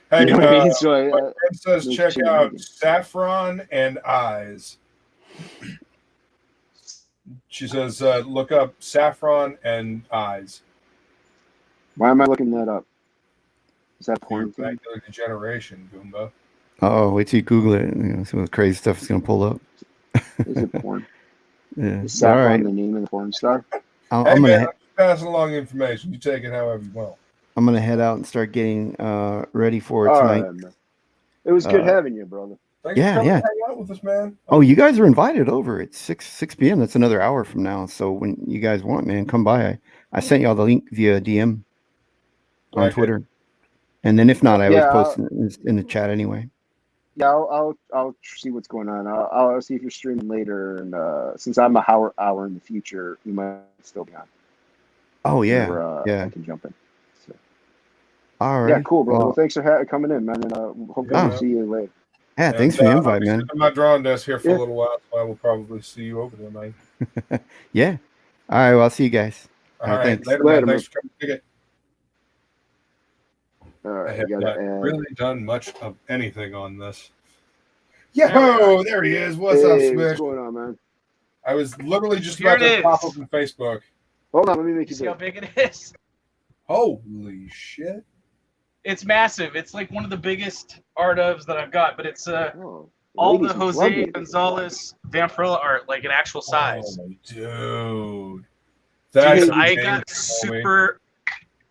Hey, you know what I mean? So my friend says check out Saffron and Eyes. She says look up Saffron and Eyes. Why am I looking that up? Is that porn? Macular degeneration, Goomba. Oh, wait till you Google it. You know, see what crazy stuff is gonna pull up. Is it porn? Yeah. The All right. saffron, the name of the porn star. I'm Hey, gonna man, I'm just passing along information. You take it however you want. I'm gonna head out and start getting ready for All tonight. right, man. It was good Uh, having you, brother. Thanks for Yeah, coming yeah. to hang out with us, man. Oh, you guys are invited over. It's 6 p.m. That's another hour from now. So when you guys want, man, come by. I sent y'all the link via DM on Like it. Twitter. And then if not, I always Yeah, post in the chat anyway. yeah. I'll see what's going on. I'll see if you're streaming later, and since I'm a hour in the future, you might still be on. Oh yeah, Whenever, yeah. I can jump in. So, All yeah, right. cool, bro. Well, Well, thanks for coming in, man, and hopefully Yeah, we'll man. see you later. yeah. And, Thanks for the I'll invite, be man. sitting at my drawing desk here for Yeah. a little while, so I will probably see you over there, man. Yeah. All right. Well, I'll see you guys. All All right. right, Thanks. later, Later, man. Thanks for coming. Take it. All I right, have you not gotta add. really done much of anything on this. There we Yo, are. there he is. What's up, Hey, what's Smish? going on, man? I was literally just Here about it to pop is. open Facebook. Hold on, let me make You you see how big. big it is? Holy shit. It's massive. It's like one of the biggest art ofs that I've got, but it's Oh, all ladies the and Jose luggage. Gonzalez Vampirilla art, like an actual size. Oh, dude. That's Dude, I amazing, homie.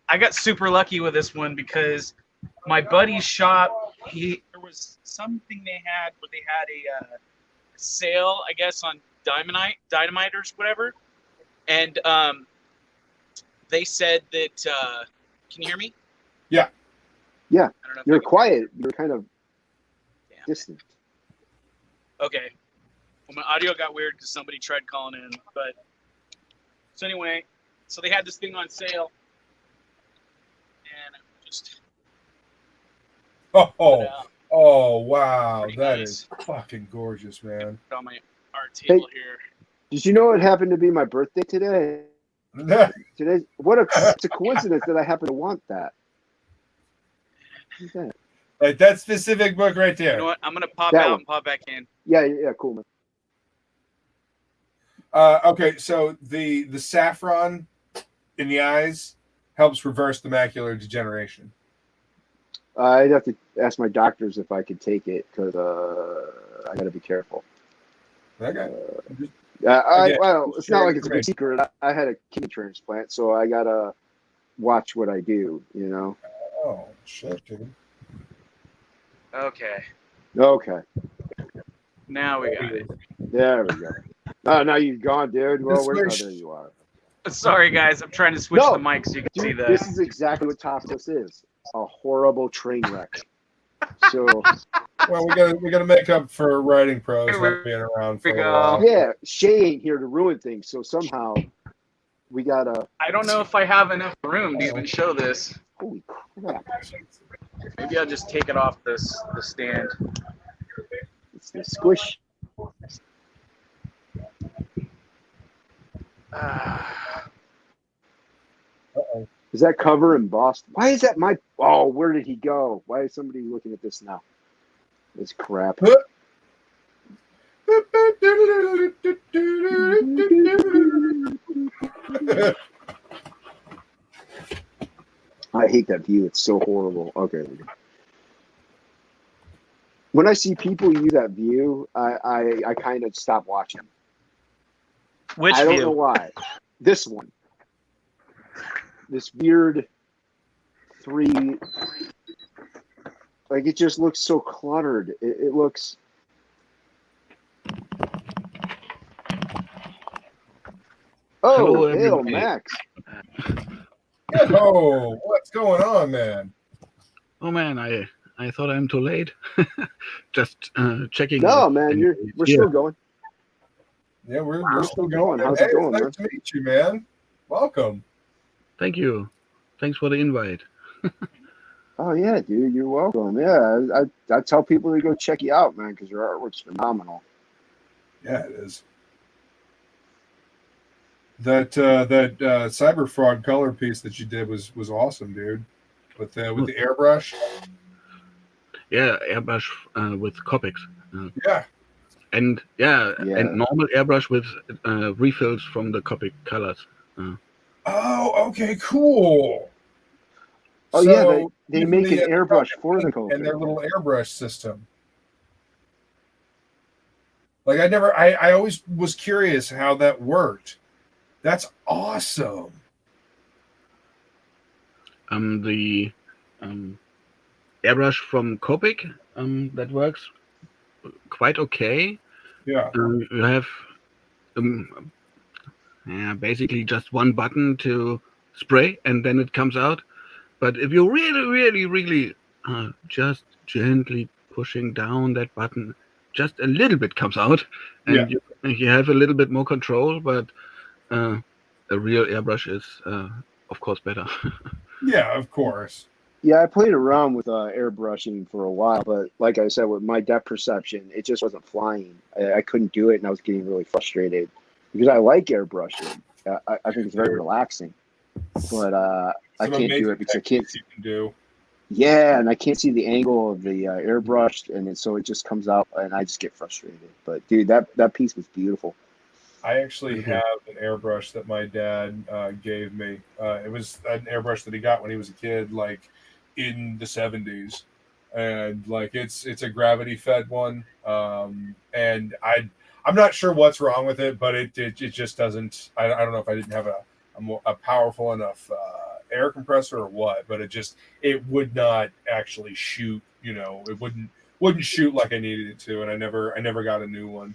I got super lucky with this one because my buddy's shop, there was something they had where they had a sale, I guess, on dynamiters, whatever, and they said that. Can you hear me? Yeah. Yeah, I don't know if you're I can- quiet. You're kind of Damn. distant. Okay. Well, my audio got weird because somebody tried calling in, but so anyway, so they had this thing on sale, and I just Oh, wow. Pretty That nice. is fucking gorgeous, man. put on my art table here. Did you know it happened to be my birthday today? Today, it's a coincidence that I happen to want that. What's that? Like that specific book right there. You know what? I'm gonna pop That out one. and pop back in. Yeah, cool, man. Okay, so the saffron in the eyes helps reverse the macular degeneration. I'd have to ask my doctors if I could take it because I got to be careful. Okay. Well, it's not share like it's a big information. secret. I had a kidney transplant, so I gotta watch what I do. You know. Oh shit, dude. Okay. Okay. Now we got it. There we go. Oh, now you've gone, dude. Well, Switch. there you are. Sorry, guys. I'm trying to switch No, the mic so you can see Dude, the. this is exactly what TOPicLESS is. A horrible train wreck. So Well, we gotta make up for writing pros Here we not being around for a go. while. yeah, Shay ain't here to ruin things. So somehow we gotta. I don't know if I have enough room to even show this. Holy crap! Maybe I'll just take it off the stand. It's the squish. Uh-oh. Is that cover embossed? Why is that my? Oh, where did he go? Why is somebody looking at this now? This crap. I hate that view. It's so horrible. Okay. When I see people use that view, I kind of stop watching. Which I don't view? know why. This one. This weird three. Like, it just looks so cluttered. It looks. Hello, Oh, hail, everybody. Max. Oh, what's going on, man? Oh man, I thought I'm too late. Just checking. No, if man, anybody's we're here. still going. Yeah, we're still going. How's Hey, it going, it's man? nice to meet you, man. Welcome. Thank you. Thanks for the invite. Oh yeah, dude, you're welcome. Yeah, I tell people to go check you out, man, because your artwork's phenomenal. Yeah, it is. That cyber fraud color piece that you did was awesome, dude. With the airbrush. Yeah, airbrush with Copics. Yeah. And Yeah. and normal airbrush with refills from the Copic colors. Oh, okay, cool. Oh So, yeah, they even make the, an airbrush for the and their Copic. little airbrush system. Like I always was curious how that worked. That's awesome. The airbrush from Copic that works quite okay. Yeah. You have basically just one button to spray and then it comes out. But if you really just gently pushing down that button, just a little bit comes out, and you have a little bit more control. But a real airbrush is, of course, better. Yeah, of course. Yeah, I played around with airbrushing for a while, but like I said, with my depth perception, it just wasn't flying. I couldn't do it, and I was getting really frustrated because I like airbrushing. I think it's very relaxing, but I can't do it because I can't. You can do. Yeah, and I can't see the angle of the airbrush, and so it just comes out, and I just get frustrated. But dude, that piece was beautiful. I actually have an airbrush that my dad gave me. It was an airbrush that he got when he was a kid, like in the 70s, and like it's a gravity fed one. And I'm not sure what's wrong with it, but it just doesn't. I don't know if I didn't have a powerful enough air compressor or what, but it would not actually shoot. You know, it wouldn't shoot like I needed it to, and I never got a new one.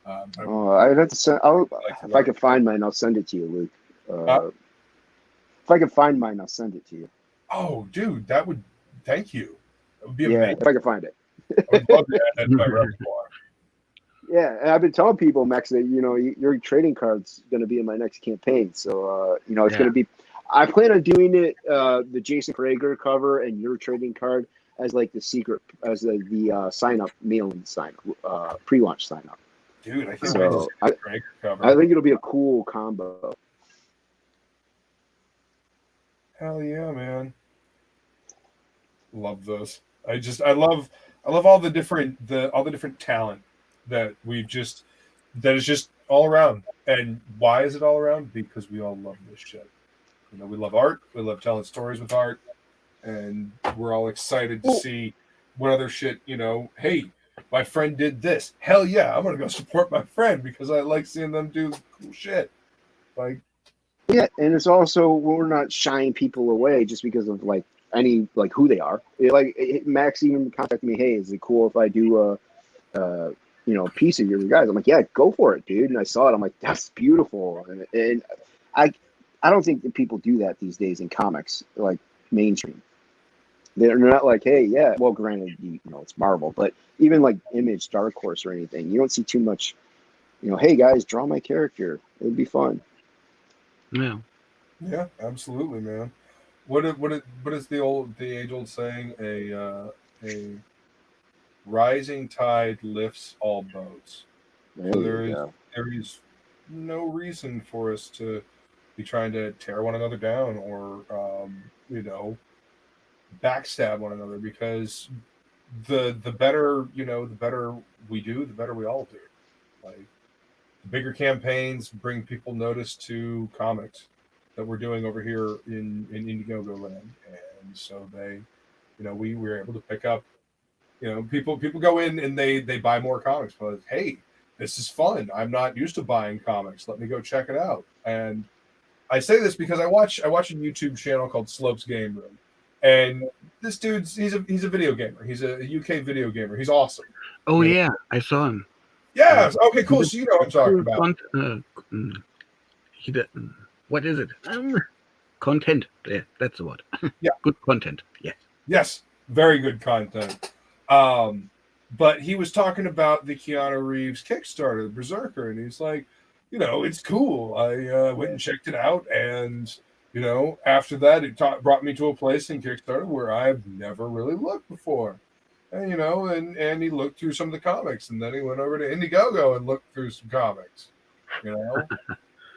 I'd have to send. If I could find mine, I'll send it to you, Luke. If I could find mine, I'll send it to you. Oh, dude, that would. Thank you. That would be Yeah, amazing. if I could find it. I would love to add that to my repertoire. Yeah, and I've been telling people, Max, that your trading card's going to be in my next campaign. So it's going to be. I plan on doing it, the Jason Prager cover and your trading card as like the secret, as the sign up mailing sign up, pre-launch sign up. Dude, I think I think it'll be a cool combo. Hell yeah, man! Love this. I love all the different talent that that is just all around. And why is it all around? Because we all love this shit. You know, we love art. We love telling stories with art, and we're all excited to see what other shit. You know, hey, my friend did this. Hell yeah, I'm gonna go support my friend because I like seeing them do cool shit. Like, yeah, and it's also we're not shying people away just because of like who they are. Max even contacted me. Hey, is it cool if I do a piece of your guys? I'm like, yeah, go for it, dude. And I saw it. I'm like, that's beautiful. And I don't think that people do that these days in comics, like mainstream. They're not like, hey, yeah. Well, granted, it's Marvel, but even like Image, Dark Horse, or anything, you don't see too much. Hey guys, draw my character. It would be fun. Yeah, absolutely, man. What is the age old saying? A rising tide lifts all boats. So there is no reason for us to be trying to tear one another down or backstab one another, because the better the better we do, the better we all do. Like, the bigger campaigns bring people notice to comics that we're doing over here in Indiegogo land, and so they, we were able to pick up, people go in and they buy more comics because, hey, this is fun. I'm not used to buying comics. Let me go check it out. And I say this because I watch a YouTube channel called Slope's Game Room, and this dude's he's a video gamer. He's a UK video gamer. He's awesome. Oh yeah, I saw him. Yeah. Okay. Cool. So you know what I'm talking about. He did. What is it? Content. Yeah, that's the word. Yeah. Good content. Yes. Yes. Very good content. But he was talking about the Keanu Reeves Kickstarter, the Berserker, and he's like, it's cool. I went and checked it out, and after that, it brought me to a place in Kickstarter where I've never really looked before. And and he looked through some of the comics, and then he went over to Indiegogo and looked through some comics.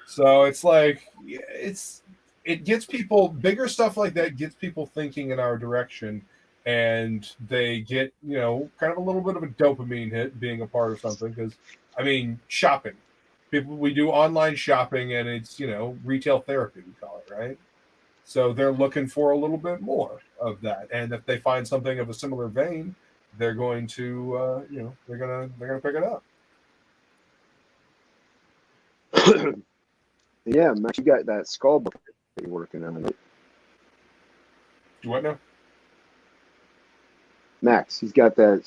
So it's like it gets people, bigger stuff like that gets people thinking in our direction, and they get kind of a little bit of a dopamine hit being a part of something. Because shopping, we do online shopping, and it's retail therapy, we call it, right? So they're looking for a little bit more of that, and if they find something of a similar vein, they're going to they're gonna pick it up. Yeah, Max, you got that skull book that you're working on. Do what now? Max, he's got that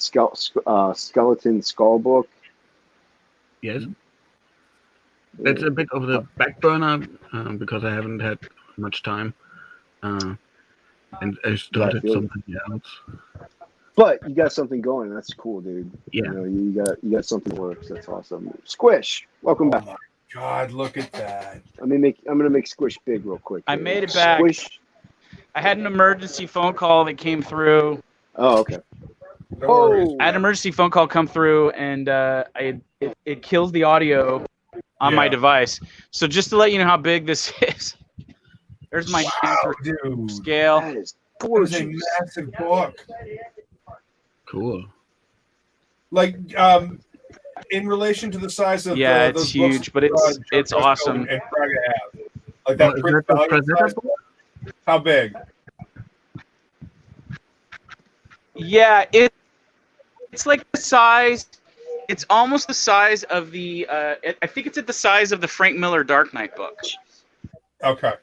skeleton skull book. Yes. That's a bit of the back burner because I haven't had much time. And I started something else. But you got something going. That's cool, dude. Yeah. You got something that works. That's awesome. Squish, welcome back. My God, look at that. I'm gonna make Squish big real quick. I made it back. Squish. I had an emergency phone call that came through. Oh, okay. No worries. I had an emergency phone call come through, and it kills the audio on my device. So just to let you know how big this is, there's my Dude. scale. That is That is gorgeous. a massive book. Cool. Like, in relation to the size of Yeah, those it's huge, but it's awesome. And Praga have. Like that Is Prince that the Valiant Predator size? book? How big? Yeah, it's like the size. It's almost the size of the. I think it's at the size of the Frank Miller Dark Knight book, Okay.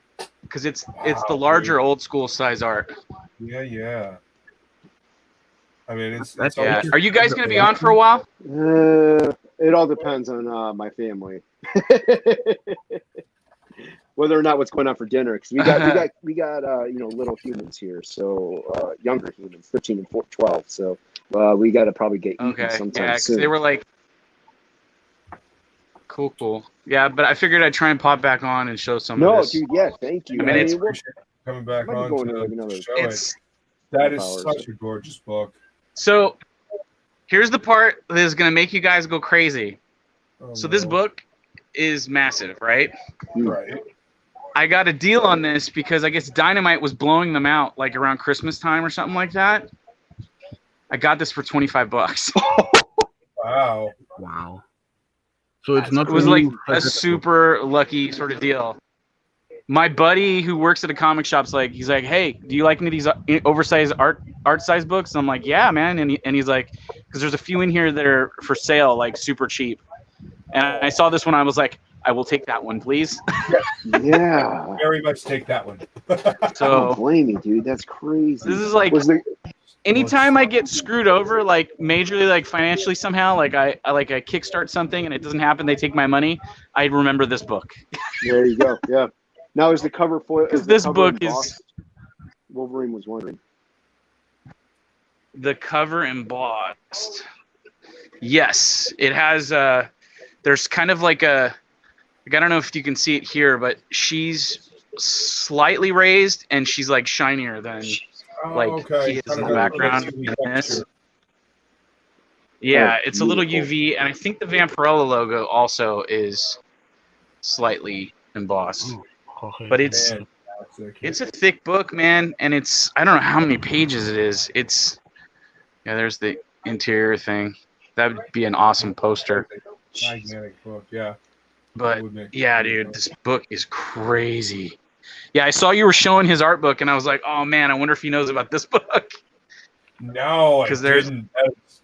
because it's the larger old school size art. Yeah. I mean, it's Yeah. almost- Are you guys gonna be on for a while? It all depends on my family. Whether or not what's going on for dinner, because we got little humans here, so younger humans, 13 and 12. So we got to probably get eaten Okay. sometime Yeah, because soon. they were like. Cool. Yeah, but I figured I'd try and pop back on and show some of No, this. dude, yeah, thank you. I mean, it's- appreciate you coming back Might be on going to to another- show it. It's That is hours. such a gorgeous book. so. Here's the part that is gonna make you guys go crazy. Oh, So this no. book is massive, right? Right. I got a deal on this because I guess Dynamite was blowing them out like around Christmas time or something like that. I got this for $25. Wow. Wow. So it's not It was really like a Predator. super lucky sort of deal. My buddy who works at a comic shop's like, he's like, hey, do you like any of these oversized art size books? And I'm like, yeah, man. And he's like, because there's a few in here that are for sale, like super cheap. And I saw this one. I was like, I will take that one, please. Yeah. Very much take that one. Don't So blame me, dude. That's crazy. this is like, Was the anytime I get screwed over, like majorly, like financially somehow, like I kickstart something and it doesn't happen, they take my money. I remember this book. there you go. Yeah. Now is the cover foil? Because Is the this cover book embossed? is Wolverine was wondering. the cover embossed. Yes, it has. There's kind of like a. Like, I don't know if you can see it here, but she's slightly raised and she's like shinier than like he is in the background in this. Yeah, Oh, it's a little beautiful. UV, and I think the Vampirella logo also is slightly embossed. But it's a thick book, man, and I don't know how many pages it is. There's the interior thing. That would be an awesome poster. Gigantic book, yeah. But yeah, dude, this book is crazy. Yeah, I saw you were showing his art book, and I was like, oh man, I wonder if he knows about this book. No, 'Cause I there's- didn't. That's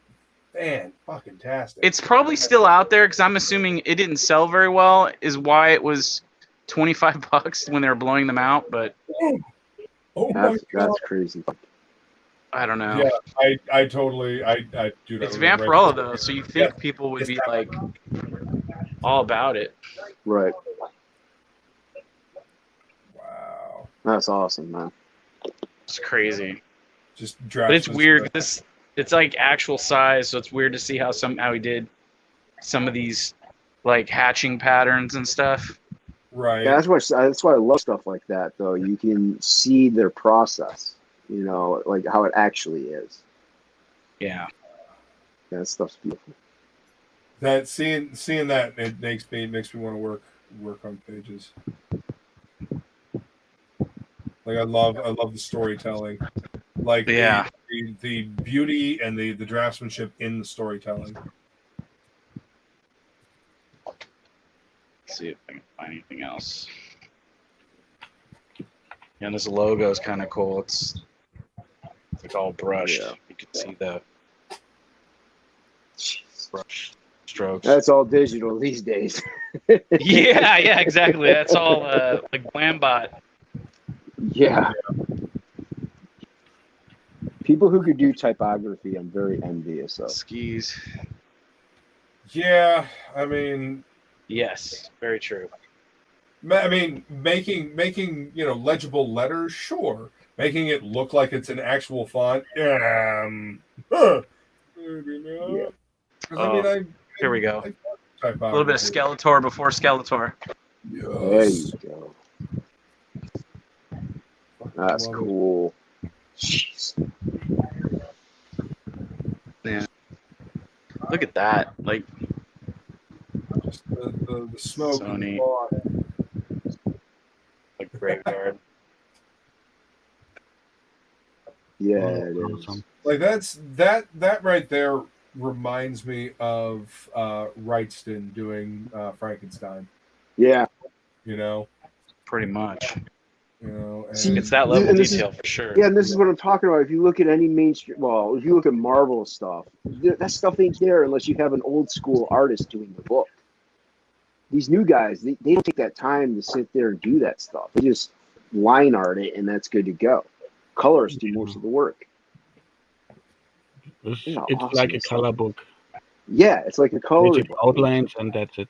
fan-fucking-tastic. It's probably still out there because I'm assuming it didn't sell very well, is why it was $25 when they were blowing them out. But Oh my That's god. crazy. I don't know. Yeah, I totally, dude. It's I was Vampirella ready. though, so you think people would be like all about it. Right. Wow. That's awesome, man. It's crazy. Just But it's weird. It's like actual size, so it's weird to see how he did some of these like hatching patterns and stuff. Right. Yeah, that's why I love stuff like that. Though you can see their process. You know, like how it actually is. Yeah. Yeah, that stuff's beautiful. That seeing that it makes me want to work on pages. Like I love the storytelling. Like Yeah. the beauty and the draftsmanship in the storytelling. Let's see if I can find anything else. Yeah, and this logo is kind of cool. It's like all brushed. Yeah. You can see the brush. strokes. That's all digital these days. Yeah, exactly. That's all like Glambot. Yeah. People who could do typography, I'm very envious of. Skis. Yeah, I mean, Yes, very true. making legible letters, sure. Making it look like it's an actual font, maybe not. Yeah. Because Here we go. A A little bit of Skeletor before Skeletor. There you go. That's cool. Jeez. Yeah. Look at that. Like, Just the smoke. So neat. like graveyard. Yeah, it is. Awesome. Like that right there reminds me of Wrightston doing Frankenstein. Yeah. You know, Pretty much. and See, It's that level of and this detail for sure. Yeah, and this is what I'm talking about. If you look at any mainstream, well, if you look at Marvel stuff, that stuff ain't there unless you have an old school artist doing the book. These new guys, they don't take that time to sit there and do that stuff. They just line art it, and that's good to go. Colorists do most of the work. It's Yeah, it's awesome like a stuff. color book. Yeah, it's like a color Basic book. outlines, and that's it.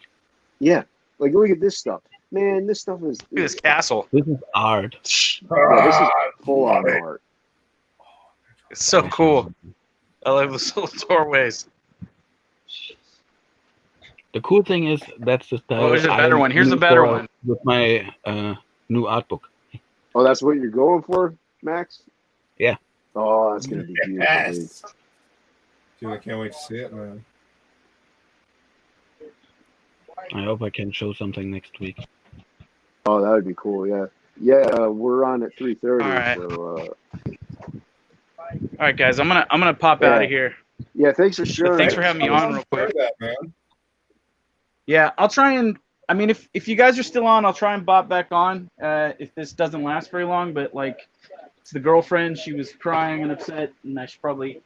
Yeah, like look at this stuff. Man, this stuff is. Look at this castle. This is art. Yeah, this is full on art. It's so cool. I love those little doorways. The cool thing is that's the style. Oh, there's a I better am one. Here's a aiming better for one. with my new art book. Oh, that's what you're going for, Max? Yeah. Oh, that's gonna be beautiful, dude. yes. Dude, I can't wait to see it, man. I hope I can show something next week. Oh, that would be cool. Yeah, yeah. We're on at 3:30. All right. So, All right, guys. I'm gonna pop Yeah. out of here. yeah. Thanks for sharing. Thanks for having me on real quick. That, man. Yeah, I'll try and. I mean, if you guys are still on, I'll try and bop back on. If this doesn't last very long, but like, it's the girlfriend. She was crying and upset, and I should probably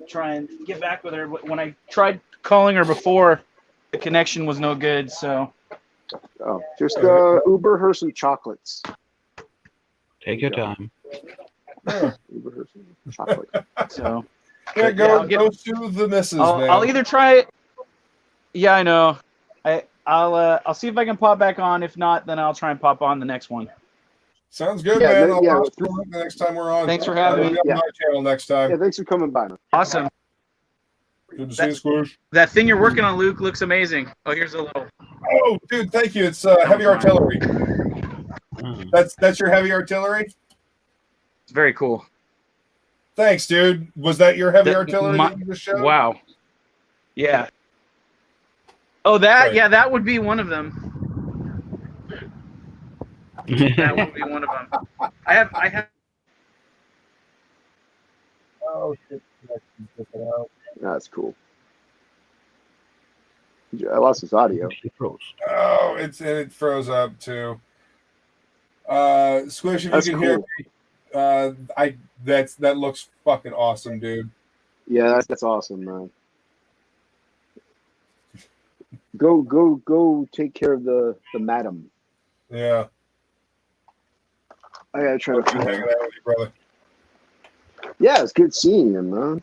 try and get back with her. But when I tried calling her before, the connection was no good. So Oh, just Uber her some chocolates. Take your time. Yeah, Uber her some chocolate. so yeah, I'll go to the missus, man. I'll either try it. Yeah, I know. I'll see if I can pop back on. If not, then I'll try and pop on the next one. Sounds good, Yeah, man. no, I'll yeah, watch the next time we're on. Thanks for having I'll me. be on Yeah. my channel next time. Yeah, thanks for coming by, man. Awesome. Good to see you, Squish. That thing you're working on, Luke, looks amazing. Oh, here's a little. Oh, dude, thank you. It's heavy artillery. That's your heavy artillery. It's very cool. Thanks, dude. Was that your heavy That- artillery my- that you just showed? Wow. Yeah. Oh, that Right. yeah, that would be one of them. That would be one of them. I have. Oh, shit. That's cool. I lost his audio. It froze. Oh, it froze up too. Squish, if That's you can hear cool. me, that looks fucking awesome, dude. Yeah, that's awesome, man. Go take care of the madam. Yeah. I gotta try to Good find hanging out with you, brother. Yeah, it's good seeing him, man.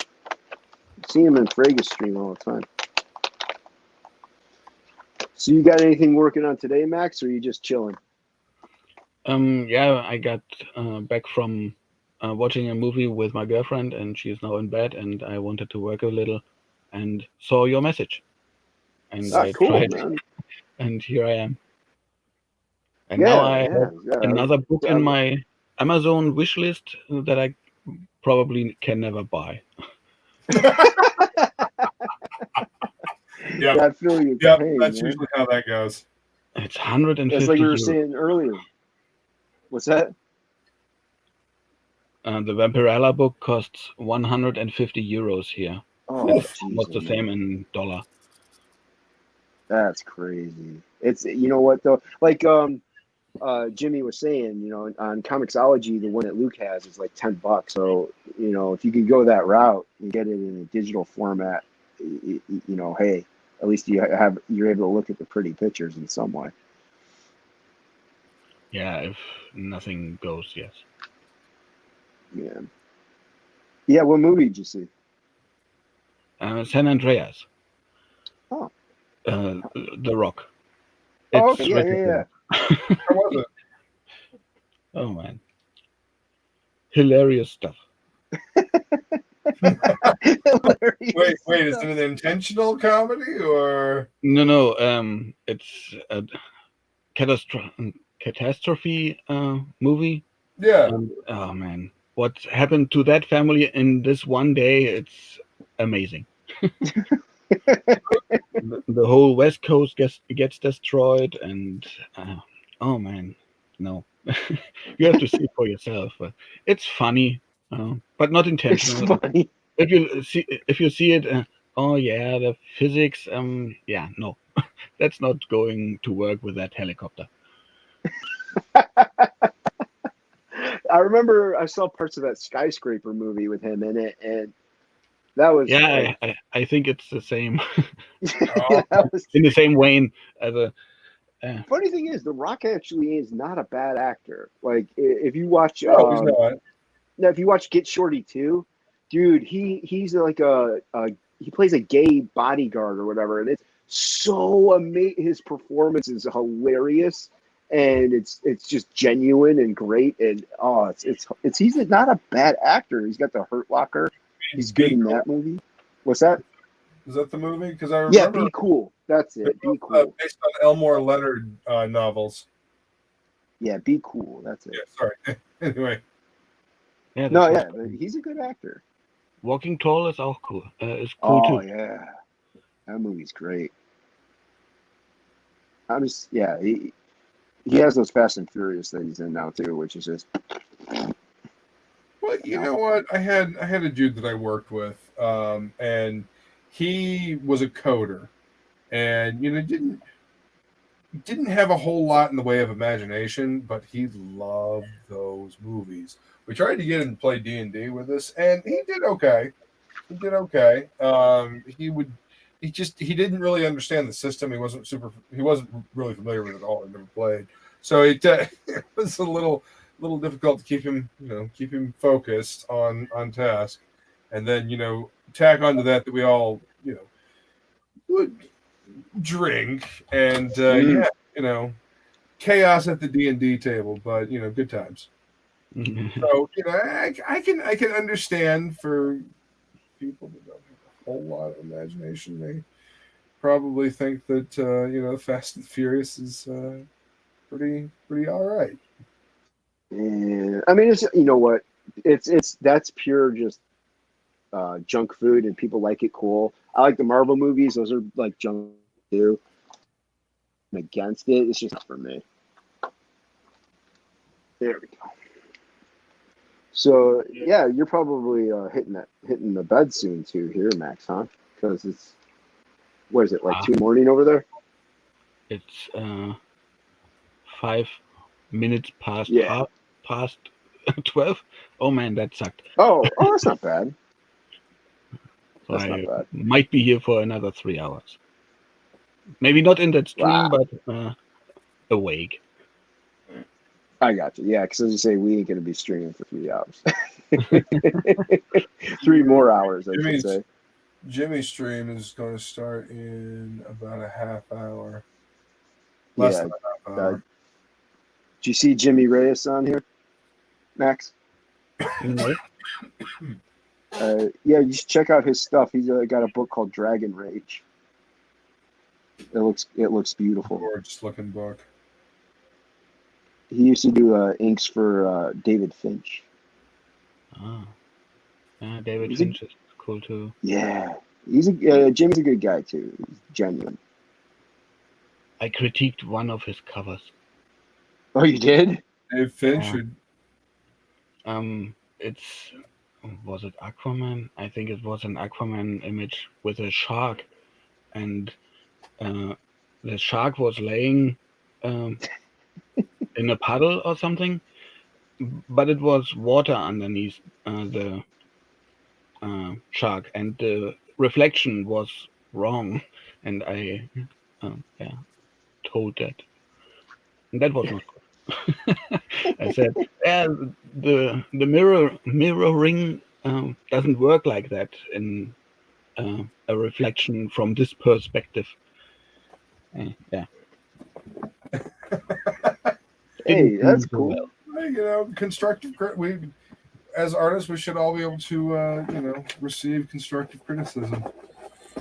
See him in Fragus stream all the time. So you got anything working on today, Max, or are you just chilling? Yeah, I got back from watching a movie with my girlfriend, and she's now in bed, and I wanted to work a little, and saw your message, and I Cool, tried, man. and here I am. And Yeah, now I have yeah. another book yeah. in my Amazon wish list that I probably can never buy. Yeah. I feel you. Yeah, pain, that's man. usually how that goes. It's 150 That's like we were euros. saying earlier. What's that? The Vampirella book costs 150 euros here. Oh, It's almost the Jesus, same man. in dollar. That's crazy. It's, you know what though, like Jimmy was saying, you know, on Comixology, the one that Luke has is like $10. So, you know, if you could go that route and get it in a digital format, you know, hey, At least you're able to look at the pretty pictures in some way. Yeah, if nothing goes, yes. Yeah. Yeah. What movie did you see? San Andreas. Oh. The Rock. Oh, It's okay. Yeah, yeah, How was it? Oh man, hilarious stuff. Hilarious Wait, is stuff. it an intentional comedy or? No. It's a catastrophe movie. Yeah. Oh man, what happened to that family in this one day? It's amazing. The whole West Coast gets destroyed, and oh man, no, you have to see it for yourself. It's funny, but not It's intentional. funny. If you see it, oh yeah, the physics. Yeah, no, that's not going to work with that helicopter. I remember I saw parts of that skyscraper movie with him in it, and that was Yeah, I think it's the same that was. in the same vein as a. Funny thing is, The Rock actually is not a bad actor. Like if you watch, No, he's not. now if you watch Get Shorty 2, dude, he's like he plays a gay bodyguard or whatever, and it's so amazing. His performance is hilarious, and it's just genuine and great. And oh, it's he's not a bad actor. He's got the Hurt Locker. He's good in that movie. What's that? Is that the movie? Because I Yeah, remember Be Cool. That's it. Be Cool. based on Elmore Leonard novels. Yeah, Be Cool. That's it. Yeah, sorry. Anyway, Yeah, No, that's yeah, he's a good actor. Walking Tall is auch cool. Is cool Oh too. yeah, that movie's great. I'm just he has those Fast and Furious that he's in now too, which is just well, you know what? I had a dude that I worked with, and he was a coder, and didn't have a whole lot in the way of imagination, but he loved those movies. We tried to get him to play D&D with us, and he did okay. He did okay. He didn't really understand the system. He wasn't really familiar with it at all. He never played, so it was a little difficult to keep him focused on task. And then tack onto that we all would drink and chaos at the D&D table, but good times. So I can understand for people that don't have a whole lot of imagination. They probably think that Fast and Furious is pretty all right. yeah. I mean, it's what that's pure just junk food, and people like it. Cool. I like the Marvel movies; those are like junk too. I'm against it. It's just not for me. There we go. So yeah, you're probably hitting the bed soon too here, Max, huh? Because it's what is it like 2 morning over there? It's 5 minutes past past 12. Oh man, that sucked. Oh, that's not bad. So That's I not bad. might be here for another 3 hours. Maybe not in that stream, Wow. but awake. I got you. Yeah, because as you say, we ain't going to be streaming for 3 hours. 3 more hours, I should say. Jimmy's stream is going to start in about a half hour. Yeah. Less than a half hour. Do you see Jimmy Reyes on here, Max? No. Yeah, you should check out his stuff. He's got a book called Dragon Rage. It looks beautiful. Gorgeous looking book. He used to do inks for David Finch. David Finch is cool too. Yeah, Jimmy's a good guy too. He's genuine. I critiqued one of his covers. Oh, you did? Dave Finch. Was it Aquaman? I think it was an Aquaman image with a shark, and the shark was laying in a puddle or something, but it was water underneath the shark, and the reflection was wrong, and I told that, and that was not good. I said, yeah, the mirroring doesn't work like that in a reflection from this perspective. Yeah. Hey, that's do so cool. well. You know, we as artists, we should all be able to, you know, receive constructive criticism.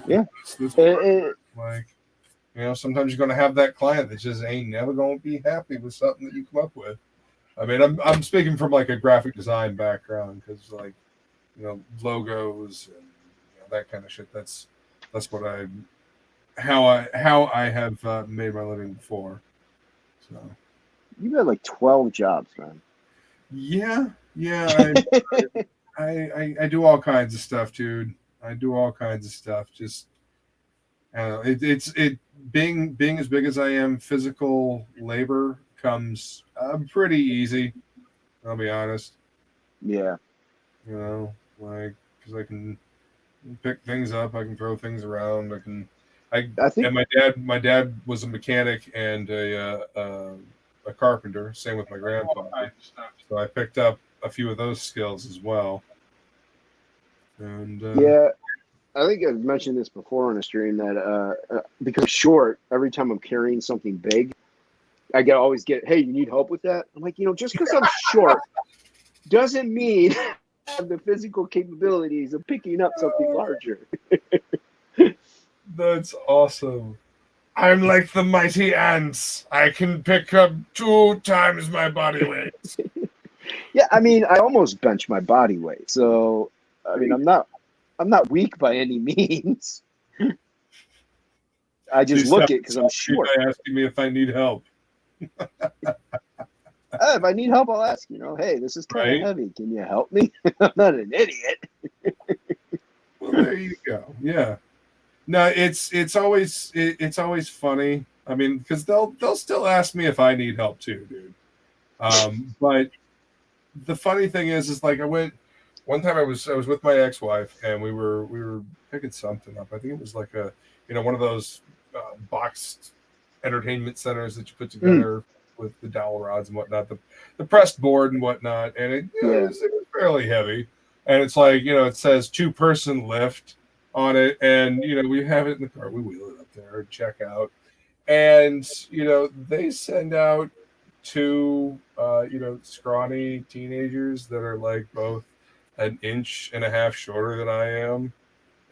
Yeah. That's like, you know, sometimes you're going to have that client that just ain't never going to be happy with something that you come up with. I mean, I'm speaking from like a graphic design background because, like, you know, logos and that kind of shit. That's what how I have made my living before. So You had like 12 jobs, man. yeah, I do all kinds of stuff, dude. I do all kinds of stuff. Just it's being as big as I am. Physical labor comes pretty easy. I'll be honest. Yeah. You know, like because I can pick things up, I can throw things around, I think and my dad was a mechanic and a carpenter. Same with my grandfather. So I picked up a few of those skills as well. And yeah, I think I've mentioned this before on a stream that because I'm short, every time I'm carrying something big, I always get, hey, you need help with that? I'm like, you know, just because I'm short doesn't mean I have the physical capabilities of picking up something larger. that's awesome. I'm like the mighty ants. I can pick up 2 times my body weight. Yeah, I mean, I almost bench my body weight, so I mean, I'm not weak by any means. I just look it because I'm short. By asking me if I need help. If I need help, I'll ask. You know, hey, this is kind of Right. heavy. Can you help me? I'm not an idiot. Well, there you go. Yeah. No, it's always funny. I mean, because they'll still ask me if I need help too, dude. But the funny thing is like I went one time. I was with my ex-wife and we were picking something up. I think it was like one of those boxed entertainment centers that you put together with the dowel rods and whatnot, the pressed board and whatnot, and it was fairly heavy. And it's like, it says 2-person lift on it, and we have it in the car. We wheel it up there, check out, and they send out 2 scrawny teenagers that are like both 1.5 inches shorter than I am,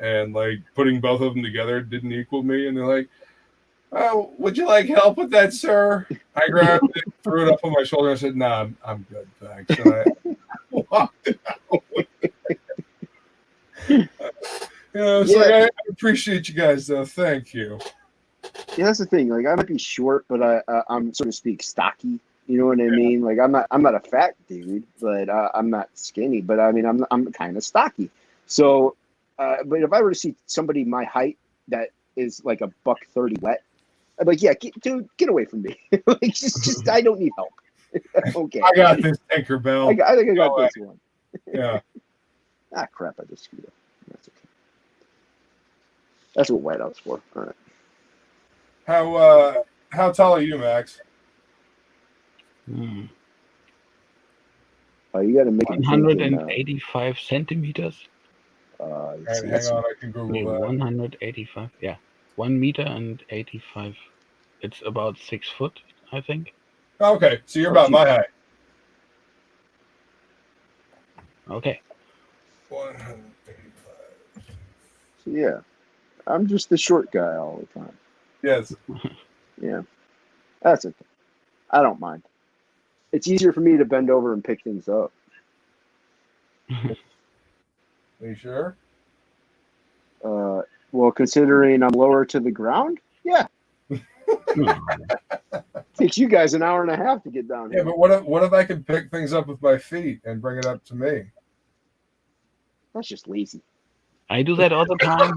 and like putting both of them together didn't equal me, and they're like, "Oh, would you like help with that, sir?" I grabbed it, threw it up on my shoulder, and said, "Nah, I'm good, thanks." And I walked out. Like, I appreciate you guys, though. Thank you. Yeah, that's the thing. Like, I might be short, but I'm, so to speak, stocky. You know what I mean? Like, I'm not a fat dude, but I'm not skinny. But I mean, I'm kind of stocky. So, but if I were to see somebody my height that is like $130 wet, I'd be like, yeah, dude, get away from me. Like, just I don't need help. Okay, I got this, Tinkerbell. I think I got this one. Yeah. Ah, crap! I just screwed up. That's okay. That's what whiteout's for. All right. How tall are you, Max? Oh, you got to make 185 centimeters. Hang on, I can Google that. 185, yeah. 1 meter and 85. It's about 6 foot, I think. Okay, so you're about my height. Okay. 185. So yeah, I'm just the short guy all the time. Yes. Yeah, that's okay. I don't mind. It's easier for me to bend over and pick things up. Are you sure? Well, considering I'm lower to the ground, yeah. Takes you guys an hour and a half to get down here. Yeah, but what if I could pick things up with my feet and bring it up to me? That's just lazy. I do that all the time.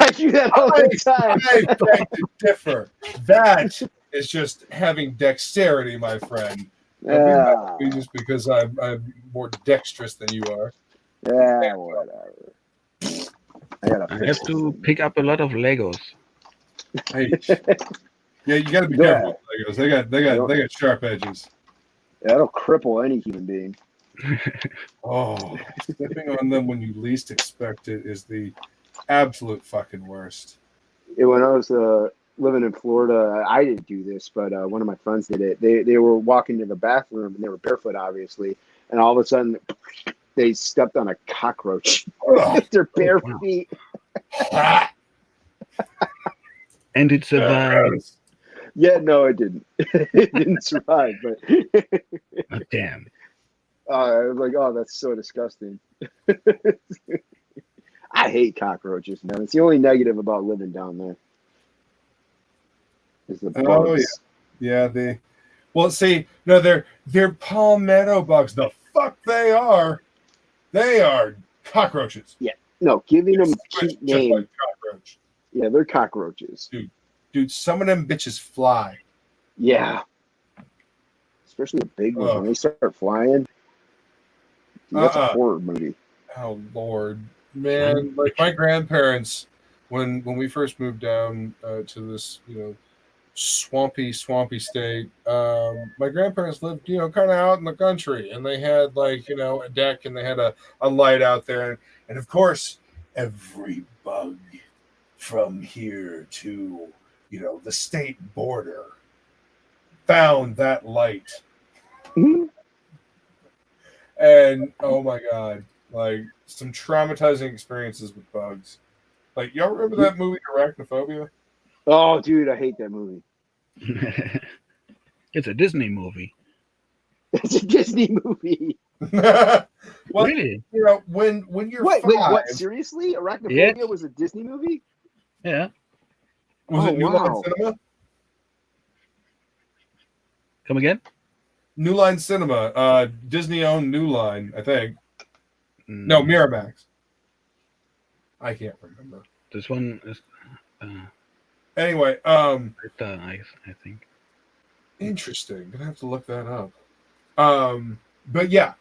I do that all the time. I beg to differ. That is just having dexterity, my friend. Yeah. Just because I'm more dexterous than you are. Yeah, whatever. I have to pick up a lot of Legos. Hey, yeah, you got to be Go careful with Legos. They got sharp edges. That'll cripple any human being. Oh, stepping on them when you least expect it is the absolute fucking worst. When I was living in Florida, I didn't do this, but one of my friends did it. They were walking to the bathroom and they were barefoot, obviously, and all of a sudden they stepped on a cockroach with their bare feet. And it survived. Yeah, no, it didn't. It didn't survive, but Oh, damn. I was like, oh, that's so disgusting. I hate cockroaches, man. It's the only negative about living down there. Is the bugs. Oh yeah, they're palmetto bugs. The fuck they are. They are cockroaches. Yeah, no, giving them a cute Just name. like cockroach. Yeah, they're cockroaches. Dude, some of them bitches fly. Yeah. Especially the big ones. When they start flying, that's a horror movie. Oh Lord, man! Like my grandparents, when we first moved down to this, swampy state. My grandparents lived, kind of out in the country, and they had a deck, and they had a light out there, and of course, every bug from here to the state border found that light. And oh my god, like some traumatizing experiences with bugs. Like, y'all remember that movie Arachnophobia? Oh, dude, I hate that movie. It's a Disney movie. It's a Disney movie. Well, Really? when you're Wait, five, what? Seriously? Arachnophobia Yes. was a Disney movie? Yeah. was it New wow. Line Cinema? Come again? New Line Cinema, Disney owned New Line, I think. No, Miramax. I can't remember. This one is Anyway, I think. interesting. Gonna have to look that up. But yeah,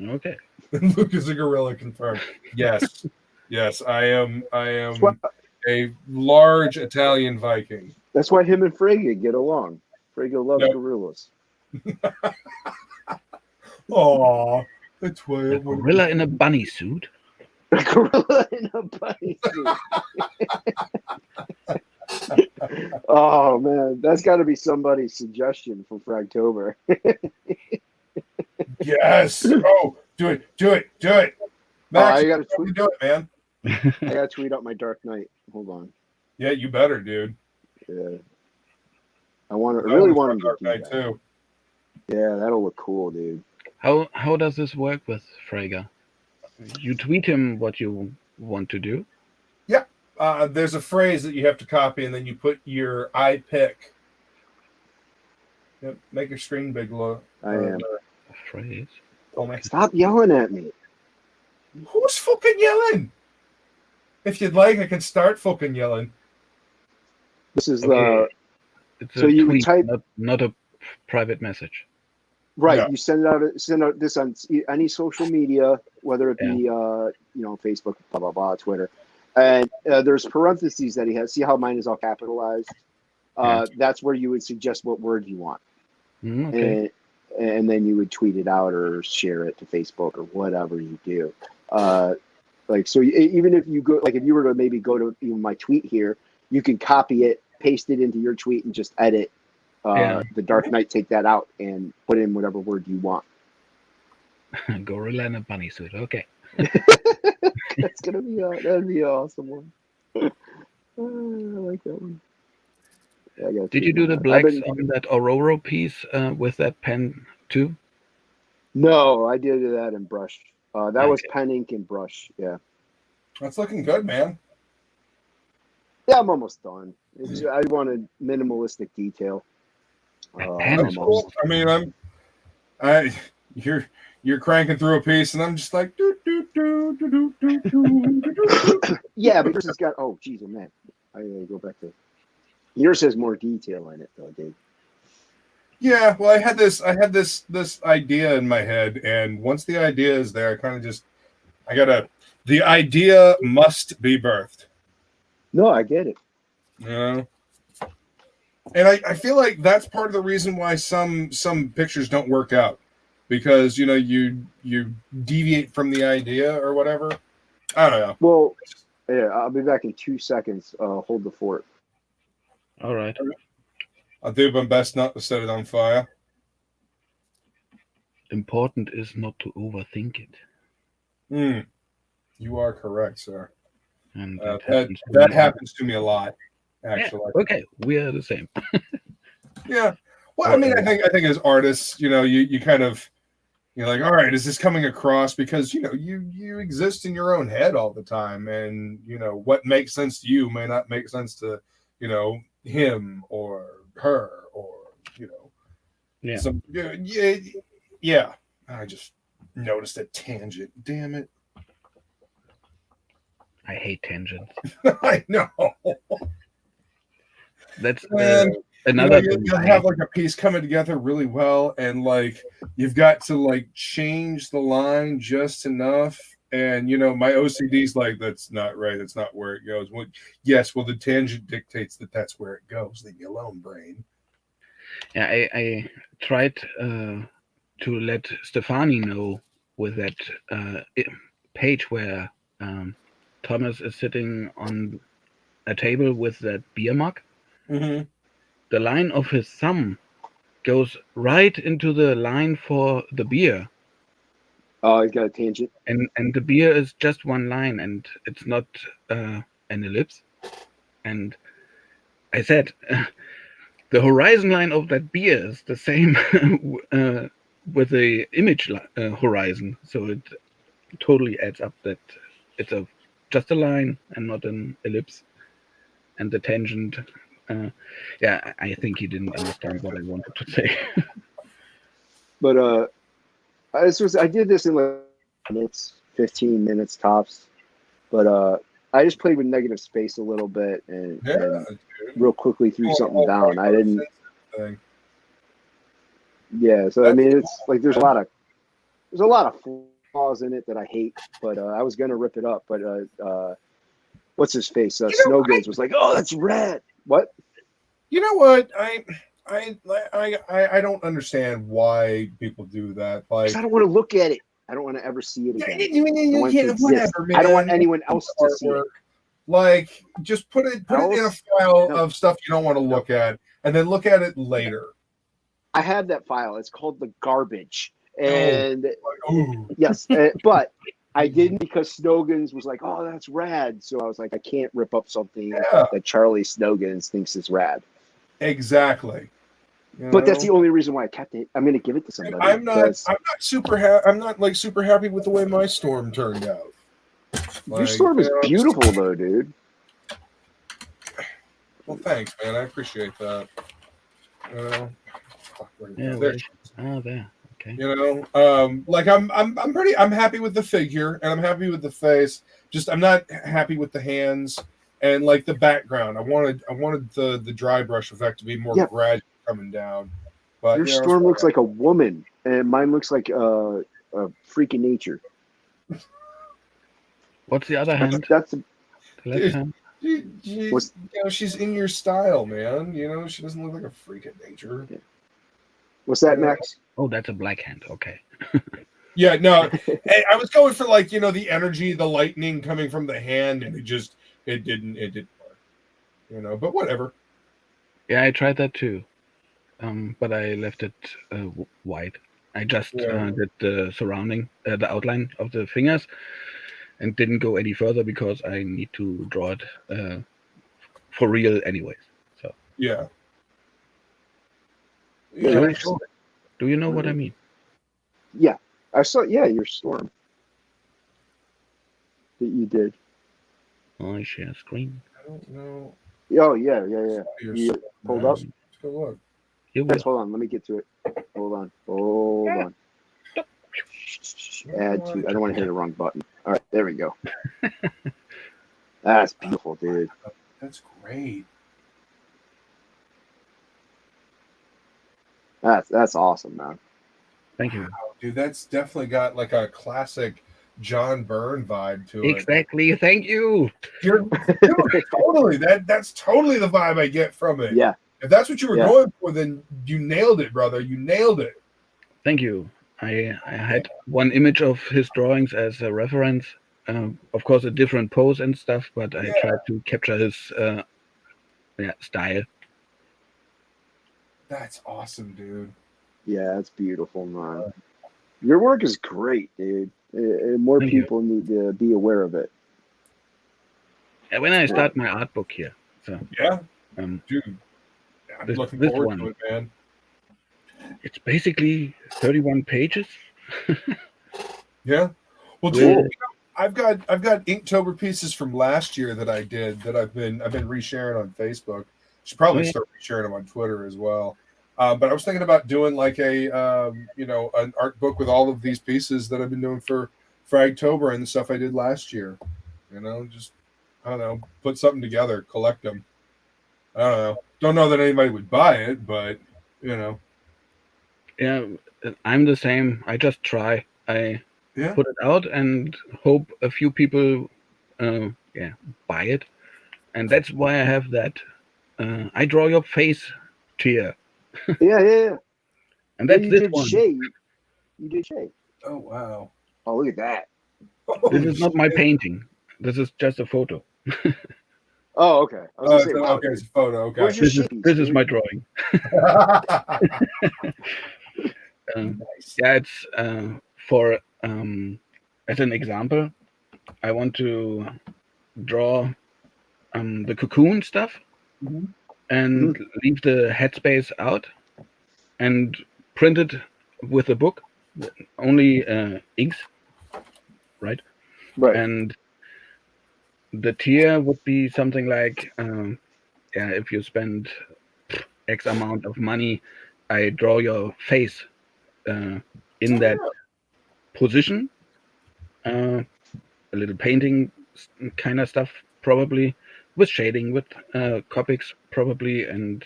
Okay. Luke is a gorilla confirmed. Yes, yes, I am a large Italian Viking. That's why him and Frege get along. Frege loves Yep. gorillas. Aw, that's why A gorilla in a bunny suit. A gorilla in a bunny suit. Oh man, that's got to be somebody's suggestion for Fragtober. Yes. Oh, do it. Max, I gotta you do it, man. I gotta tweet out my Dark Knight. Hold on. Yeah, you better, dude. Yeah. I really want him to Dark do Knight that. too. Yeah, that'll look cool, dude. How does this work with Frege? You tweet him what you want to do. There's a phrase that you have to copy, and then you put your I pick. Yep, make your screen big. I am. A phrase. Oh man, Stop yelling at me. who's fucking yelling? If you'd like, I can start fucking yelling. This is Okay. It's So a you would tweet, type- not a private message. right. Yeah. You send out this on any social media, whether it be Facebook, blah blah blah, Twitter, and there's parentheses that he has. See how mine is all capitalized. That's where you would suggest what word you want, Okay. and then you would tweet it out or share it to Facebook or whatever you do. Even if you go, like if you were to maybe go to my tweet here, you can copy it, paste it into your tweet, and just edit the Dark Knight, take that out, and put in whatever word you want. Gorilla in a bunny suit. Okay. That's gonna be that'd be an awesome one. I like that one. Yeah, I gotta Did tweet you do that the out. blacks on that Aurora piece with that pen too? No, I did that in brush. That was Okay. pen, ink, and brush. Yeah. That's looking good, man. Yeah, I'm almost done. I wanted minimalistic detail. pen That's cool. I mean, you're cranking through a piece, and I'm just like, do. Yeah, but yours has got. Oh, geez, oh man, I gotta go back to. Yours has more detail in it, though, Dave. Yeah, well, I had this idea in my head, and once the idea is there, I kind of just, the idea must be birthed. No, I get it. Yeah. And I feel like that's part of the reason why some pictures don't work out, because you deviate from the idea or whatever. I don't know. Well, yeah, I'll be back in 2 seconds. Hold the fort. All right. I'll do my best not to set it on fire. Important is not to overthink it. You are correct, sir. And that happens to me a lot, actually. Yeah, okay, we are the same. Yeah. Well, I mean, I think as artists, you kind of, you're like, all right, is this coming across? Because you exist in your own head all the time, and what makes sense to you may not make sense to him or her or Yeah. So yeah. I just noticed a tangent. Damn it. I hate tangents. I know. That's Man, another you'll have like a piece coming together really well, and like you've got to like change the line just enough. And my OCD's like, that's not right. That's not where it goes. Well, yes, well, the tangent dictates that that's where it goes. Leave me alone, brain. Yeah, I tried to let Stefani know with that page where Thomas is sitting on a table with that beer mug. Mm-hmm. The line of his thumb goes right into the line for the beer. Oh, he's got a tangent. And the beer is just one line, and it's not an ellipse. And I said, the horizon line of that beer is the same with the image horizon. So it totally adds up that it's just a line and not an ellipse. And the tangent, I think he didn't understand what I wanted to say. But I did this in like minutes, 15 minutes tops. But I just played with negative space a little bit and real quickly threw something down. I didn't. Yeah, so I mean, it's like there's a lot of flaws in it that I hate. But I was gonna rip it up, but what's his face? Snowgoods was like, "Oh, that's red." What? You know what? I don't understand why people do that. Like, I don't want to look at it. I don't want to ever see it again. Whatever, man. I don't want anyone else to see it. Like, just put it in a file of stuff you don't want to look at, and then look at it later. I have that file. It's called the garbage, and Ooh. yes, but I didn't because Snowgins was like, "Oh, that's rad." So I was like, I can't rip up something that Charlie Snowgins thinks is rad. Exactly. But that's the only reason why I kept it. I'm going to give it to somebody. I'm not super happy with the way my storm turned out. Your storm is beautiful, though, dude. Well, thanks, man. I appreciate that. There. Okay. Like I'm happy with the figure and I'm happy with the face. Just I'm not happy with the hands and like the background. I wanted the dry brush effect to be more gradual coming down. But your storm looks like a woman, and mine looks like a freak of nature. What's the other hand? That's the left hand. She's in your style, man. She doesn't look like a freak of nature. Yeah. What's that, Max? Oh, that's a black hand. Okay. Yeah, no. I was going for like the energy, the lightning coming from the hand, and it didn't work. But whatever. Yeah, I tried that too, but I left it white. I just did the surrounding, the outline of the fingers, and didn't go any further because I need to draw it for real anyways. So yeah. Do you know what I mean? Yeah, I saw. Yeah, your storm that you did. Oh, I share screen. I don't know. Oh yeah. You hold up. Go look. Guys, hold on. Let me get to it. Hold on. Add to. I don't want to hit the wrong button. All right, there we go. That's beautiful, dude. That's great. That's awesome, man. Thank you. Wow, dude, that's definitely got like a classic John Byrne vibe to it. Exactly. Thank you. Dude, totally. That's totally the vibe I get from it. Yeah. If that's what you were Yeah. going for, then you nailed it, brother. You nailed it. Thank you. I had one image of his drawings as a reference. Of course, a different pose and stuff, but I tried to capture his style. That's awesome, dude. Yeah, it's beautiful, man. Your work is great, dude. And more Thank you. people need to be aware of it. Yeah, when I start my art book here. So Yeah, um, dude. I'm This- looking this forward one. to it, man. it's basically 31 pages. Yeah. Well, With- dude, you know, I've got Inktober pieces from last year that I did that I've been resharing on Facebook. Should probably Oh, yeah. start resharing them on Twitter as well. But I was thinking about doing like a an art book with all of these pieces that I've been doing for Fragtober and the stuff I did last year. You know, just I don't know, put something together, collect them. I don't know. Don't know that anybody would buy it, but you know, Yeah, I'm the same. I just try. I yeah. put it out and hope a few people buy it. And that's why I have that I draw your face tier. Yeah. And Yeah, that's you this did one. shade. You did shade. Oh wow. Oh, look at that. This is not my painting. This is just a photo. Oh, okay. I was Oh, gonna say, wow, okay, it's a photo. Okay. where's your This is shade piece, this is dude? my drawing. Nice. Yeah, it's for as an example, I want to draw the cocoon stuff and leave the headspace out and print it with a book, only inks, right? Right. And the tier would be something like, if you spend X amount of money, I draw your face in that position. A little painting kind of stuff, probably with shading, with Copics, probably, and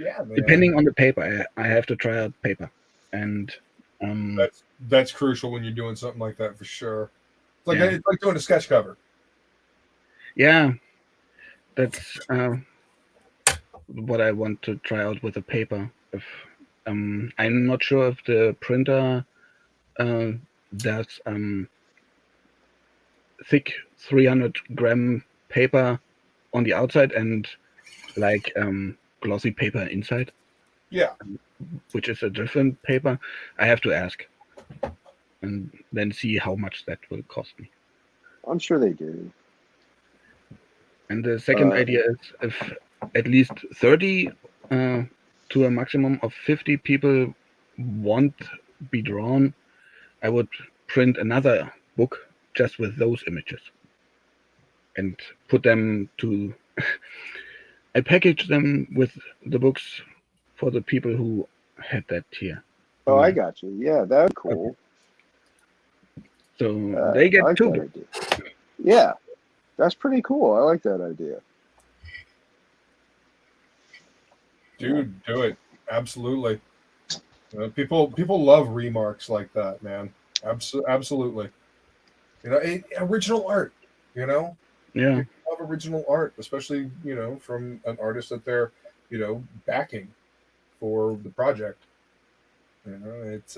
Yeah, man. depending on the paper, I have to try out paper, and That's crucial when you're doing something like that for sure. It's like Yeah. it's like doing a sketch cover. yeah, that's what I want to try out with the paper. If I'm not sure if the printer does thick 300-gram paper on the outside and like glossy paper inside, Yeah. which is a different paper. I have to ask and then see how much that will cost me. I'm sure they do. And the second idea is if at least 30 to a maximum of 50 people want be drawn, I would print another book just with those images and put them to I package them with the books for the people who had that tier. Oh, I got you. Yeah, that's cool. So they get I like two that books. idea. Yeah, that's pretty cool. I like that idea. Dude, do it. Absolutely. You know, people love remarks like that, man. Absolutely. You know, original art, you know? Yeah. People love original art, especially, you know, from an artist that they're, you know, backing for the project. You know, it's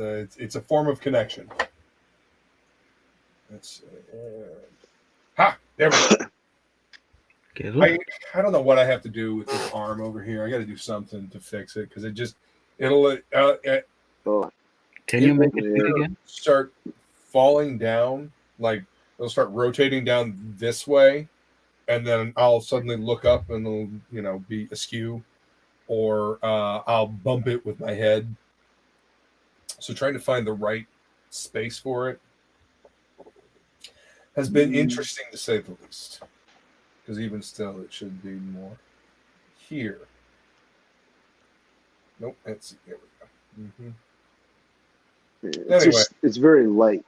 a form of connection. It's there we go. Okay, I don't know what I have to do with this arm over here. I got to do something to fix it because it'll Oh, can you make it Yeah. big again? start falling down, like it'll start rotating down this way, and then I'll suddenly look up and it'll, you know, be askew, or I'll bump it with my head. So trying to find the right space for it has been interesting to say the least. Because even still, it should be more here. Nope, that's there we go. it's Anyway. it's very light.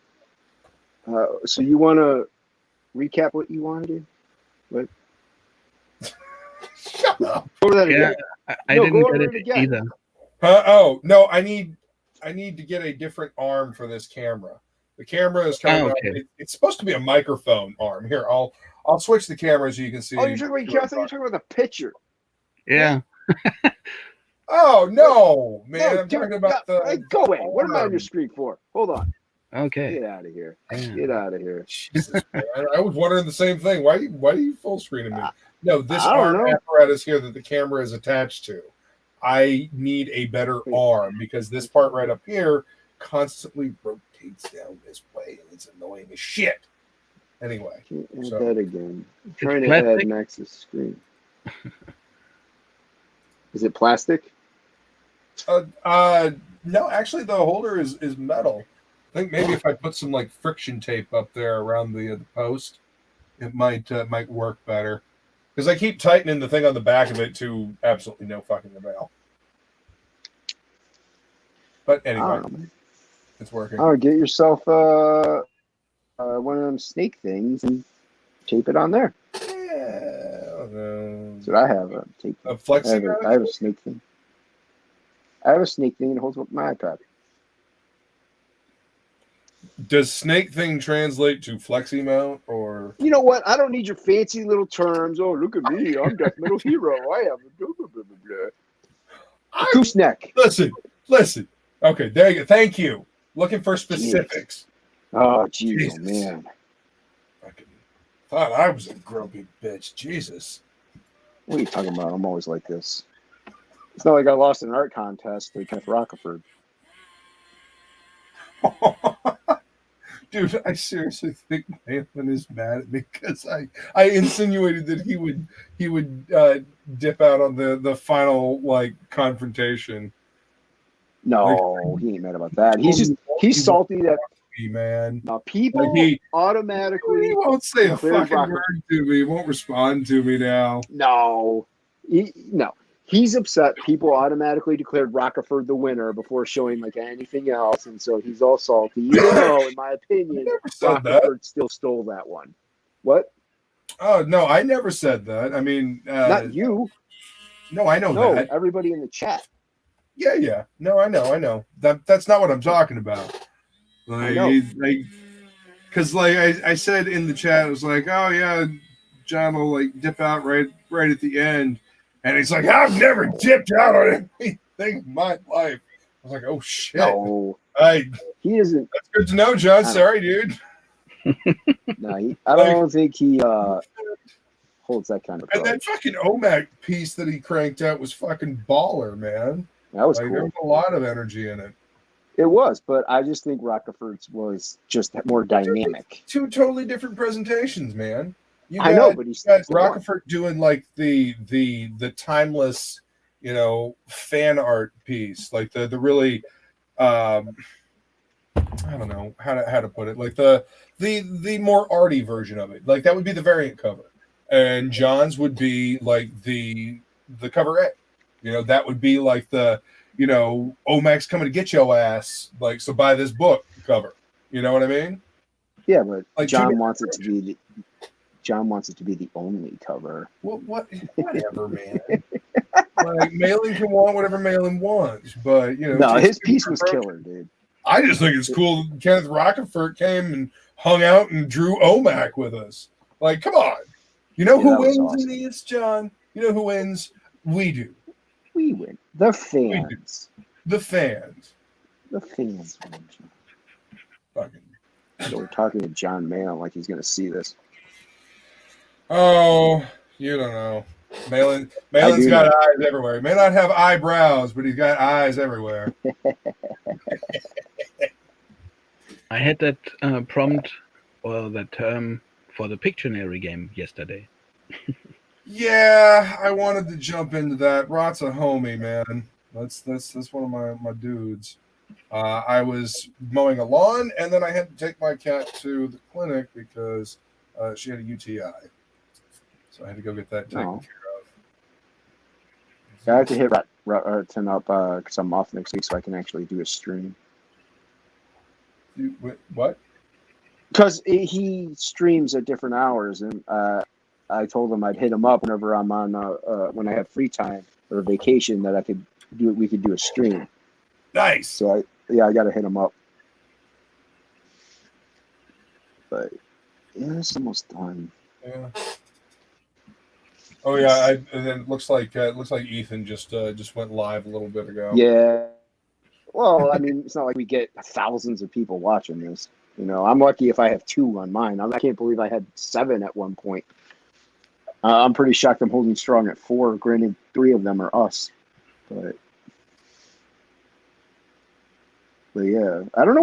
So you want to recap what you want to do? What? Shut up. Go over that Yeah, again. I No, didn't go get over it it again. either. Oh no, I need to get a different arm for this camera. The camera is kind of okay. it's supposed to be a microphone arm. Here, I'll switch the camera so you can see. Oh, you're talking about, I thought you were talking about the picture. Yeah. Oh no, man! No, I'm dude, talking about hey, go away. What am I on arm. your screen for? Hold on. Okay. Get out of here. Yeah. Get out of here. Jesus, man. I was wondering the same thing. Why are you full screening me? No, this I don't arm know. apparatus here that the camera is attached to. I need a better arm because this part right up here constantly rotates down this way, and it's annoying as shit. Anyway, Can't so- add that again. I'm trying to plastic? add Max's screen. Is it plastic? no, actually, the holder is metal. I think maybe if I put some like friction tape up there around the post, it might work better. Because I keep tightening the thing on the back of it to absolutely no fucking avail. But I anyway, don't know, man. it's working. Oh, get yourself one of them snake things and tape it on there. Yeah. That's what I have. Tape. A flexi mount? I have a snake thing. I have a snake thing that holds up my iPad. Does snake thing translate to flexi mount or? You know what? I don't need your fancy little terms. Oh, look at me. I'm Death Metal Hero. I have a blah, blah, blah, blah, blah. Gooseneck. Listen. Okay, there you go. Thank you. Looking for specifics. Oh, jeez, Jesus. oh, man. Fucking thought I was a grumpy bitch. Jesus. What are you talking about? I'm always like this. It's not like I lost an art contest to Kenneth Rockerford. Dude, I seriously think Malin is mad at me because I insinuated that he would dip out on the final like confrontation. No, he ain't mad about that. He's salty that Man, people Like he automatically won't say a declared fucking Rockerford. word to me. He won't respond to me now. No. He's upset. People automatically declared Rockerford the winner before showing like anything else, and so he's all salty. Even though, in my opinion, never said that. Rockerford still stole that one. What? Oh no, I never said that. I mean, Not you. No, I know No, that. everybody in the chat. Yeah. No, I know. That's not what I'm talking about. I know. Because I said in the chat, it was like, oh yeah, John will like dip out right at the end, and he's like, I've never dipped out on anything in my life. I was like, oh shit. No, he isn't. That's good to know, John. Sorry, dude. No, I don't think he holds that kind of And grudge. that fucking OMAC piece that he cranked out was fucking baller, man. That was There cool. was a lot of energy in it. It was, but I just think Rockerford's was just more dynamic. Two totally different presentations, man. I know, but he's got still won. Rockerford doing like the timeless, fan art piece, like the really, I don't know how to put it, like the more arty version of it. Like that would be the variant cover, and John's would be like the cover A. That would be like the OMAC's coming to get your ass. Like, so buy this book cover. You know what I mean? Yeah, but Like John wants it to be the only cover. Whatever, man. Like Malin can want whatever Malin wants, but No, his piece was killer, dude. I just think it's cool that Kenneth Rockerford came and hung out and drew OMAC with us. Like, come on. You know who that was wins awesome. in this, John? You know who wins? We do. We win. The fans. The fans. The fans win. Fucking. So we're talking to John Mayo like he's going to see this. Oh, you don't know. Malin's got eyes everywhere. He may not have eyebrows, but he's got eyes everywhere. I had that prompt or that term for the Pictionary game yesterday. Yeah, I wanted to jump into that. Rot's a homie, man. That's one of my dudes. I was mowing a lawn, and then I had to take my cat to the clinic because she had a UTI. So I had to go get that taken care of. I have to hit Rutton up because I'm off next week, so I can actually do a stream. What? Because he streams at different hours, and I told him I'd hit him up whenever I'm on when I have free time or vacation that we could do a stream. Nice. So I got to hit him up. But yeah, it's almost done. Yeah. Oh yeah, and then it looks like Ethan just went live a little bit ago. Yeah. Well, I mean, it's not like we get thousands of people watching this. You know, I'm lucky if I have 2 on mine. I can't believe I had 7 at one point. I'm pretty shocked I'm holding strong at 4. Granted, 3 of them are us. But yeah, I don't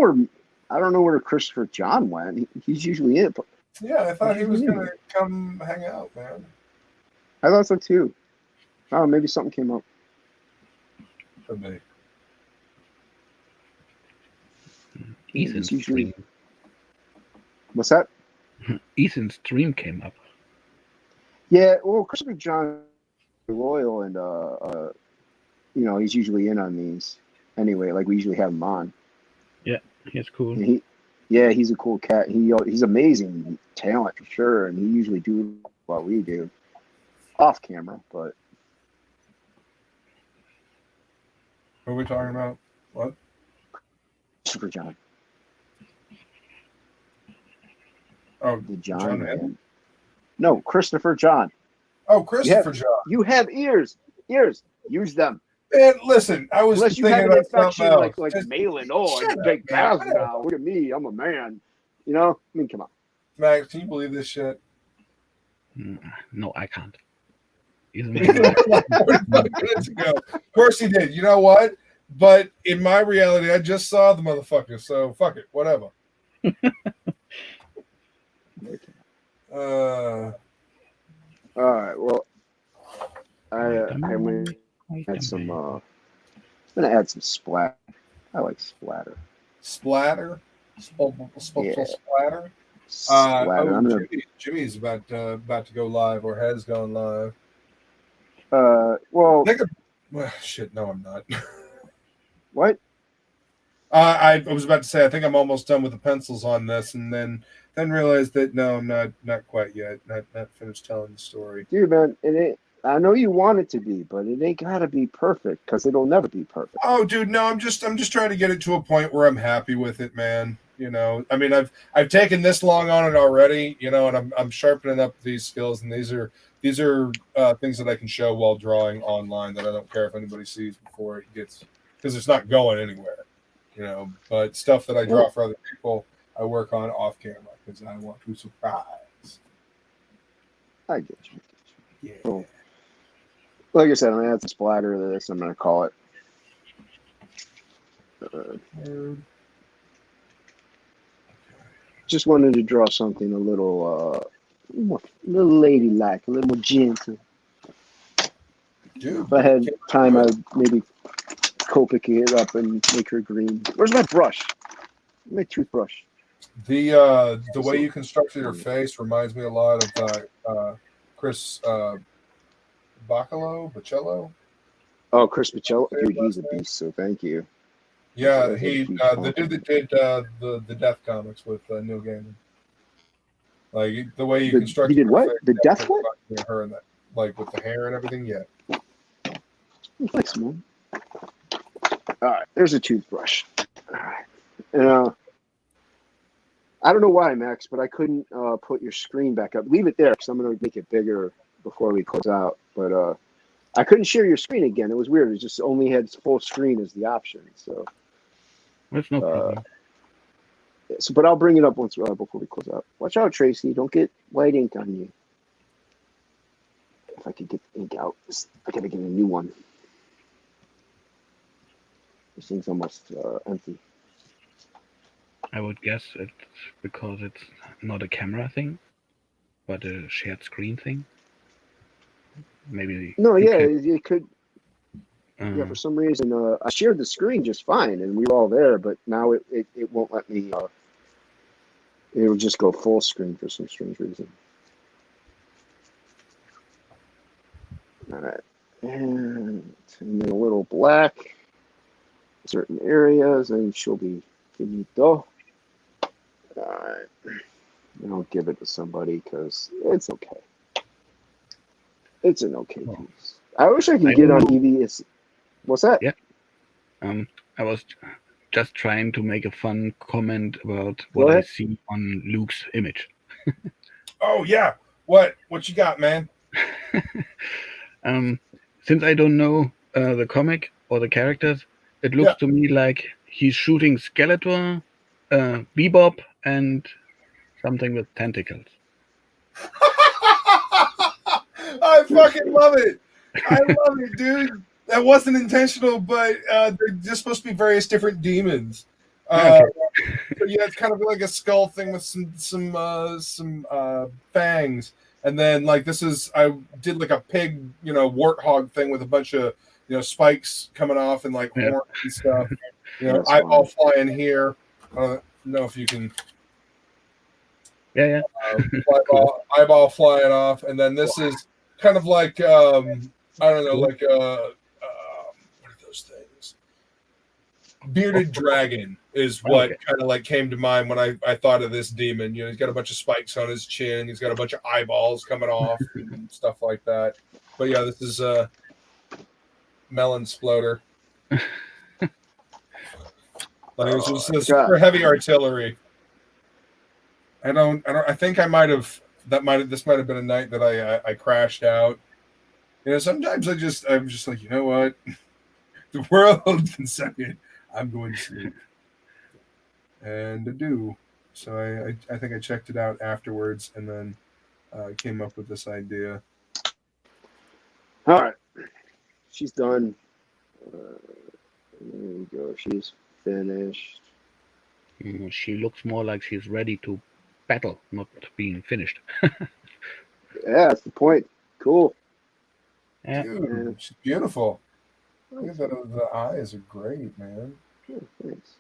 know where Christopher John went. He's usually in. Yeah, I thought he was gonna come hang out, man. I thought so too. Oh, maybe something came up. Could be. Ethan's usually- stream. What's that? Ethan's stream came up. Yeah, well, Christopher John is loyal, and you know, he's usually in on these. Anyway, like we usually have him on. Yeah, he's cool. And he's a cool cat. He's amazing talent for sure, and he usually do what we do off camera. But What are we talking about? What? Christopher John, Oh, the John John man. Madden? No, Christopher John. Oh, Christopher John. You have ears. Use them. Man, listen, I was Unless you thinking have an about infection something like else. Just- Malin. Oh, Shut I'm up, big man. bass now. Look at me. I'm a man. You know? I mean, come on. Max, can you believe this shit? No, I can't. Ethan 45 minutes ago. Of course he did. You know what? But in my reality, I just saw the motherfucker. So fuck it. Whatever. All right. Well, I'm gonna add some. I'm gonna add some splatter. I like splatter. Splatter? Yeah. Splatter? Splatter. I'm gonna. Jimmy's about to go live or has gone live. Well, Well, shit, no, I'm not. what? I was about to say I think I'm almost done with the pencils on this, and then realized that no, I'm not quite yet. Not finished telling the story. Dude, man, it ain't. I know you want it to be, but it ain't gotta be perfect because it'll never be perfect. Oh, dude, no, I'm just trying to get it to a point where I'm happy with it, man. You know, I mean, I've taken this long on it already, you know, and I'm sharpening up these skills, and these are things that I can show while drawing online that I don't care if anybody sees before it gets, because it's not going anywhere, you know. But stuff that I draw for other people, I work on off camera because I want to surprise. I get you. Yeah. Cool. Like I said, I'm gonna add some splatter to this. I'm gonna call it. Just wanted to draw something a little ladylike, a little more gentle. Dude, If I had time, I'd maybe Copic it up and make her green. Where's my brush? My toothbrush. the way you constructed her face reminds me a lot of Chris Baccello. Oh, Chris Pacello. Dude, he's a beast, so thank you. Yeah, Yeah, he he's the dude that did the Death comics with Neil Gaiman. Like the way you He constructed did her what? face, The yeah, Death what? her and that, like with the hair and everything. Yeah. Thanks, man. All right, there's a toothbrush. All right. I don't know why, Max, but I couldn't put your screen back up. Leave it there because I'm going to make it bigger before we close out. But I couldn't share your screen again. It was weird. It just only had full screen as the option. So, That's no problem. but I'll bring it up once before we close out. Watch out, Tracy. Don't get white ink on you. If I could get the ink out, I got to get a new one. This thing's almost empty. I would guess it's because it's not a camera thing, but a shared screen thing. Maybe. No, you yeah, can- it could. Yeah, for some reason, I shared the screen just fine, and we were all there. But now it won't let me. It will just go full screen for some strange reason. All right, and then a little black, certain areas, and she'll be finito. All right, and I'll give it to somebody because it's okay. It's an okay piece. I wish I could get on EV. What's that? Yeah. I was just trying to make a fun comment about Go what I ahead. see on Luke's image. Oh yeah. What you got, man? Since I don't know the comic or the characters, it looks Yeah. to me like he's shooting Skeletor, Bebop, and something with tentacles. I fucking love it. I love it, dude. That wasn't intentional, but they're just supposed to be various different demons. Okay. So yeah, it's kind of like a skull thing with some fangs, and then like I did like a pig, warthog thing with a bunch of spikes coming off and like Yeah. horns and stuff. That's Eyeball flying here. I don't know if you can. Yeah. Eyeball flying off, and then this is kind of like I don't know, like what are those things? Bearded dragon is what kind of like came to mind when I thought of this demon. He's got a bunch of spikes on his chin. He's got a bunch of eyeballs coming off and stuff like that. But yeah, this is Melon Sploder. Like it's just super heavy artillery. I think this might have been a night that I crashed out. Sometimes I'm just like, you know what? The world can suck it. I'm going to sleep. And I do. So I think I checked it out afterwards and then came up with this idea. All right. She's done. There we go. She's finished. She looks more like she's ready to battle, not being finished. Yeah, that's the point. Cool. Yeah. Dude, she's beautiful. Look at the eyes are great, man. Oh, thanks.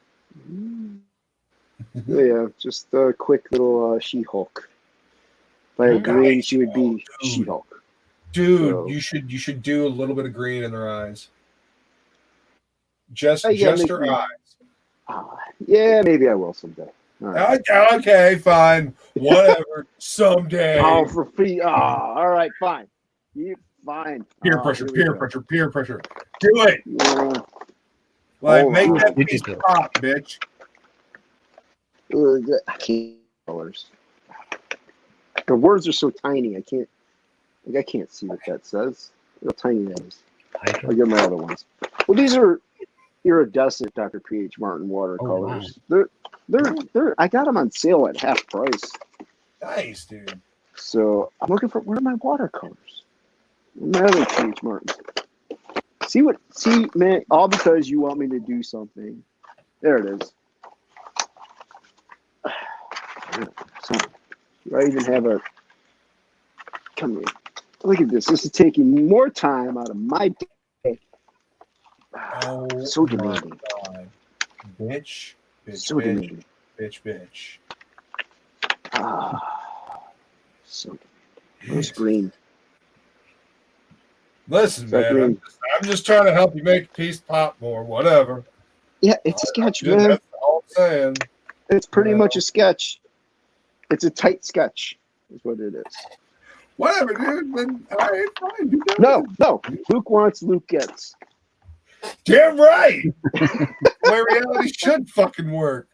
Yeah, just a quick little She-Hulk. By a green, she would be She-Hulk. Dude, So- you should do a little bit of green in their eyes. Just yeah, her maybe. eyes. Yeah, maybe I will someday. All right. Okay, fine. Whatever. Someday. Oh, for free. Oh, all right, fine. Fine. Peer pressure. Do it. Yeah. Like, make on. that piece pop, bitch. I can't colors. The words are so tiny. I can't see what that says. How tiny that is. I'll get my other ones. Well, these are iridescent Dr. P.H. Martin watercolors. Wow. They're I got them on sale at half price. Nice, dude. So I'm looking for where are my watercolors? My other P.H. Martin. See, man, all because you want me to do something. There it is. So, do I even have a come here? Look at this. This is taking more time out of my day. Oh, So demanding. God. Bitch. So demanding. Bitch. So demanding. Where's green? Listen, So man, green. I'm just trying to help you make a piece pop more, whatever. Yeah, it's a sketch, man. That's all I'm saying. It's pretty much a sketch. It's a tight sketch, is what it is. Whatever, dude. Then, all right, fine. Do that. No. Luke wants, Luke gets. Damn right. My reality should fucking work.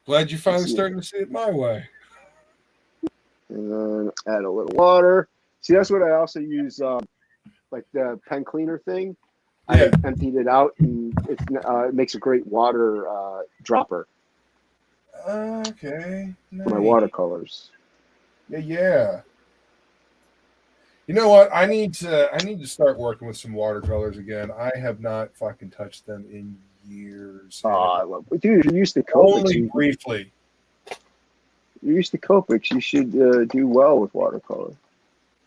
Glad you're finally starting to see it my way. And then add a little water. See, that's what I also use, like the pen cleaner thing. Yeah. I emptied it out, and it makes a great water dropper Okay. for my watercolors. Yeah. You know what? I need to start working with some watercolors again. I have not fucking touched them in years. I love it. Dude, you're used to Only Copics. briefly. You're used to Copics. You should do well with watercolor.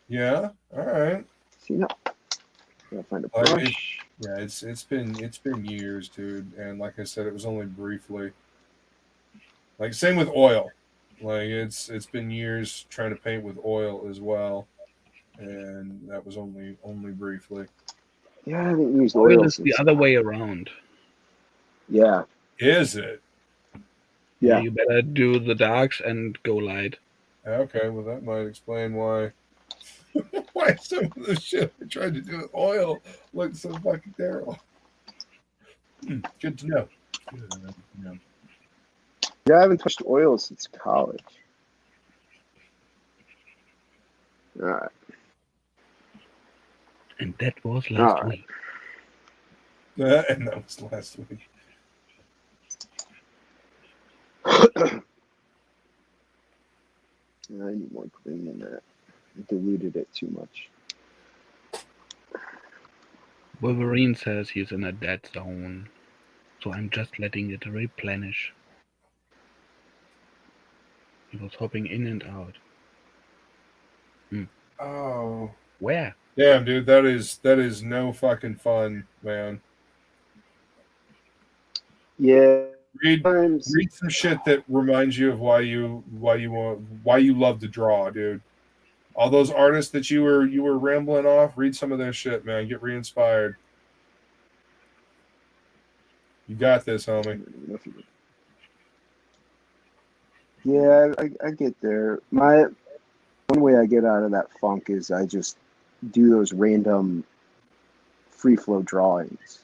Yeah. All right. See, no. Gotta find a Like, brush. Yeah, it's been years, dude. And like I said, it was only briefly. Like same with oil. Like it's been years trying to paint with oil as well. And that was only briefly. Yeah, I haven't used Oil oil is the since. other way around. Yeah. Is it? Yeah. You better do the darks and go light. Okay, well that might explain why some of the shit I tried to do with oil looked so fucking terrible. Good to know. Good to know. Yeah, I haven't touched oil since college. All right. And that was last All right. week. And that was last week. I need more green than that. I diluted it too much. Wolverine says he's in a dead zone, so I'm just letting it replenish. He was hopping in and out. Oh, Where? damn, dude, that is no fucking fun, man. Yeah. Read Sometimes, some shit that reminds you of why you love to draw, dude. All those artists that you were rambling off, read some of their shit, man. Get re-inspired. You got this, homie. yeah, I get there. One way I get out of that funk is I just do those random free flow drawings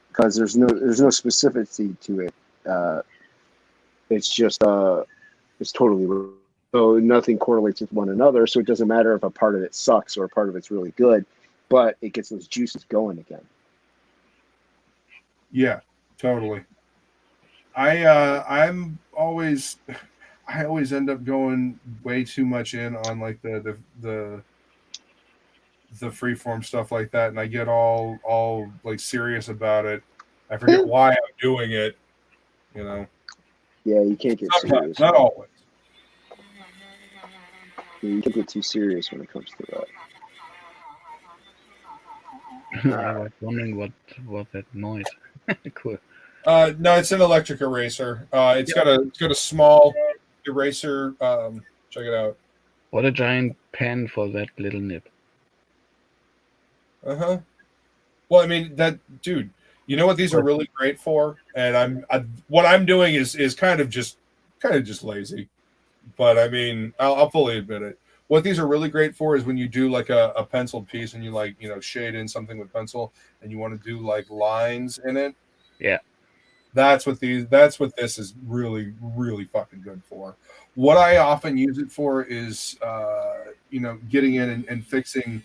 because there's no specificity to it. It's just it's totally so nothing correlates with one another. So it doesn't matter if a part of it sucks or a part of it's really good, but it gets those juices going again. Yeah, totally. I always end up going way too much in on like the freeform stuff like that, and I get all like serious about it. I forget why I'm doing it, you know. Yeah, you can't get Sometimes, serious. not always. You can't get too serious when it comes to that. I was wondering what was that noise. Cool. No, it's an electric eraser. It's got a small eraser. Check it out. What a giant pen for that little nib. Uh-huh. Well, I mean that, dude. You know what these are really great for, and what I'm doing is kind of just lazy, but I mean I'll fully admit it. What these are really great for is when you do like a penciled piece and you like shade in something with pencil and you want to do like lines in it. Yeah. That's what this is really, really fucking good for. What I often use it for is getting in and fixing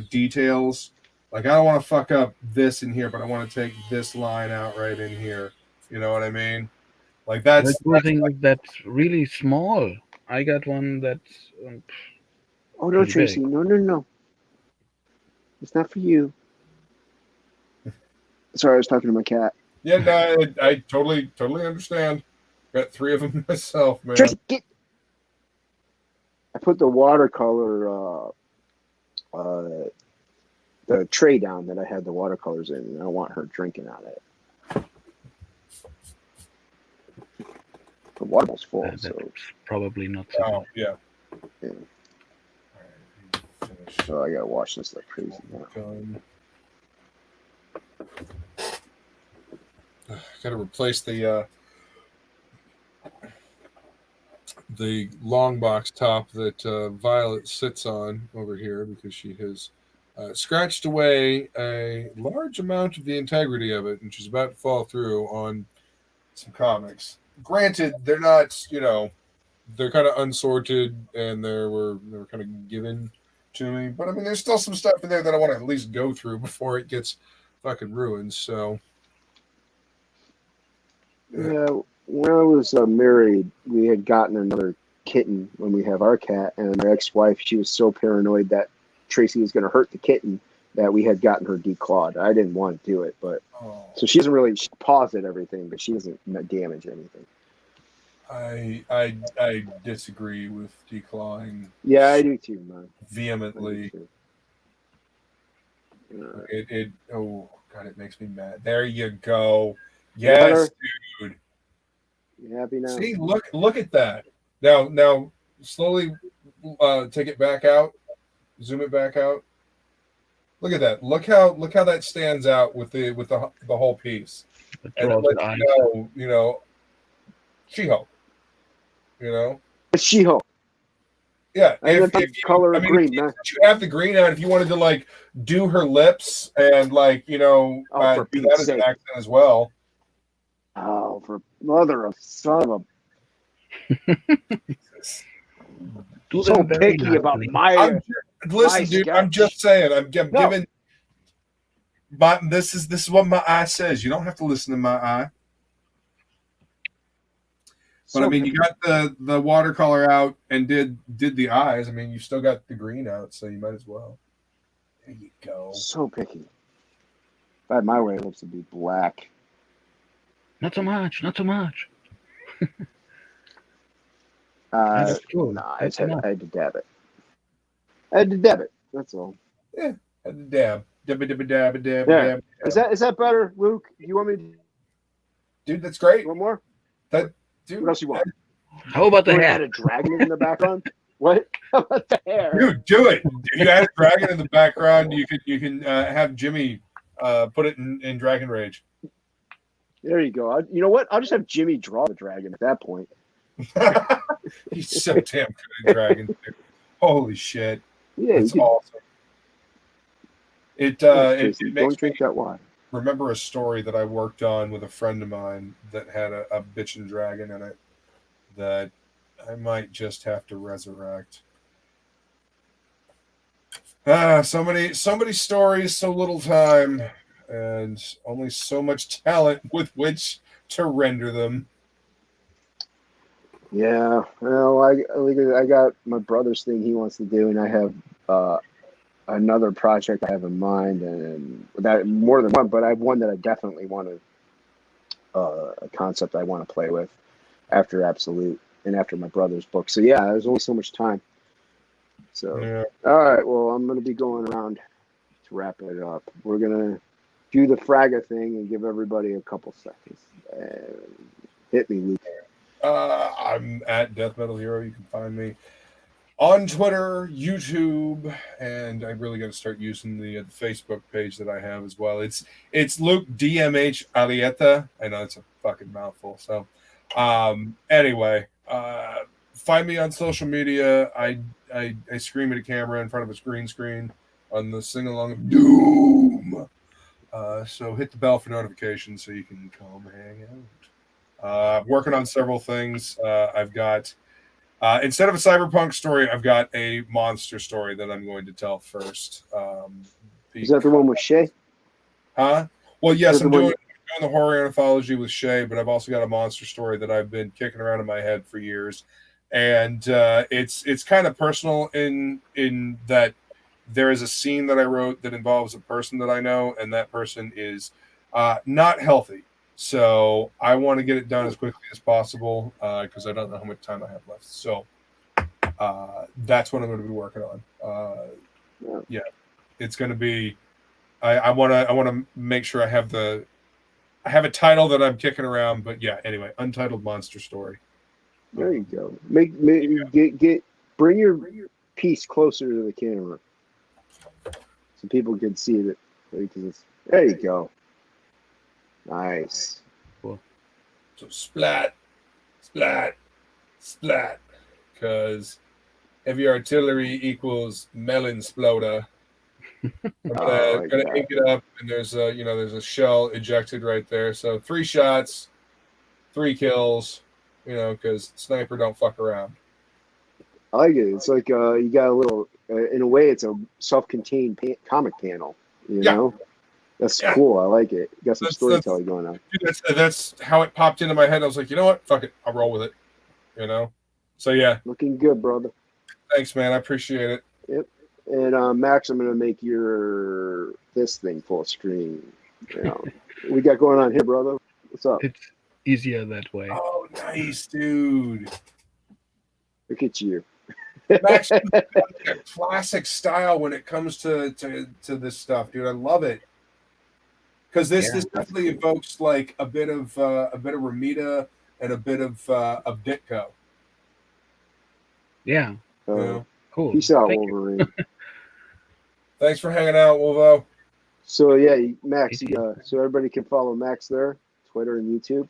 details. Like I don't want to fuck up this in here, but I want to take this line out right in here. You know what I mean? Like that's that's really small. I got one that's Oh no, pretty Tracy! big. No! It's not for you. Sorry, I was talking to my cat. Yeah, no, I totally understand. Got 3 of them myself, man. Tracy, get. I put the watercolor, the tray down that I had the watercolors in, and I don't want her drinking out of it. The water bowl's full, That's so probably not. Oh, yeah. So I gotta wash this like crazy now. Gotta replace the long box top that Violet sits on over here because she has scratched away a large amount of the integrity of it, and she's about to fall through on some comics. Granted, they're not, they're kind of unsorted and they were kind of given to me, but I mean, there's still some stuff in there that I want to at least go through before it gets fucking ruined. So, Yeah, when I was married, we had gotten another kitten when we have our cat, and my ex-wife, she was so paranoid that Tracy was going to hurt the kitten that we had gotten her declawed. I didn't want to do it, but so she doesn't really paws at everything, but she doesn't damage anything. I disagree with declawing. Yeah, I do too, man. Vehemently. It oh god, it makes me mad. There you go. Yes, dude. You happy now? See, look at that. Now slowly take it back out. Zoom it back out. Look at that. Look how that stands out with the whole piece. And it lets you know, She-Hulk. It's She-Hulk. Yeah, I didn't have to color green, man. If you have the green out, if you wanted to like do her lips and like for do that Pete's as an sake. accent as well. Oh, for mother of son of Do a so them very picky about lightly. Listen, dude, I'm just saying. I'm giving. This is what my eye says. You don't have to listen to my eye. But I mean, you got the watercolor out and did the eyes. I mean, you still got the green out, so you might as well. There you go. So picky. If I had my way, it looks to be black. Not so much. Not so much. Nah, I had to dab it. I had to dab it. That's all. Yeah, had to dab. Dab. Yeah. Is that better, Luke? Do you want me to? Dude, that's great. One more? Dude, what else you want? How about the You hair? add a dragon in the background? What? How about the hair? Dude, do it. If you add a dragon in the background, you can have Jimmy put it in Dragon Rage. There you go. You know what? I'll just have Jimmy draw the dragon at that point. He's so damn good at dragons, dude. Holy shit. Yeah, it's awesome. It don't makes drink that wine. Remember a story that I worked on with a friend of mine that had a bitchin' dragon in it that I might just have to resurrect. So many stories, so little time, and only so much talent with which to render them. Yeah, well, I got my brother's thing he wants to do, and I have another project I have in mind, and that more than one, but I have one that I definitely want to a concept I want to play with after Absolute and after my brother's book. So yeah, there's only so much time. So Yeah. All right, well, I'm gonna be going around to wrap it up. We're gonna do the Fraga thing and give everybody a couple seconds. Hit me, Luke. I'm at Death Metal Hero. You can find me on Twitter, YouTube, and I really got to start using the Facebook page that I have as well. It's Luke DMH Alieta. I know it's a fucking mouthful. So anyway, find me on social media. I scream at a camera in front of a green screen on the sing along of Doom. So hit the bell for notifications so you can come hang out. Working on several things. I've got instead of a cyberpunk story, I've got a monster story that I'm going to tell first. Is that the one with Shay? Huh? Well, yes, I'm doing the horror anthology with Shay, but I've also got a monster story that I've been kicking around in my head for years, and it's kind of personal in that there is a scene that I wrote that involves a person that I know, and that person is not healthy. So I want to get it done as quickly as possible because I don't know how much time I have left. So that's what I'm going to be working on. Yeah, it's going to be. I want to make sure I have a title that I'm kicking around. But yeah, anyway, Untitled Monster Story. There you go. Bring your piece closer to the camera so people can see it. There you go. Nice. Cool. So splat. Because heavy artillery equals melon sploder. I'm gonna ink it up, and there's a shell ejected right there. So 3 shots, 3 kills. Because sniper don't fuck around. I like it. It's like you got a little. In a way, it's a self-contained comic panel. You know. That's cool. I like it. You got some storytelling going on. That's how it popped into my head. I was like, you know what? Fuck it. I'll roll with it. So yeah. Looking good, brother. Thanks, man. I appreciate it. Yep. And Max, I'm gonna make this thing full screen. We got going on here, brother. What's up? It's easier that way. Oh, nice, dude. Look at you. Max, a classic style when it comes to this stuff, dude. I love it. Because this definitely evokes like a bit of Ramita and a bit of Ditko. Yeah. Cool. Peace out, Wolverine. Thanks for hanging out, Wolvo. So yeah, Max. So everybody can follow Max there, Twitter and YouTube.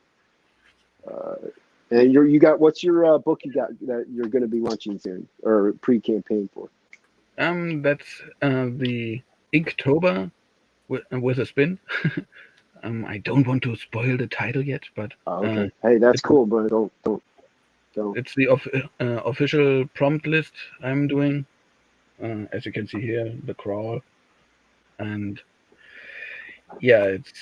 And you got what's your book you got that you're going to be launching soon or pre-campaign for? That's the Inktober with a spin. I don't want to spoil the title yet, but Okay. Hey, that's cool, but don't. it's the official prompt list I'm doing. As you can see here, the crawl, and yeah, it's.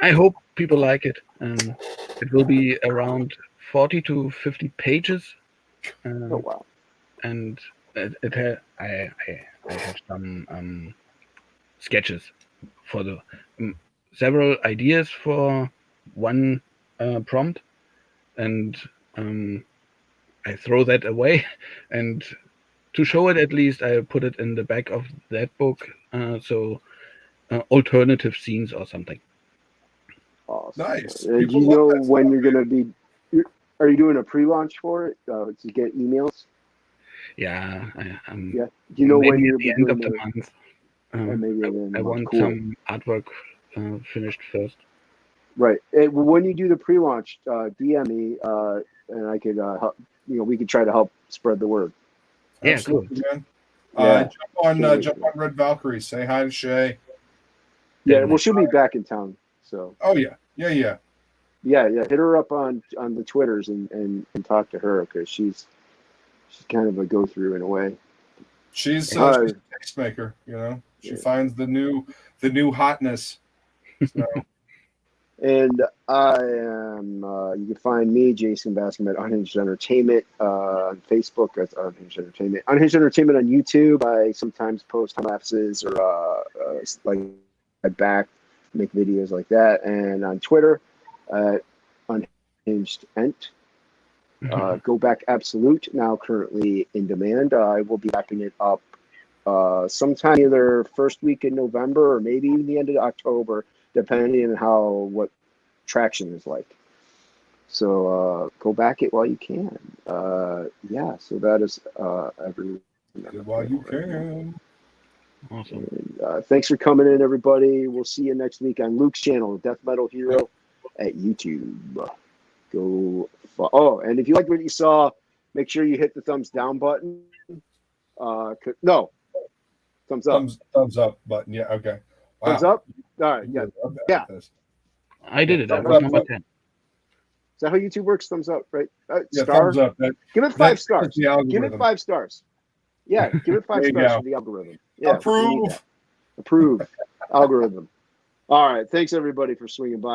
I hope people like it. It will be around 40 to 50 pages, Oh wow. and I have some sketches for the several ideas for one prompt, and I throw that away, and to show it at least, I put it in the back of that book, so alternative scenes or something. Awesome. Nice. Do People you love know that when stuff. you're going to be? Are you doing a pre-launch for it to get emails? Yeah, Yeah. Do you know when maybe you'll at the be end doing of the the? month. Or maybe at the end of the I month. want Cool. some artwork finished first. Right. When you do the pre-launch, DM me, and I could help. We could try to help spread the word. Yeah, Absolutely, man. Yeah. Jump on Red Valkyrie. Say hi to Shay. Yeah. Well, she'll be back in town. So. Oh yeah. Yeah. Yeah. Hit her up on the Twitters and talk to her because she's kind of a go through in a way. She's a tastemaker. She finds the new hotness. So. And I am. You can find me, Jason Bascom, at Unhinged Entertainment on Facebook. That's Unhinged Entertainment. Unhinged Entertainment on YouTube. I sometimes post time lapses or like I back make videos like that. And on Twitter, Unhinged Ent. Go Back Absolute, now currently in demand. I will be wrapping it up sometime either first week in November or maybe even the end of October, depending on what traction is like. So go back it while you can. Yeah, so that is everything. While you can. Awesome. And, thanks for coming in, everybody. We'll see you next week on Luke's channel, Death Metal Hero, at YouTube. Go. Oh, and if you liked what you saw, make sure you hit the thumbs down button. No, thumbs up. Thumbs up button. Yeah. Okay. Wow. Thumbs up. All right. Yeah. Yeah. I did it. That Thumbs was up. number 10. Is that how YouTube works? Thumbs up, right? Yeah. Star. Thumbs up. Give it 5 stars. The algorithm. Give it 5 stars. Yeah. Give it 5 There you stars go. for the algorithm. Yeah. Approve. Approve. Algorithm. All right. Thanks everybody for swinging by.